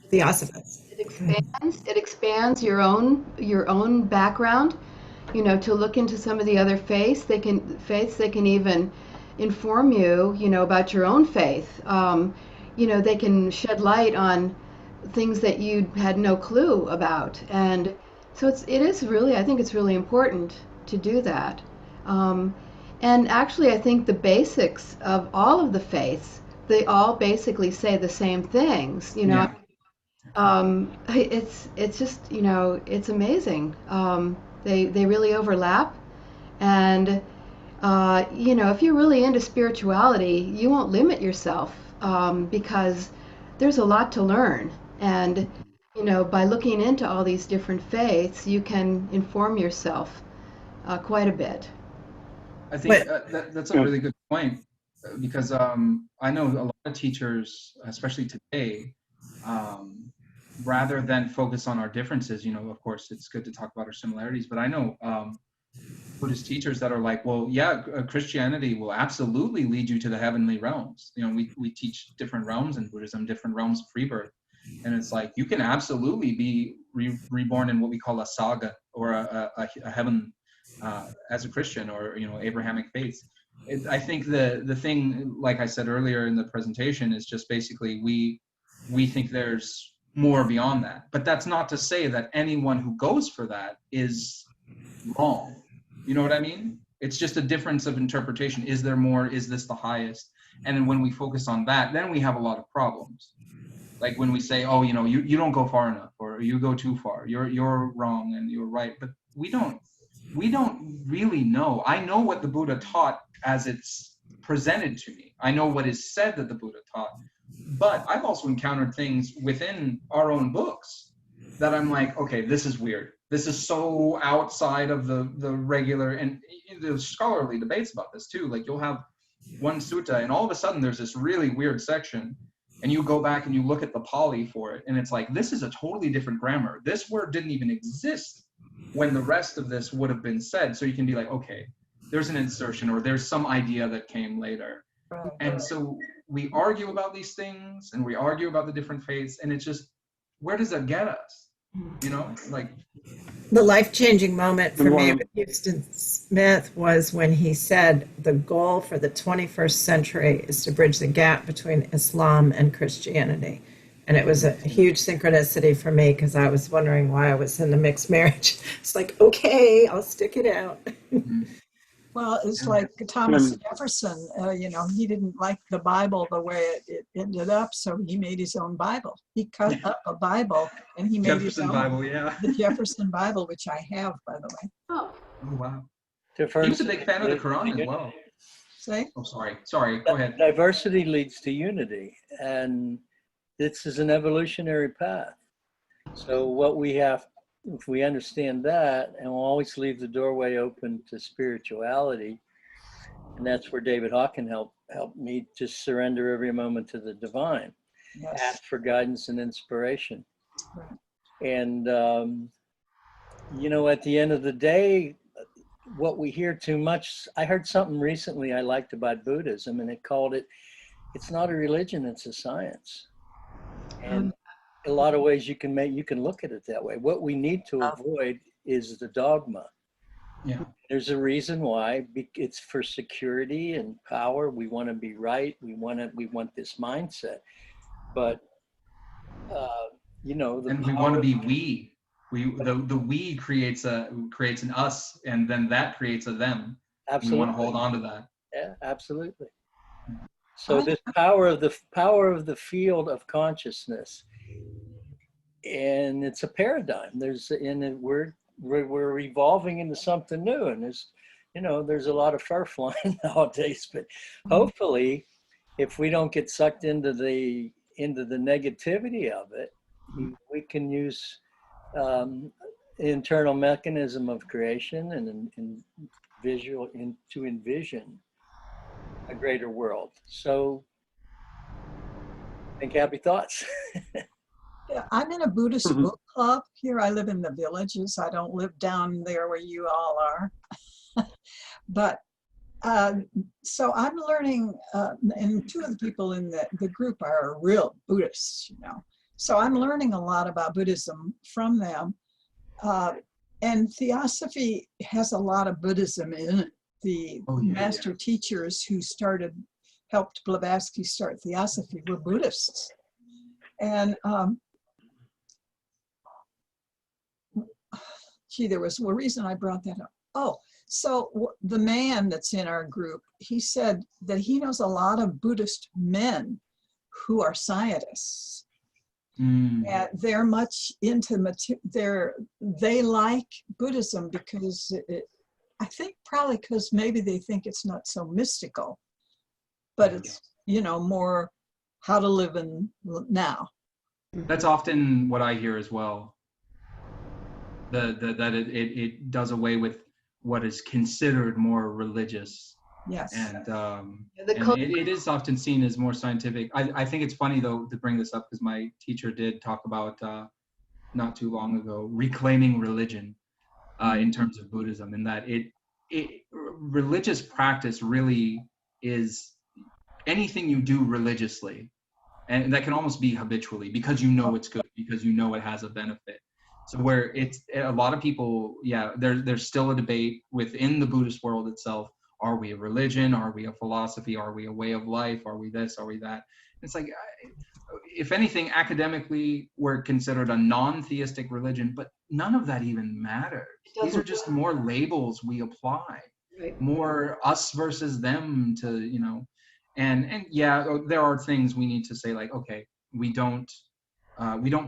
Theosophists. It expands your own background, to look into some of the other faiths. They can even inform you, about your own faith. They can shed light on things that you had no clue about. And so I think it's really important to do that. And actually, I think the basics of all of the faiths, they all basically say the same things, It's just, it's amazing. They really overlap. And, if you're really into spirituality, you won't limit yourself, because there's a lot to learn. And, by looking into all these different faiths, you can inform yourself quite a bit. I think that's a really good point, because I know a lot of teachers, especially today, rather than focus on our differences, of course, it's good to talk about our similarities, but I know Buddhist teachers that are like, well, yeah, Christianity will absolutely lead you to the heavenly realms. You know, we teach different realms in Buddhism, different realms of free birth. And it's like, you can absolutely be reborn in what we call a saga, or a heaven, as a Christian, or, you know, Abrahamic faith. I think the thing, like I said earlier in the presentation, is just basically we think there's more beyond that. But that's not to say that anyone who goes for that is wrong. You know what I mean? It's just a difference of interpretation. Is there more? Is this the highest? And then when we focus on that, then we have a lot of problems. Like when we say, oh, you know, you don't go far enough, or you go too far, you're wrong and you're right. But we don't really know. I know what the Buddha taught as it's presented to me. I know what is said that the Buddha taught. But I've also encountered things within our own books that I'm like, okay, this is weird. This is so outside of the regular, and there's scholarly debates about this too. Like, you'll have one sutta and all of a sudden there's this really weird section, and you go back and you look at the Pali for it, and it's like, this is a totally different grammar. This word didn't even exist when the rest of this would have been said. So you can be like, okay, there's an insertion, or there's some idea that came later. Right. And so we argue about these things, and we argue about the different faiths, and it's just, where does that get us? You know, like, The life-changing moment for me with Houston Smith was when he said the goal for the 21st century is to bridge the gap between Islam and Christianity. And it was a huge synchronicity for me, because I was wondering why I was in a mixed marriage. It's like, okay, I'll stick it out. Well, it's like Thomas Jefferson, you know, he didn't like the Bible the way it ended up, so he made his own Bible. He cut up a Bible and he made his Jefferson own Bible, yeah. the Jefferson Bible, which I have, by the way. Oh, Oh, wow. He was a big fan of the Quran as well. Say? Oh, sorry, go ahead. Diversity leads to unity, and this is an evolutionary path. So what we have, if we understand that, and we'll always leave the doorway open to spirituality, and that's where David Hawkins helped me to surrender every moment to the divine, Yes. ask for guidance and inspiration. Right. And, you know, at the end of the day, what we hear too much, I heard something recently I liked about Buddhism, and it called it, it's not a religion, it's a science. And a lot of ways you can look at it that way. What we need to avoid is the dogma. Yeah. There's a reason why. It's for security and power. We want to be right. We want this mindset. But you know, And we want to be we. The we creates an us, and then that creates a them. Absolutely. We want to hold on to that. Yeah, absolutely. So this power of the field of consciousness, and it's a paradigm. We're evolving into something new, and there's a lot of fur flying nowadays. But hopefully, if we don't get sucked into the negativity of it, we can use internal mechanism of creation and to envision a greater world. So think happy thoughts. Yeah, I'm in a Buddhist book club here. I live in the villages. I don't live down there where you all are. But so I'm learning, and two of the people in the group are real Buddhists, you know. So I'm learning a lot about Buddhism from them. And Theosophy has a lot of Buddhism in it. The master teachers who helped Blavatsky start Theosophy were Buddhists. And there was a reason I brought that up. Oh, so the man that's in our group, he said that he knows a lot of Buddhist men who are scientists. And they're much into they like Buddhism because I think probably because maybe they think it's not so mystical, but it's, more how to live in now. That's often what I hear as well. That it does away with what is considered more religious. Yes. And it is often seen as more scientific. I think it's funny though to bring this up because my teacher did talk about not too long ago reclaiming religion in terms of Buddhism, and that it religious practice really is anything you do religiously, and that can almost be habitually, because you know it's good, because you know it has a benefit. So where it's a lot of people, yeah, there's still a debate within the Buddhist world itself. Are we a religion? Are we a philosophy? Are we a way of life? Are we this? Are we that? It's like, if anything, academically, we're considered a non-theistic religion, but none of that even matters. These are just more labels we apply, Right. more us versus them to, and yeah, there are things we need to say, like, okay, we don't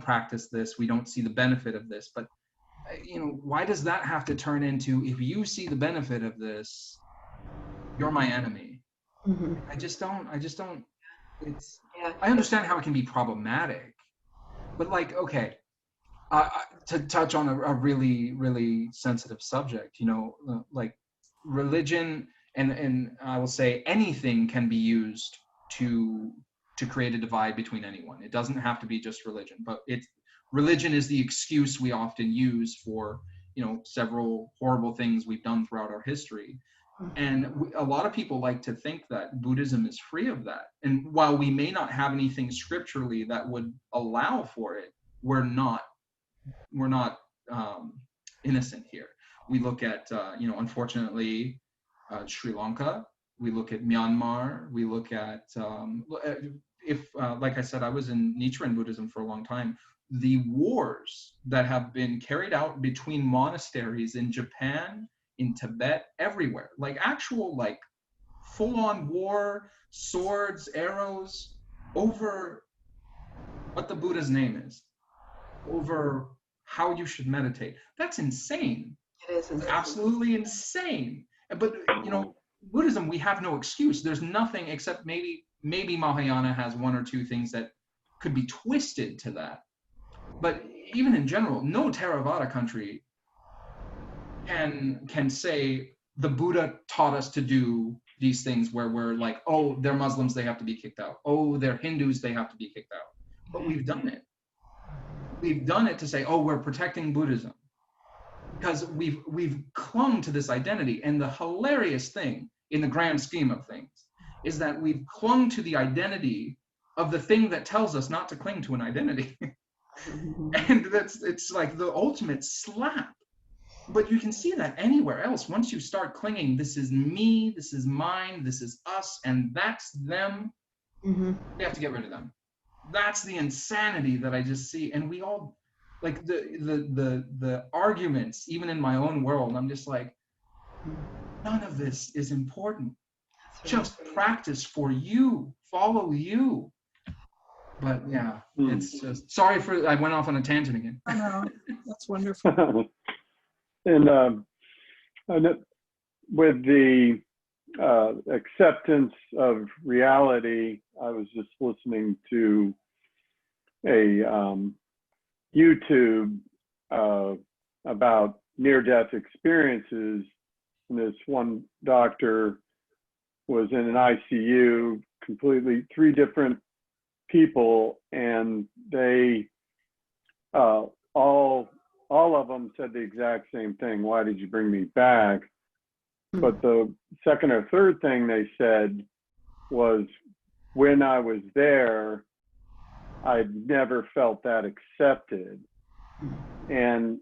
practice this, we don't see the benefit of this, but why does that have to turn into, if you see the benefit of this, you're my enemy? Mm-hmm. I just don't it's Yeah. I understand how it can be problematic, but like, okay, to touch on a really, really sensitive subject, like religion, and I will say anything can be used to create a divide between anyone. It doesn't have to be just religion, but religion is the excuse we often use for several horrible things we've done throughout our history. And a lot of people like to think that Buddhism is free of that. And while we may not have anything scripturally that would allow for it, we're not innocent here. We look at, unfortunately, Sri Lanka. We look at Myanmar. We look at, like I said, I was in Nichiren Buddhism for a long time. The wars that have been carried out between monasteries in Japan, in Tibet, everywhere, like actual, like full-on war, swords, arrows, over what the Buddha's name is, over how you should meditate. That's insane. It is. It's absolutely insane. But Buddhism, we have no excuse. There's nothing except maybe Mahayana has one or two things that could be twisted to that. But even in general, no Theravada country can say the Buddha taught us to do these things, where we're like, oh, they're Muslims, they have to be kicked out. Oh, they're Hindus, they have to be kicked out. But we've done it. We've done it to say, oh, we're protecting Buddhism, because we've clung to this identity. And the hilarious thing, in the grand scheme of things, is that we've clung to the identity of the thing that tells us not to cling to an identity. And it's like the ultimate slap. But you can see that anywhere else. Once you start clinging, this is me, this is mine, this is us, and that's them, we have to get rid of them. That's the insanity that I just see. And we all, like, the arguments, even in my own world, I'm just like, none of this is important. Just practice for you, follow you. But yeah, it's just, sorry for, I went off on a tangent again. I know, that's wonderful. And with the acceptance of reality, I was just listening to a YouTube about near-death experiences. And this one doctor was in an ICU, completely 3 different people, and they all of them said the exact same thing. Why did you bring me back? But the second or third thing they said was, when I was there, I'd never felt that accepted. And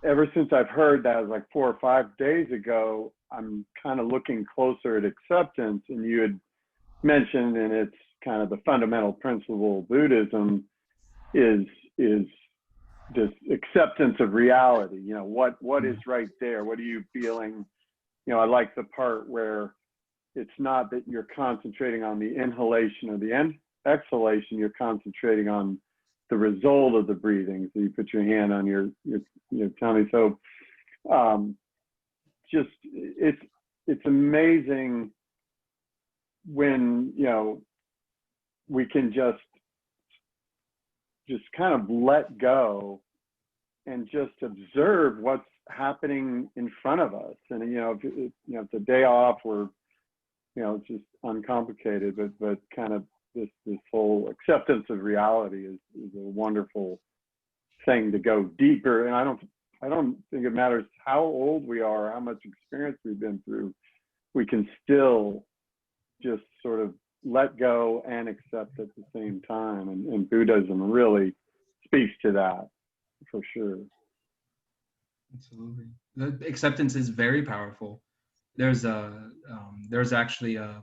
ever since I've heard that, it was like 4 or 5 days ago, I'm kind of looking closer at acceptance. And you had mentioned, and it's kind of the fundamental principle of Buddhism, is this acceptance of reality. What is right there? What are you feeling? I like the part where it's not that you're concentrating on the inhalation or the exhalation, you're concentrating on the result of the breathing. So you put your hand on your tummy. So just it's amazing when we can just kind of let go and just observe what's happening in front of us. And if it's a day off, or it's just uncomplicated, but kind of this whole acceptance of reality is a wonderful thing to go deeper. And I I don't think it matters how old we are, how much experience we've been through. We can still just sort of let go and accept at the same time. And Buddhism really speaks to that for sure. Absolutely. The acceptance is very powerful. There's actually a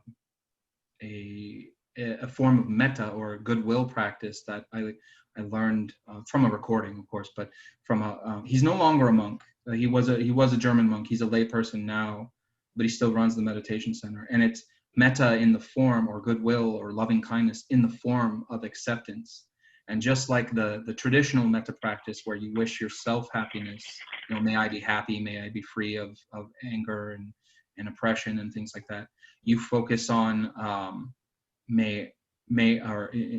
form of metta or goodwill practice that I learned from a recording, of course, but from he's no longer a monk. He was a German monk. He's a lay person now, but he still runs the meditation center. And it's metta in the form, or goodwill or loving kindness in the form of acceptance. And just like the traditional metta practice where you wish yourself happiness, may I be happy, may I be free of anger and oppression and things like that. You focus on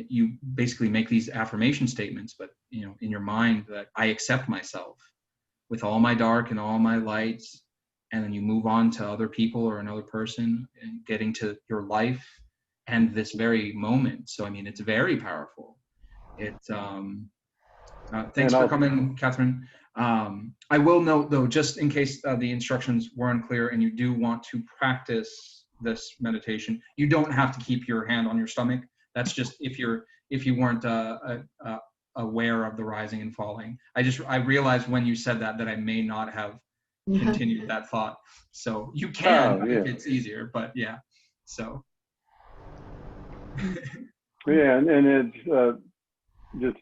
you basically make these affirmation statements, but in your mind, that I accept myself with all my dark and all my lights, and then you move on to other people or another person and getting to your life and this very moment. So it's very powerful. Thanks for coming, Catherine. I will note, though, just in case the instructions were unclear and you do want to practice this meditation, you don't have to keep your hand on your stomach. That's just if you weren't aware of the rising and falling. I realized when you said that I may not have continued that thought. So you can if it's easier, but yeah. So. Yeah, and it's just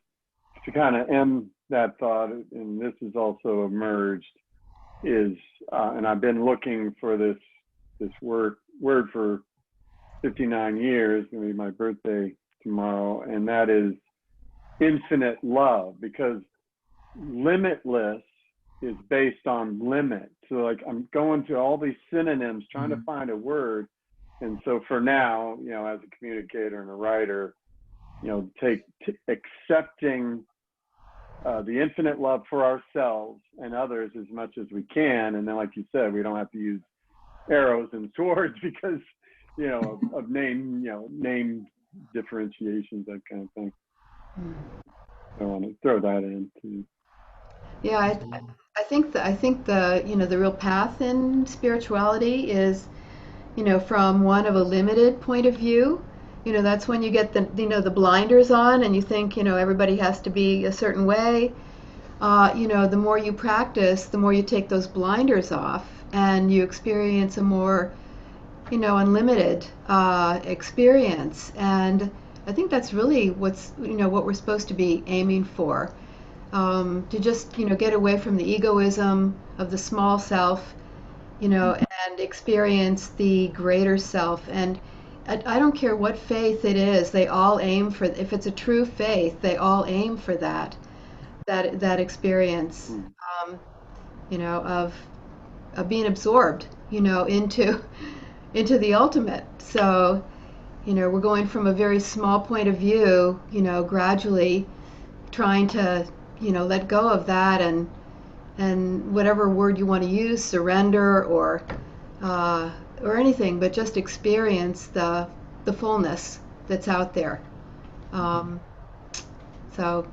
to kind of end that thought, and this has also emerged, is and I've been looking for this word for 59 years, going to be my birthday tomorrow, and that is infinite love, because limitless is based on limit. So like I'm going to all these synonyms trying to find a word, and so for now, as a communicator and a writer, accepting the infinite love for ourselves and others as much as we can, and then like you said, we don't have to use arrows and swords because of name differentiations, that kind of thing. I want to throw that in too. Yeah, I think the real path in spirituality is, from one of a limited point of view. That's when you get the blinders on and you think, everybody has to be a certain way. The more you practice, the more you take those blinders off and you experience a more, unlimited experience. And I think that's really what we're supposed to be aiming for. To just, get away from the egoism of the small self, and experience the greater self. And I don't care what faith it is, they all aim for, if it's a true faith, they all aim for that experience, of being absorbed, into the ultimate. So, we're going from a very small point of view, gradually trying to, let go of that, and whatever word you want to use, surrender or anything, but just experience the fullness that's out there. So,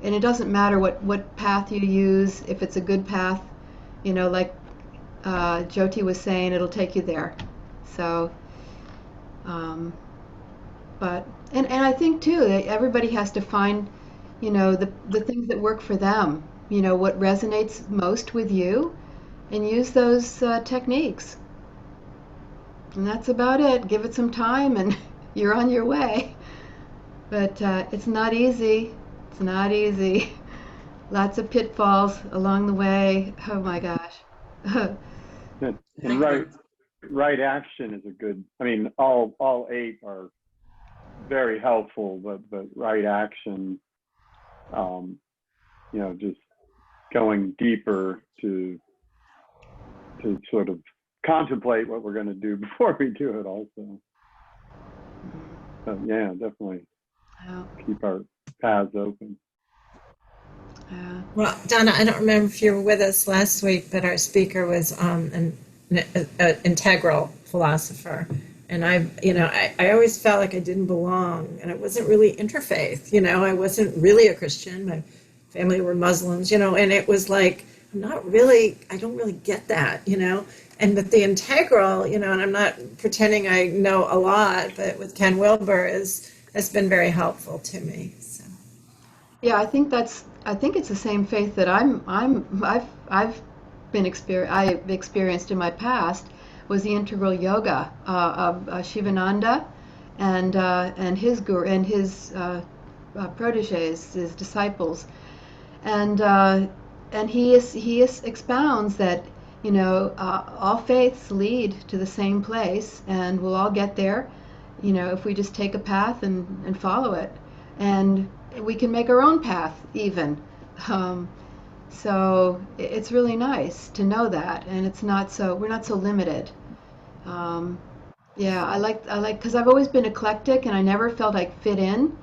and it doesn't matter what path you use. If it's a good path, like Jyoti was saying, it'll take you there. So, but and I think too that everybody has to find, the things that work for them. What resonates most with you, and use those techniques. And that's about it. Give it some time and you're on your way. But it's not easy. It's not easy. Lots of pitfalls along the way. Oh my gosh. And right action is a good, all 8 are very helpful, but right action, just going deeper to sort of contemplate what we're going to do before we do it also. So yeah, definitely keep our paths open. Well, Donna, I don't remember if you were with us last week, but our speaker was an integral philosopher. And I always felt like I didn't belong, and it wasn't really interfaith. I wasn't really a Christian. My family were Muslims, and it was like I don't really get that, And with the integral, and I'm not pretending I know a lot, but with Ken Wilber has been very helpful to me. So. Yeah, I think it's the same faith that I've experienced in my past was the integral yoga of Shivananda and his guru and his proteges, his disciples, and he expounds that all faiths lead to the same place, and we'll all get there, if we just take a path and follow it, and we can make our own path even. So it's really nice to know that, and we're not so limited. Yeah, I like because I've always been eclectic, and I never felt I fit in,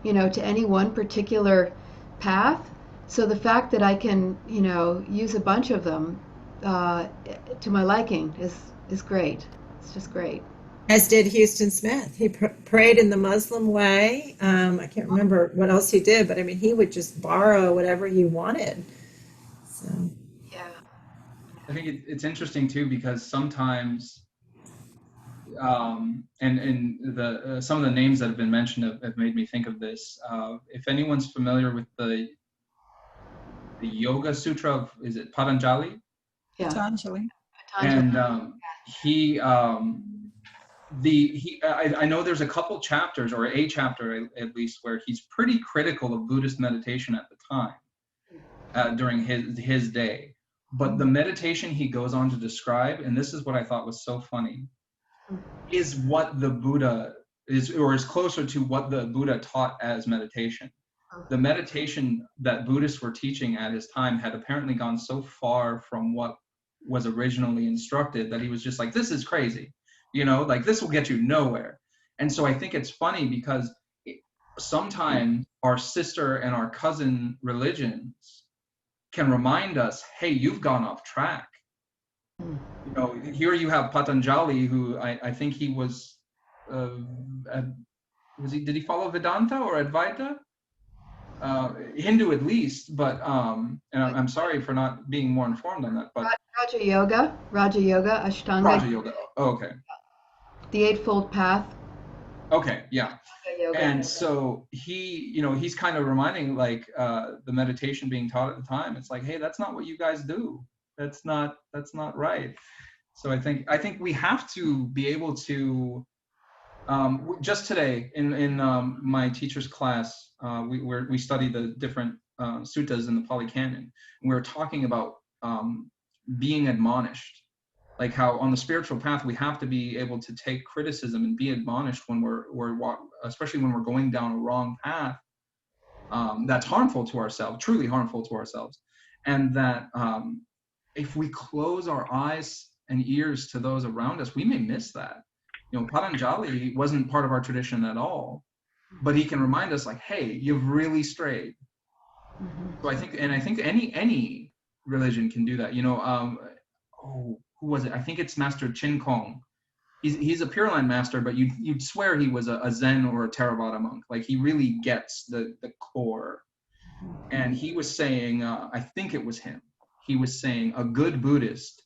to any one particular path. So the fact that I can, use a bunch of them to my liking is great. It's just great. As did Houston Smith. He prayed in the Muslim way. I can't remember what else he did, but I mean, he would just borrow whatever he wanted. So. Yeah. I think it's interesting too, because sometimes, and the some of the names that have been mentioned have made me think of this. If anyone's familiar with the Yoga Sutra of, is it Patanjali? Yeah. Patanjali. And I know there's a couple chapters, or a chapter at least, where he's pretty critical of Buddhist meditation at the time, during his day. But the meditation he goes on to describe, and this is what I thought was so funny, is what the Buddha is, or is closer to what the Buddha taught as meditation. The meditation that Buddhists were teaching at his time had apparently gone so far from what was originally instructed that he was just like, this is crazy, like this will get you nowhere. And so I think it's funny because sometimes our sister and our cousin religions can remind us, hey, you've gone off track. Here you have Patanjali, who I think he was did he follow Vedanta or Advaita? Hindu at least, but and I'm sorry for not being more informed on that. But Raja Yoga, Ashtanga. Raja Yoga. Oh, okay. The Eightfold Path. Okay, yeah. Yoga. And so he's kind of reminding, like, the meditation being taught at the time. It's like, hey, that's not what you guys do. That's not right. So I think we have to be able to. Just today in my teacher's class, we study the different suttas in the Pali Canon, and we were talking about being admonished, like how on the spiritual path we have to be able to take criticism and be admonished when especially when we're going down a wrong path that's harmful to ourselves, truly harmful to ourselves, and that if we close our eyes and ears to those around us, we may miss that. Patanjali wasn't part of our tradition at all, but he can remind us, like, hey, you've really strayed. So I think any religion can do that. Who was it? I think it's Master Chin Kong. He's a Pure Land master, but you'd swear he was a Zen or a Theravada monk. Like, he really gets the core. And he was saying, I think it was him. He was saying a good Buddhist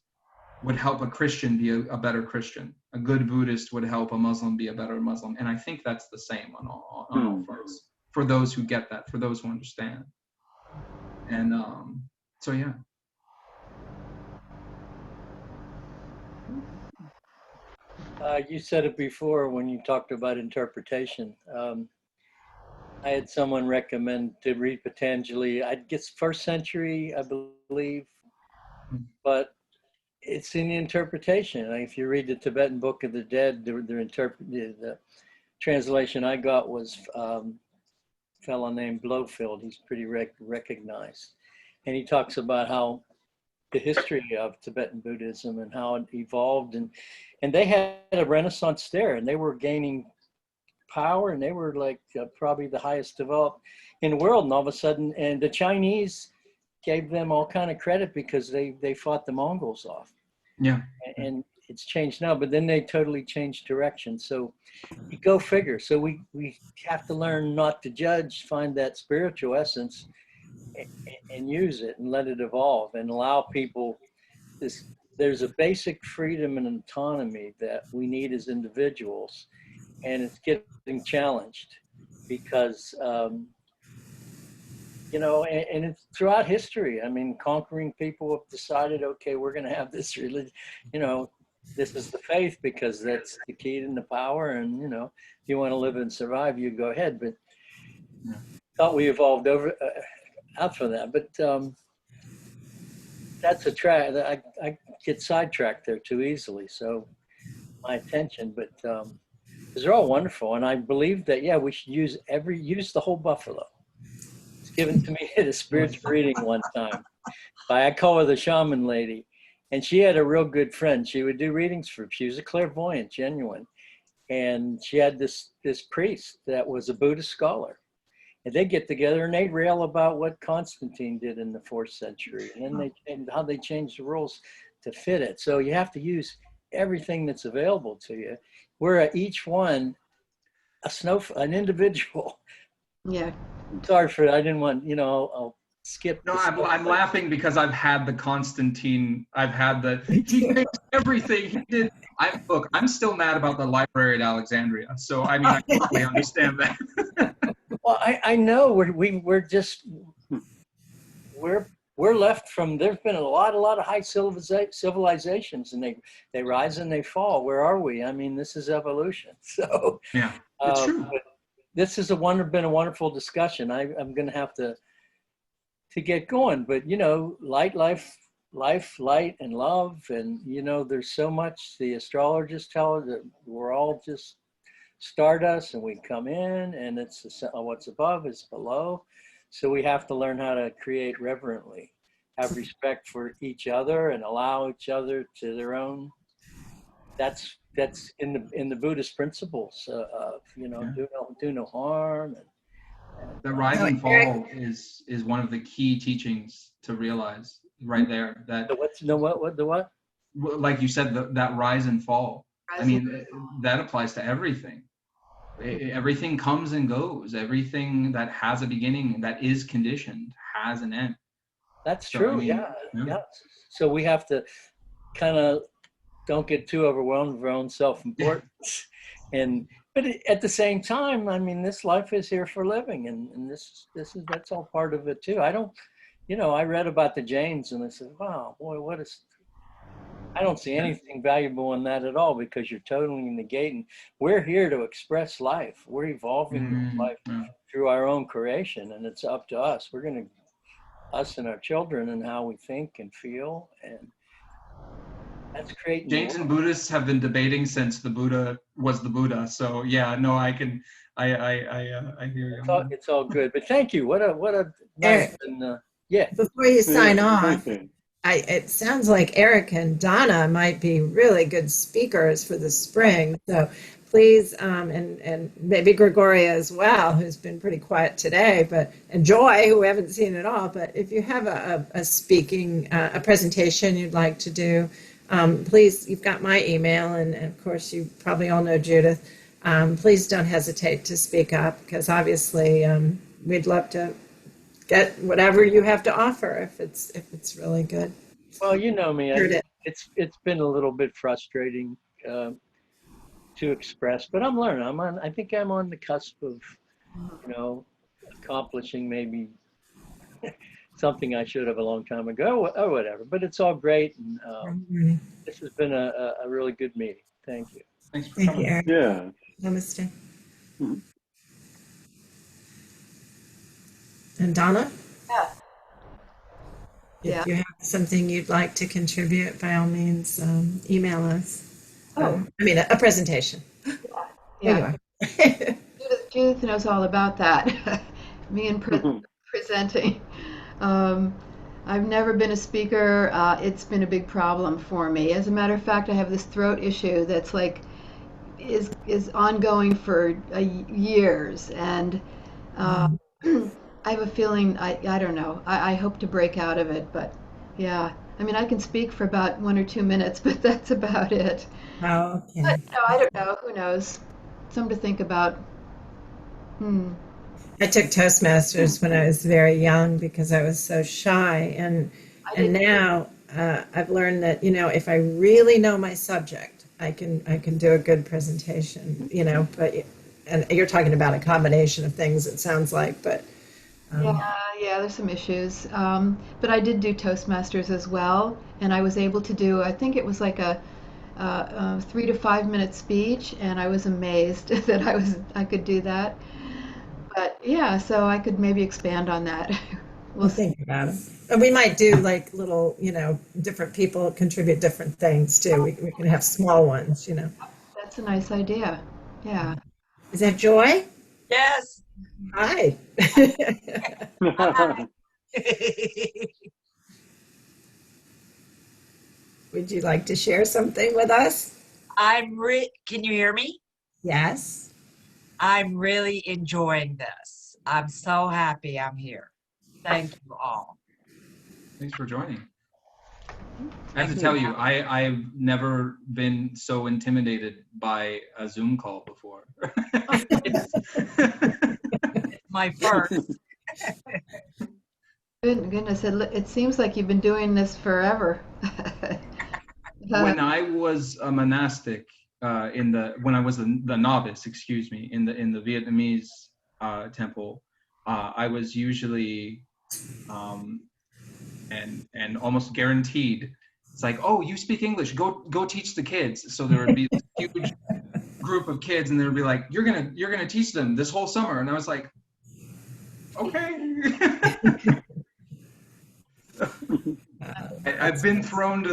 would help a Christian be a better Christian. A good Buddhist would help a Muslim be a better Muslim. And I think that's the same on all fronts, for those who get that, for those who understand. And so, yeah. You said it before when you talked about interpretation. I had someone recommend to read Patanjali. I guess 1st century, I believe, but it's in the interpretation. If you read the Tibetan Book of the Dead, the translation I got was a fellow named Blowfield. He's pretty recognized. And he talks about how the history of Tibetan Buddhism and how it evolved. And they had a renaissance there, and they were gaining power, and they were like probably the highest developed in the world. And all of a sudden, and the Chinese gave them all kind of credit because they fought the Mongols off. Yeah. And it's changed now, but then they totally changed direction. So you go figure. So we have to learn not to judge, find that spiritual essence, and use it and let it evolve and allow people this. There's a basic freedom and autonomy that we need as individuals, and it's getting challenged because and it's throughout history. I mean, conquering people have decided, okay, we're going to have this religion, this is the faith because that's the key to the power. And, if you want to live and survive, you go ahead. But thought we evolved out from that. But that's a track that I get sidetracked there too easily. So my attention, but because they're all wonderful. And I believe that, we should use the whole buffalo. It's given to me at a spiritual reading one time I call her the shaman lady. And she had a real good friend. She would do readings for her. She was a clairvoyant, genuine. And she had this priest that was a Buddhist scholar. And they'd get together and they'd rail about what Constantine did in the 4th century. And then how they changed the rules to fit it. So you have to use everything that's available to you. We're each one an individual. Yeah. Sorry for that. I didn't want, I'll skip. No, I'm laughing because I've had the Constantine. He changed everything. He did. I'm still mad about the library at Alexandria. So I mean, I totally understand that. Well, I know we're left from. There's been a lot of high civilizations, and they rise and they fall. Where are we? I mean, this is evolution. So yeah, it's true. This has been a wonderful discussion. I'm going to have to get going, but light and love, and there's so much. The astrologers tell us that we're all just stardust, and we come in, and it's what's above is below. So we have to learn how to create reverently, have respect for each other, and allow each other to their own. That's in the Buddhist principles of do no harm. The rise and fall is one of the key teachings to realize right there. That the what? Like you said, that rise and fall. I mean, that applies to everything. Everything comes and goes. Everything that has a beginning, that is conditioned, has an end. That's true. I mean, yeah. So we have to kind of don't get too overwhelmed with our own self-importance, but at the same time, I mean, this life is here for living, and that's all part of it too. I don't, I read about the Jains and I said, wow, boy, I don't see anything valuable in that at all, because you're totally negating. We're here to express life. We're evolving life through our own creation, and it's up to us. Us and our children, and how we think and feel, and that's creating. Jains and Buddhists have been debating since the Buddha was the Buddha. So yeah, no, I hear you. It's all good, but thank you. What a nice and Before you sign off, it sounds like Eric and Donna might be really good speakers for the spring. So please, and maybe Gregoria as well, who's been pretty quiet today, and Joy, who we haven't seen at all. But if you have a speaking, a presentation you'd like to do, please, you've got my email, and of course you probably all know Judith. Please don't hesitate to speak up, because obviously we'd love to get whatever you have to offer if it's really good. Well, you know me, it's been a little bit frustrating to express, but I'm learning. I think I'm on the cusp of accomplishing maybe something I should have a long time ago or whatever, but it's all great, and this has been a really good meeting. Thank you. Thanks for coming. Eric. Yeah. Namaste. And Donna? Yeah. If you have something you'd like to contribute, by all means, email us. I mean, a presentation. Yeah. Judith knows all about that. Me and presenting. I've never been a speaker. It's been a big problem for me. As a matter of fact, I have this throat issue that's is ongoing for years, and I have a feeling, I don't know, I hope to break out of it, but yeah. I mean, I can speak for about 1 or 2 minutes, but that's about it. Oh, okay. But no, I don't know. Who knows? Something to think about. I took Toastmasters when I was very young because I was so shy, and now I've learned that if I really know my subject, I can do a good presentation. But and you're talking about a combination of things. It sounds like, but Yeah, there's some issues. But I did do Toastmasters as well, and I was able to do, I think it was like a 3 to 5 minute speech, and I was amazed that I could do that. But yeah, so I could maybe expand on that. we'll We'll see. think about it. And we might do like little, different people contribute different things too. We can have small ones. That's a nice idea. Yeah. Is that Joy? Yes. Hi. Hi. Would you like to share something with us? Can you hear me? Yes. I'm really enjoying this. I'm so happy I'm here. Thank you all. Thanks for joining. I have to tell you, I've never been so intimidated by a Zoom call before. It's my first. Goodness, it seems like you've been doing this forever. When I was a monastic, when I was the novice, excuse me, in the Vietnamese temple, I was usually and almost guaranteed. It's like, oh, you speak English, go teach the kids. So there would be this huge group of kids, and they'd be like, you're gonna teach them this whole summer, and I was like, okay. I've been thrown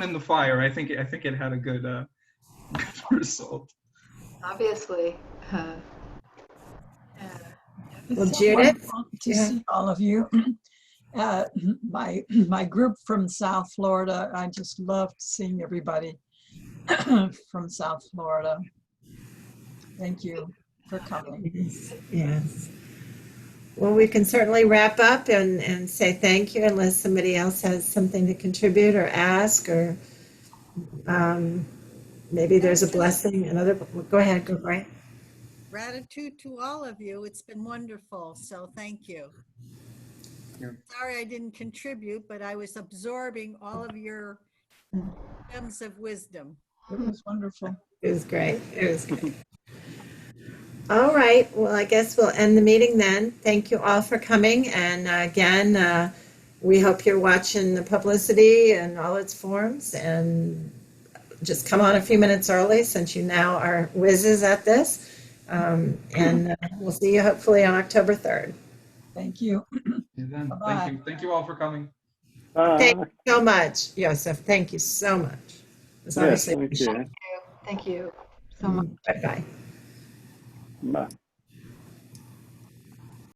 in the fire. I think it had a good result. Obviously. It's Well, so Judith? wonderful to see all of you. My group from South Florida, I just loved seeing everybody from South Florida. Thank you for coming. Yes. Well, we can certainly wrap up and say thank you unless somebody else has something to contribute or ask, or maybe there's a blessing. Go ahead, go right. Gratitude to all of you. It's been wonderful. So thank you. Yeah. Sorry I didn't contribute, but I was absorbing all of your gems of wisdom. It was wonderful. It was great. All right. Well, I guess we'll end the meeting then. Thank you all for coming. And again, we hope you're watching the publicity in all its forms, and just come on a few minutes early since you now are whizzes at this. And we'll see you hopefully on October 3rd. Thank you. Then. Thank you all for coming. Thank you so much, Josef. Thank you so much. It's Yes, obviously thank you. Thank you so much. Bye-bye. Bye.